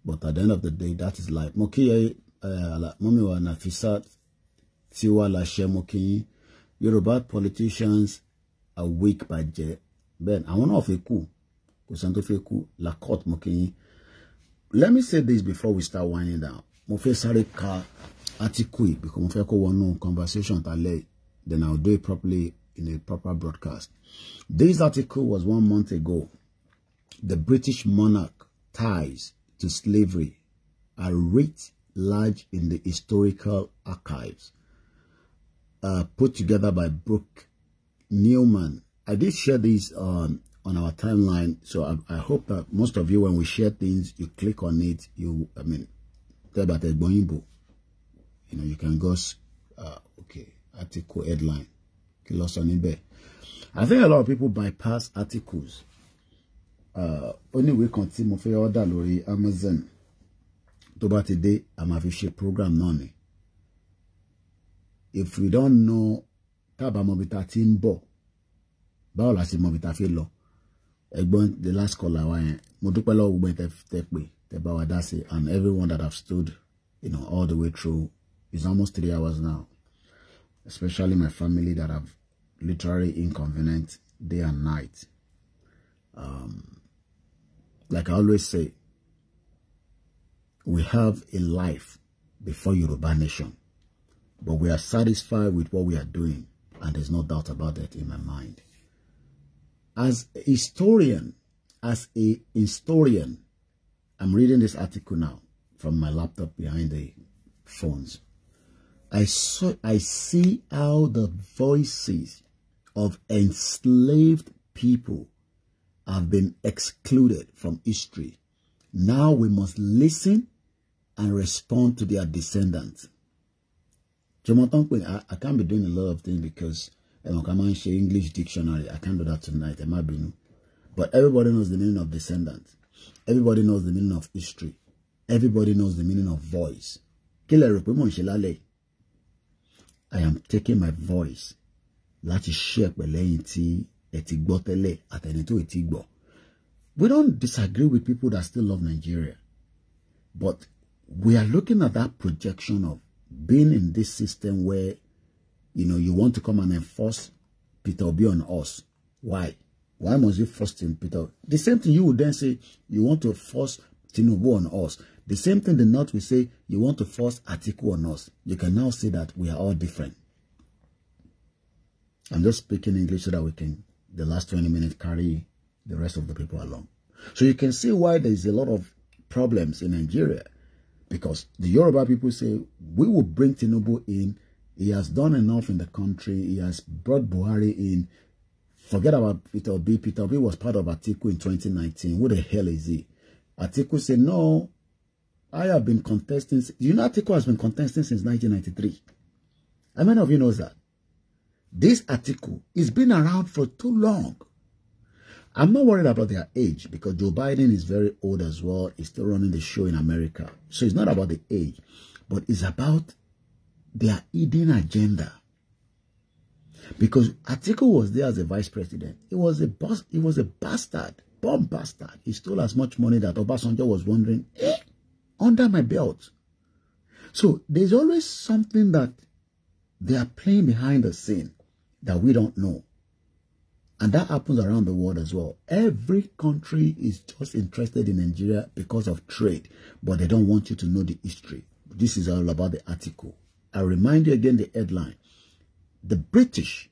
But at the end of the day, that is life. Mo kí mọ́mí wa Nafisat Tiwa Lashe mo kí yín. Yoruba politicians are weak bàjẹ́. Ben, àwọn náà fẹ́ kú. Kò sẹ́ni tó fẹ́ kú. La court mo kí yín. Let me say this before we start winding down. Mo fẹ́ sáré ka article because mo fẹ́ kó wọnú conversation tálẹ̀. Then I'll do it properly in a proper broadcast. This article was 1 month ago. The British monarch ties to slavery are writ large in the historical archives. Put together by Brooke Newman. I did share this on our timeline, so I hope that most of you, when we share things, you click on it. You you can go, okay, article headline. I think a lot of people bypass articles. Only we continue to order lórí Amazon. To ba today, I'm a program none. If we don't know, taba mobita timbo. Báwo la ṣe mobita fi lọ. Ẹ̀gbọ́n the last caller wa yẹn. Mo dúpẹ́ lọ́wọ́ gbogbo tẹ́ pé tẹ́ bá wa dá sí, and everyone that have stood, all the way through. It's almost 3 hours now. Especially my family that have literally inconvenient day and night. Like I always say, we have a life before Yoruba nation, but we are satisfied with what we are doing, and there's no doubt about that in my mind. As a historian, I'm reading this article now from my laptop behind the phones. I see how the voices of enslaved people have been excluded from history. Now we must listen and respond to their descendants. I can't be doing a lot of things because I'm share English dictionary. I can't do that tonight. But everybody knows the meaning of descendants. Everybody knows the meaning of history. Everybody knows the meaning of voice. I am taking my voice. Láti share pẹ̀lẹ́yìn tí ẹ ti gbọ́ tẹ́lẹ̀ àtẹni tó ti gbọ́. We don't disagree with people that still love Nigeria. But we are looking at that projection of being in this system where, you want to come and enforce Peter Obi on us. Why? Why must you force Peter? The same thing you would then say, you want to force Tinubu on us. The same thing the North will say, you want to force Atiku on us. You can now say that we are all different. I'm just speaking English so that we can, the last 20 minutes, carry the rest of the people along. So you can see why there is a lot of problems in Nigeria. Because the Yoruba people say, we will bring Tinubu in. He has done enough in the country. He has brought Buhari in. Forget about Peter Obi. Peter Obi was part of Atiku in 2019. Who the hell is he? Atiku said, no, I have been contesting. Atiku has been contesting since 1993. How many of you knows that? This article has been around for too long. I'm not worried about their age because Joe Biden is very old as well. He's still running the show in America. So it's not about the age, but it's about their hidden agenda. Because Atiku was there as a vice president. He was a boss. He was a bastard, bomb bastard. He stole as much money that Obasanjo was wondering, under my belt. So there's always something that they are playing behind the scene that we don't know. And that happens around the world as well. Every country is just interested in Nigeria because of trade, but they don't want you to know the history. This is all about the article. I remind you again the headline. The British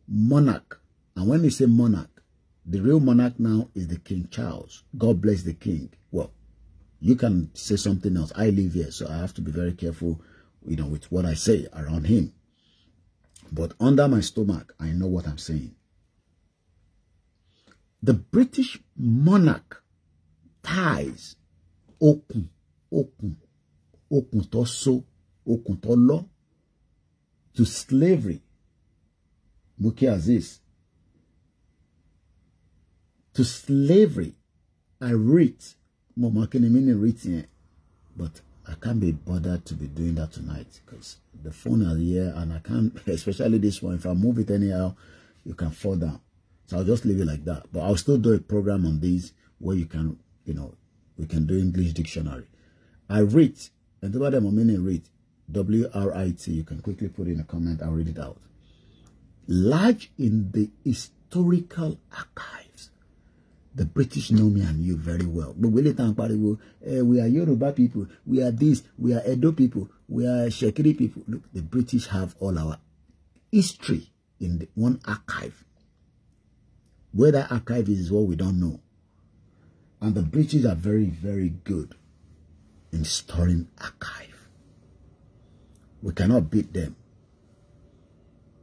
monarch, and when they say monarch, the real monarch now is the King Charles. God bless the king. Well, you can say something else. I live here, so I have to be very careful, with what I say around him. But under my stomach, I know what I'm saying. The British monarch ties okun to so, okun to law, to slavery. Muki Aziz, to slavery. I read, but I can't be bothered to be doing that tonight because the phone is here and I can't, especially this one. If I move it anyhow, you can fall down. So I'll just leave it like that. But I'll still do a program on these where you can, you know, we can do English dictionary. I read, and about them, read, W-R-I-T. You can quickly put in a comment. I'll read it out. Large in the historical archives. The British know me and you very well. But we are Yoruba people. We are this. We are Edo people. We are Shekiri people. Look, the British have all our history in the one archive. Where that archive is what we don't know. And the British are very, very good in storing archive. We cannot beat them.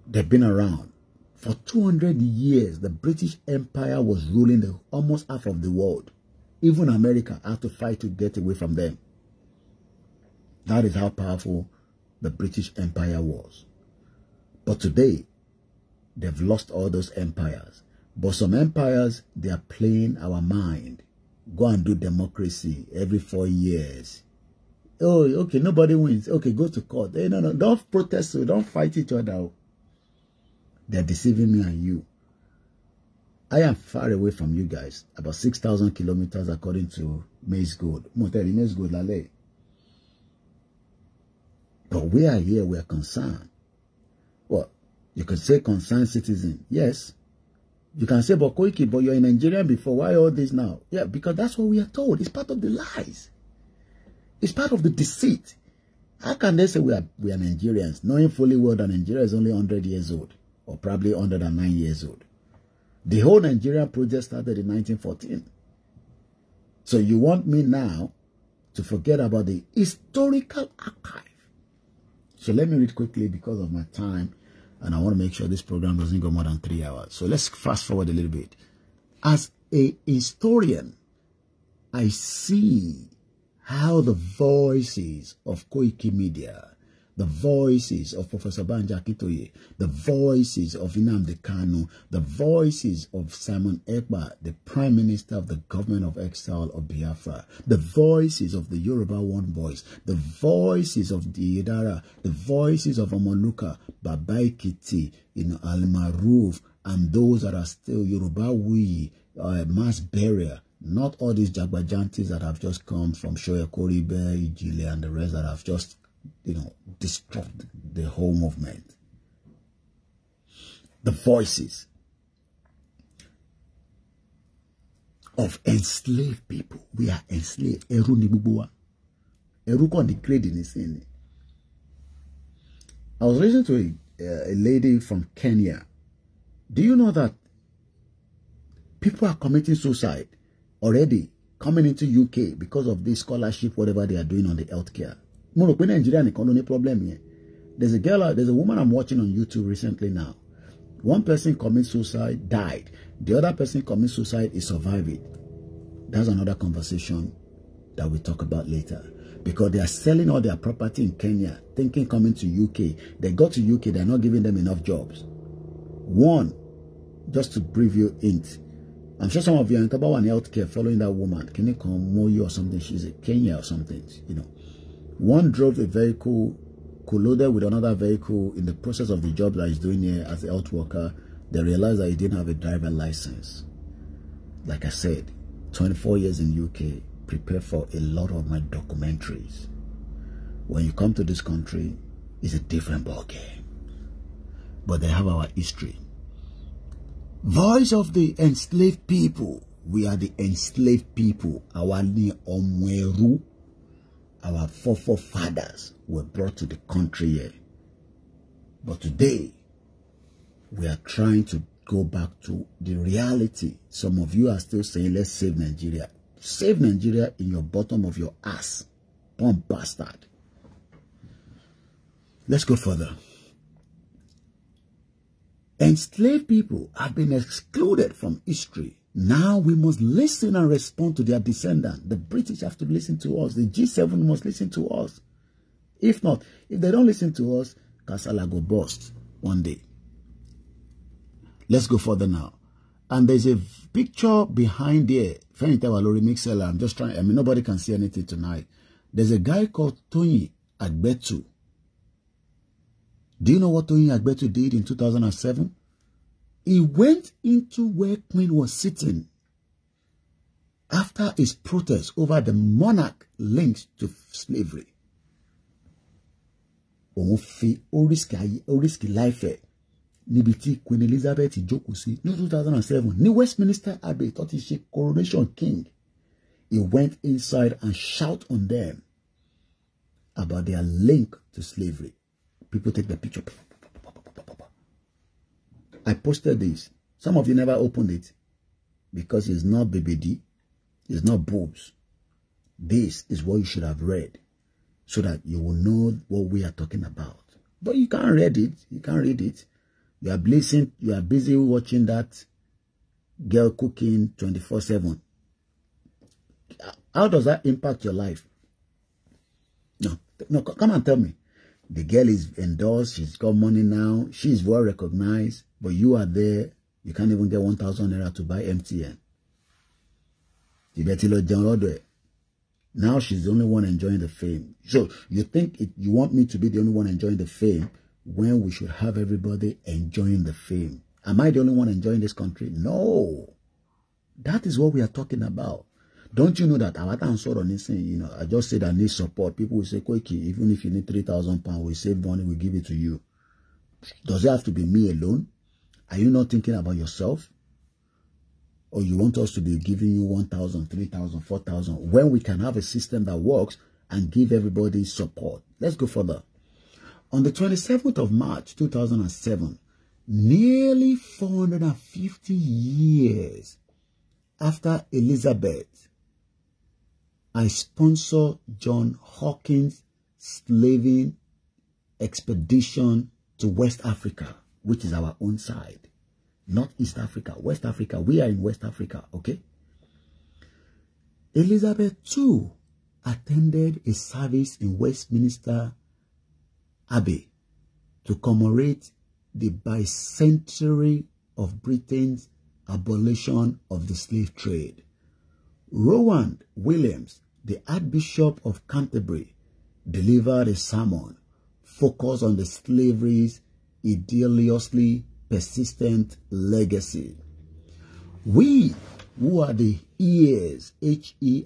They've been around. For 200 years, the British Empire was ruling almost half of the world. Even America had to fight to get away from them. That is how powerful the British Empire was. But today, they've lost all those empires. But some empires, they are playing our mind. Go and do democracy every 4 years. Oh, okay, nobody wins. Okay, go to court. Hey, no, don't protest. So don't fight each other. They're deceiving me and you. I am far away from you guys, about 6,000 kilometers according to Maize Gold. But we are here, we are concerned. Well, you can say concerned citizen. Yes. You can say, but Koiki, but you're in Nigeria before. Why all this now? Yeah, because that's what we are told. It's part of the lies. It's part of the deceit. How can they say we are Nigerians, knowing fully well that Nigeria is only 100 years old? Or probably 109 years old. The whole Nigerian project started in 1914. So you want me now to forget about the historical archive. So let me read quickly because of my time. And I want to make sure this program doesn't go more than 3 hours. So let's fast forward a little bit. As a historian, I see how the voices of KOIKIMEDIA, the voices of Professor Banji Akintoye, the voices of Nnamdi Kanu, the voices of Simon Ekpa, the Prime Minister of the Government of Exile of Biafra, the voices of the Yoruba One Voice, the voices of the Idara, the voices of Omoluka, Babaikiti, Al-Maruf, and those that are still Yoruba mass burial. Not all these Jagbajantis that have just come from Shoya Koribe, Ijile, and the rest that have just disrupt the whole movement. The voices of enslaved people. We are enslaved. Eru ni bubuwa. Eru kon di grade in this thing. I was listening to a lady from Kenya. Do you know that people are committing suicide already coming into UK because of this scholarship, whatever they are doing on the healthcare? There's a woman I'm watching on YouTube recently now. One person commits suicide, died. The other person commits suicide, is surviving. That's another conversation that we'll talk about later. Because they are selling all their property in Kenya, thinking coming to UK. They go to UK, they're not giving them enough jobs. One, just to brief you hint, I'm sure some of you are in Tabawa and healthcare following that woman. Can you come Moyo or something? She's a Kenya or something, One drove a vehicle collided with another vehicle in the process of the job that he's doing here as a health worker. They realized that he didn't have a driver license. Like I said, 24 years in UK, prepare for a lot of my documentaries. When you come to this country, it's a different ballgame. But they have our history. Voice of the enslaved people. We are the enslaved people. Our ni Omweru. Our forefathers were brought to the country here. But today, we are trying to go back to the reality. Some of you are still saying, let's save Nigeria. Save Nigeria in your bottom of your ass. Bomb bastard. Let's go further. Enslaved people have been excluded from history. Now we must listen and respond to their descendants. The British have to listen to us. The G7 must listen to us. If not, if they don't listen to us, Kasala go bust one day. Let's go further now. And there's a picture behind there. I'm just trying. I mean, nobody can see anything tonight. There's a guy called Tony Agbetu. Do you know what Tony Agbetu did in 2007? He went into where Queen was sitting after his protest over the monarch linked to slavery. Òun fi ó risk life ẹ̀ níbi tí Queen Elizabeth jókòó sí ní 2007 ní Westminster Abbey tó ti ṣe coronation king. He went inside and shout on them about their link to slavery. People take the picture. I posted this. Some of you never opened it because it's not BBD, it's not boobs. This is what you should have read so that you will know what we are talking about. But you can't read it. You can't read it. You are listening. You are busy watching that girl cooking 24/7. How does that impact your life? No, come and tell me. The girl is endorsed. She's got money now. She's well recognized. But you are there. You can't even get 1,000 naira to buy MTN. Now she's the only one enjoying the fame. So you think you want me to be the only one enjoying the fame when we should have everybody enjoying the fame? Am I the only one enjoying this country? No. That is what we are talking about. Don't you know that our answer on this thing, you know, I just said I need support. People will say, Koiki, even if you need £3,000, we save money, we give it to you. Does it have to be me alone? Are you not thinking about yourself? Or you want us to be giving you 1,000, 3,000, 4,000 when we can have a system that works and give everybody support? Let's go further. On the 27th of March, 2007, nearly 450 years after Elizabeth, I sponsor John Hawkins' slaving expedition to West Africa, which is our own side. Not East Africa, West Africa. We are in West Africa, okay? Elizabeth too attended a service in Westminster Abbey to commemorate the bicentenary of Britain's abolition of the slave trade. Rowan Williams, the Archbishop of Canterbury, delivered a sermon focused on the slavery's idiotically persistent legacy. We, who are the heirs, H-E-I-R-S,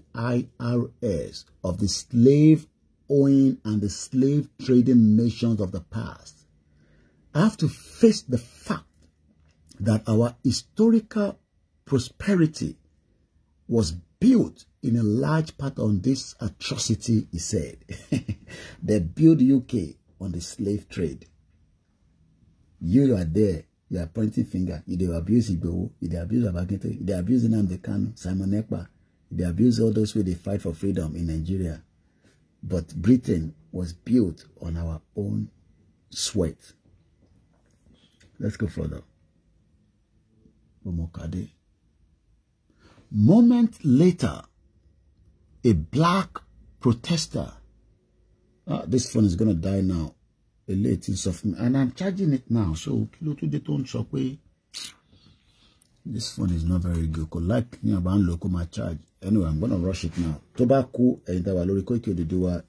of the slave-owning and the slave-trading nations of the past, have to face the fact that our historical prosperity was built in a large part on this atrocity, he said. They built UK on the slave trade. You are there. You are pointing finger. You abuse Igbo. You abuse Abakete. You abuse Nnamdi Kanu, Simon Ekpa. You abuse all those who they fight for freedom in Nigeria. But Britain was built on our own sweat. Let's go further. Moment later, a black protester. This phone is going to die now. And I'm charging it now. So this phone is not very good. Like me about local my charge. Anyway, I'm gonna rush it now. Tobacco and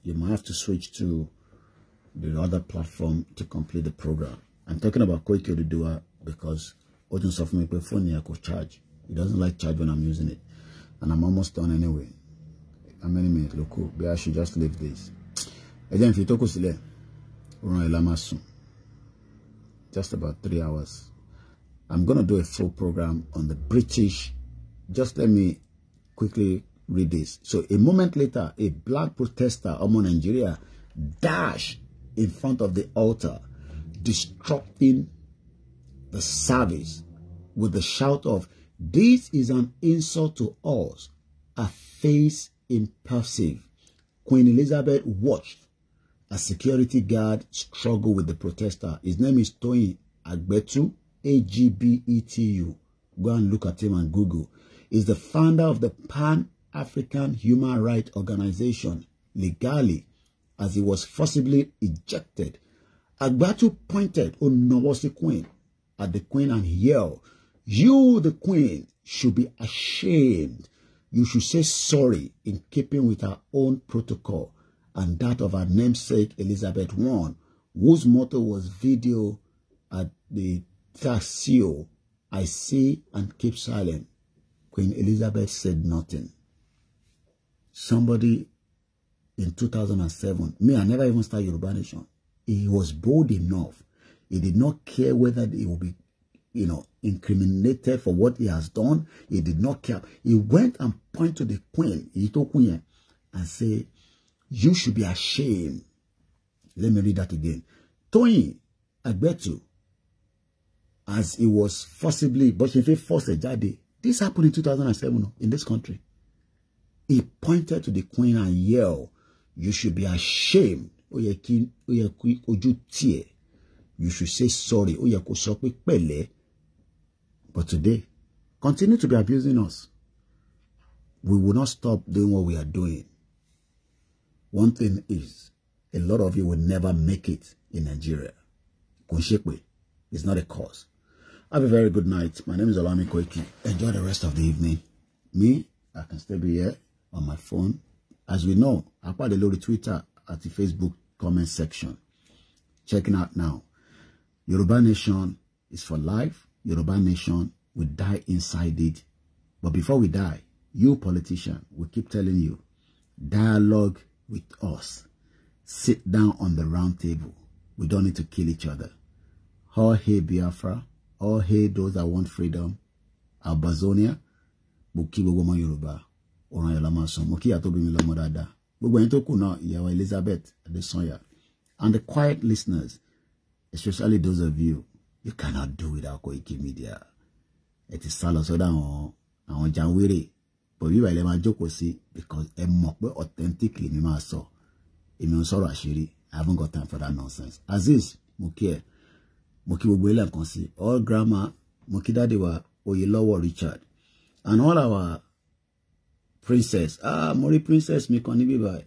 you might have to switch to the other platform to complete the program. I'm talking about Koiki Odudua because audience of my phone here could charge. It doesn't like charge when I'm using it. And I'm almost done anyway. How many minutes? Loco. But I should just leave this. Again, if you talk just about 3 hours. I'm going to do a full program on the British. Just let me quickly read this. So a moment later, a black protester among Nigeria dashed in front of the altar, disrupting the service with the shout of, "This is an insult to us, a face impassive." Queen Elizabeth watched a security guard struggle with the protester. His name is Tony Agbetu, A-G-B-E-T-U. Go and look at him on Google. He's the founder of the Pan-African Human Rights Organization, legally, as he was forcibly ejected. Agbetu pointed on Nowosi Queen at the Queen and yelled, You, the Queen, should be ashamed. You should say sorry in keeping with our own protocol and that of our namesake Elizabeth I, whose motto was video at the Thaxio, I see and keep silent. Queen Elizabeth said nothing. Somebody in 2007, I never even started Yoruba Nation. He was bold enough. He did not care whether he will be, incriminated for what he has done. He did not care. He went and pointed to the Queen, and said, you should be ashamed. Let me read that again. Toyin Agbetu, as he was forcibly, but if he forced a jade, this happened in 2007 in this country. He pointed to the Queen and yelled, you should be ashamed. You should say sorry. But today, continue to be abusing us. We will not stop doing what we are doing. One thing is, a lot of you will never make it in Nigeria. It's not a cause. Have a very good night. My name is Olami Koiki. Enjoy the rest of the evening. Me, I can still be here on my phone. As we know, I put a little Twitter at the Facebook comment section. Checking out now. Yoruba Nation is for life. Yoruba Nation will die inside it. But before we die, you politician, we keep telling you, dialogue with us. Sit down on the round table. We don't need to kill each other. All hail Biafra. All hail those that want freedom. Albazonia. Buki Bogoma Yoruba. Oran Yolamason. Muki Atobimi Lomodada. Bugo Entokuna, Yawa Elizabeth Adesanya. And the quiet listeners, especially those of you, you cannot do without KOIKIMEDIA. It is Salosoda on Janwiri. But we will never joke with it because a mock authentically me ma so. I haven't got time for that nonsense. Aziz, Muki Bogwele Konsi, all grandma, Muki Dadewa, Oyelowo Richard, and all our princess. Mori Princess Mikoni Bibai.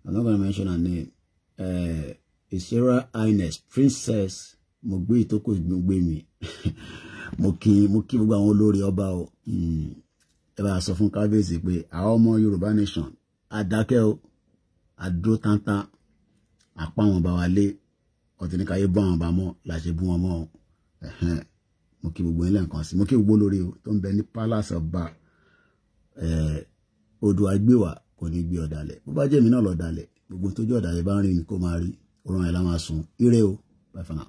I'm not going to mention her name. It's Sarah Ines, Princess Mogbe Toko Mogbe. Muki Bogwa Olori Oba o. Eba sọ fún Kábíyèsí pé àwọn ọmọ Yorùbá Nation adákẹ́ o, adúró tántán, apá wọn bá wa lé, ọ̀tẹ̀nìkàyé bá wọn bá mọ́, làṣẹ bú wọn mọ́. Mo kí gbogbo ilé nǹkan sí, mo kí gbogbo lórí o, tó ń bẹ ní Palace of Bar. Odò àgbéwà kò ní gbé ọ̀dàlẹ̀. Bó bá jẹ́ mi náà lọ̀dàlẹ̀, gbogbo tó jẹ́ ọ̀dàlẹ̀ bá ń rí ni kó máa rí. Oran ẹ̀ la máa sùn. Ire o. Bye for now.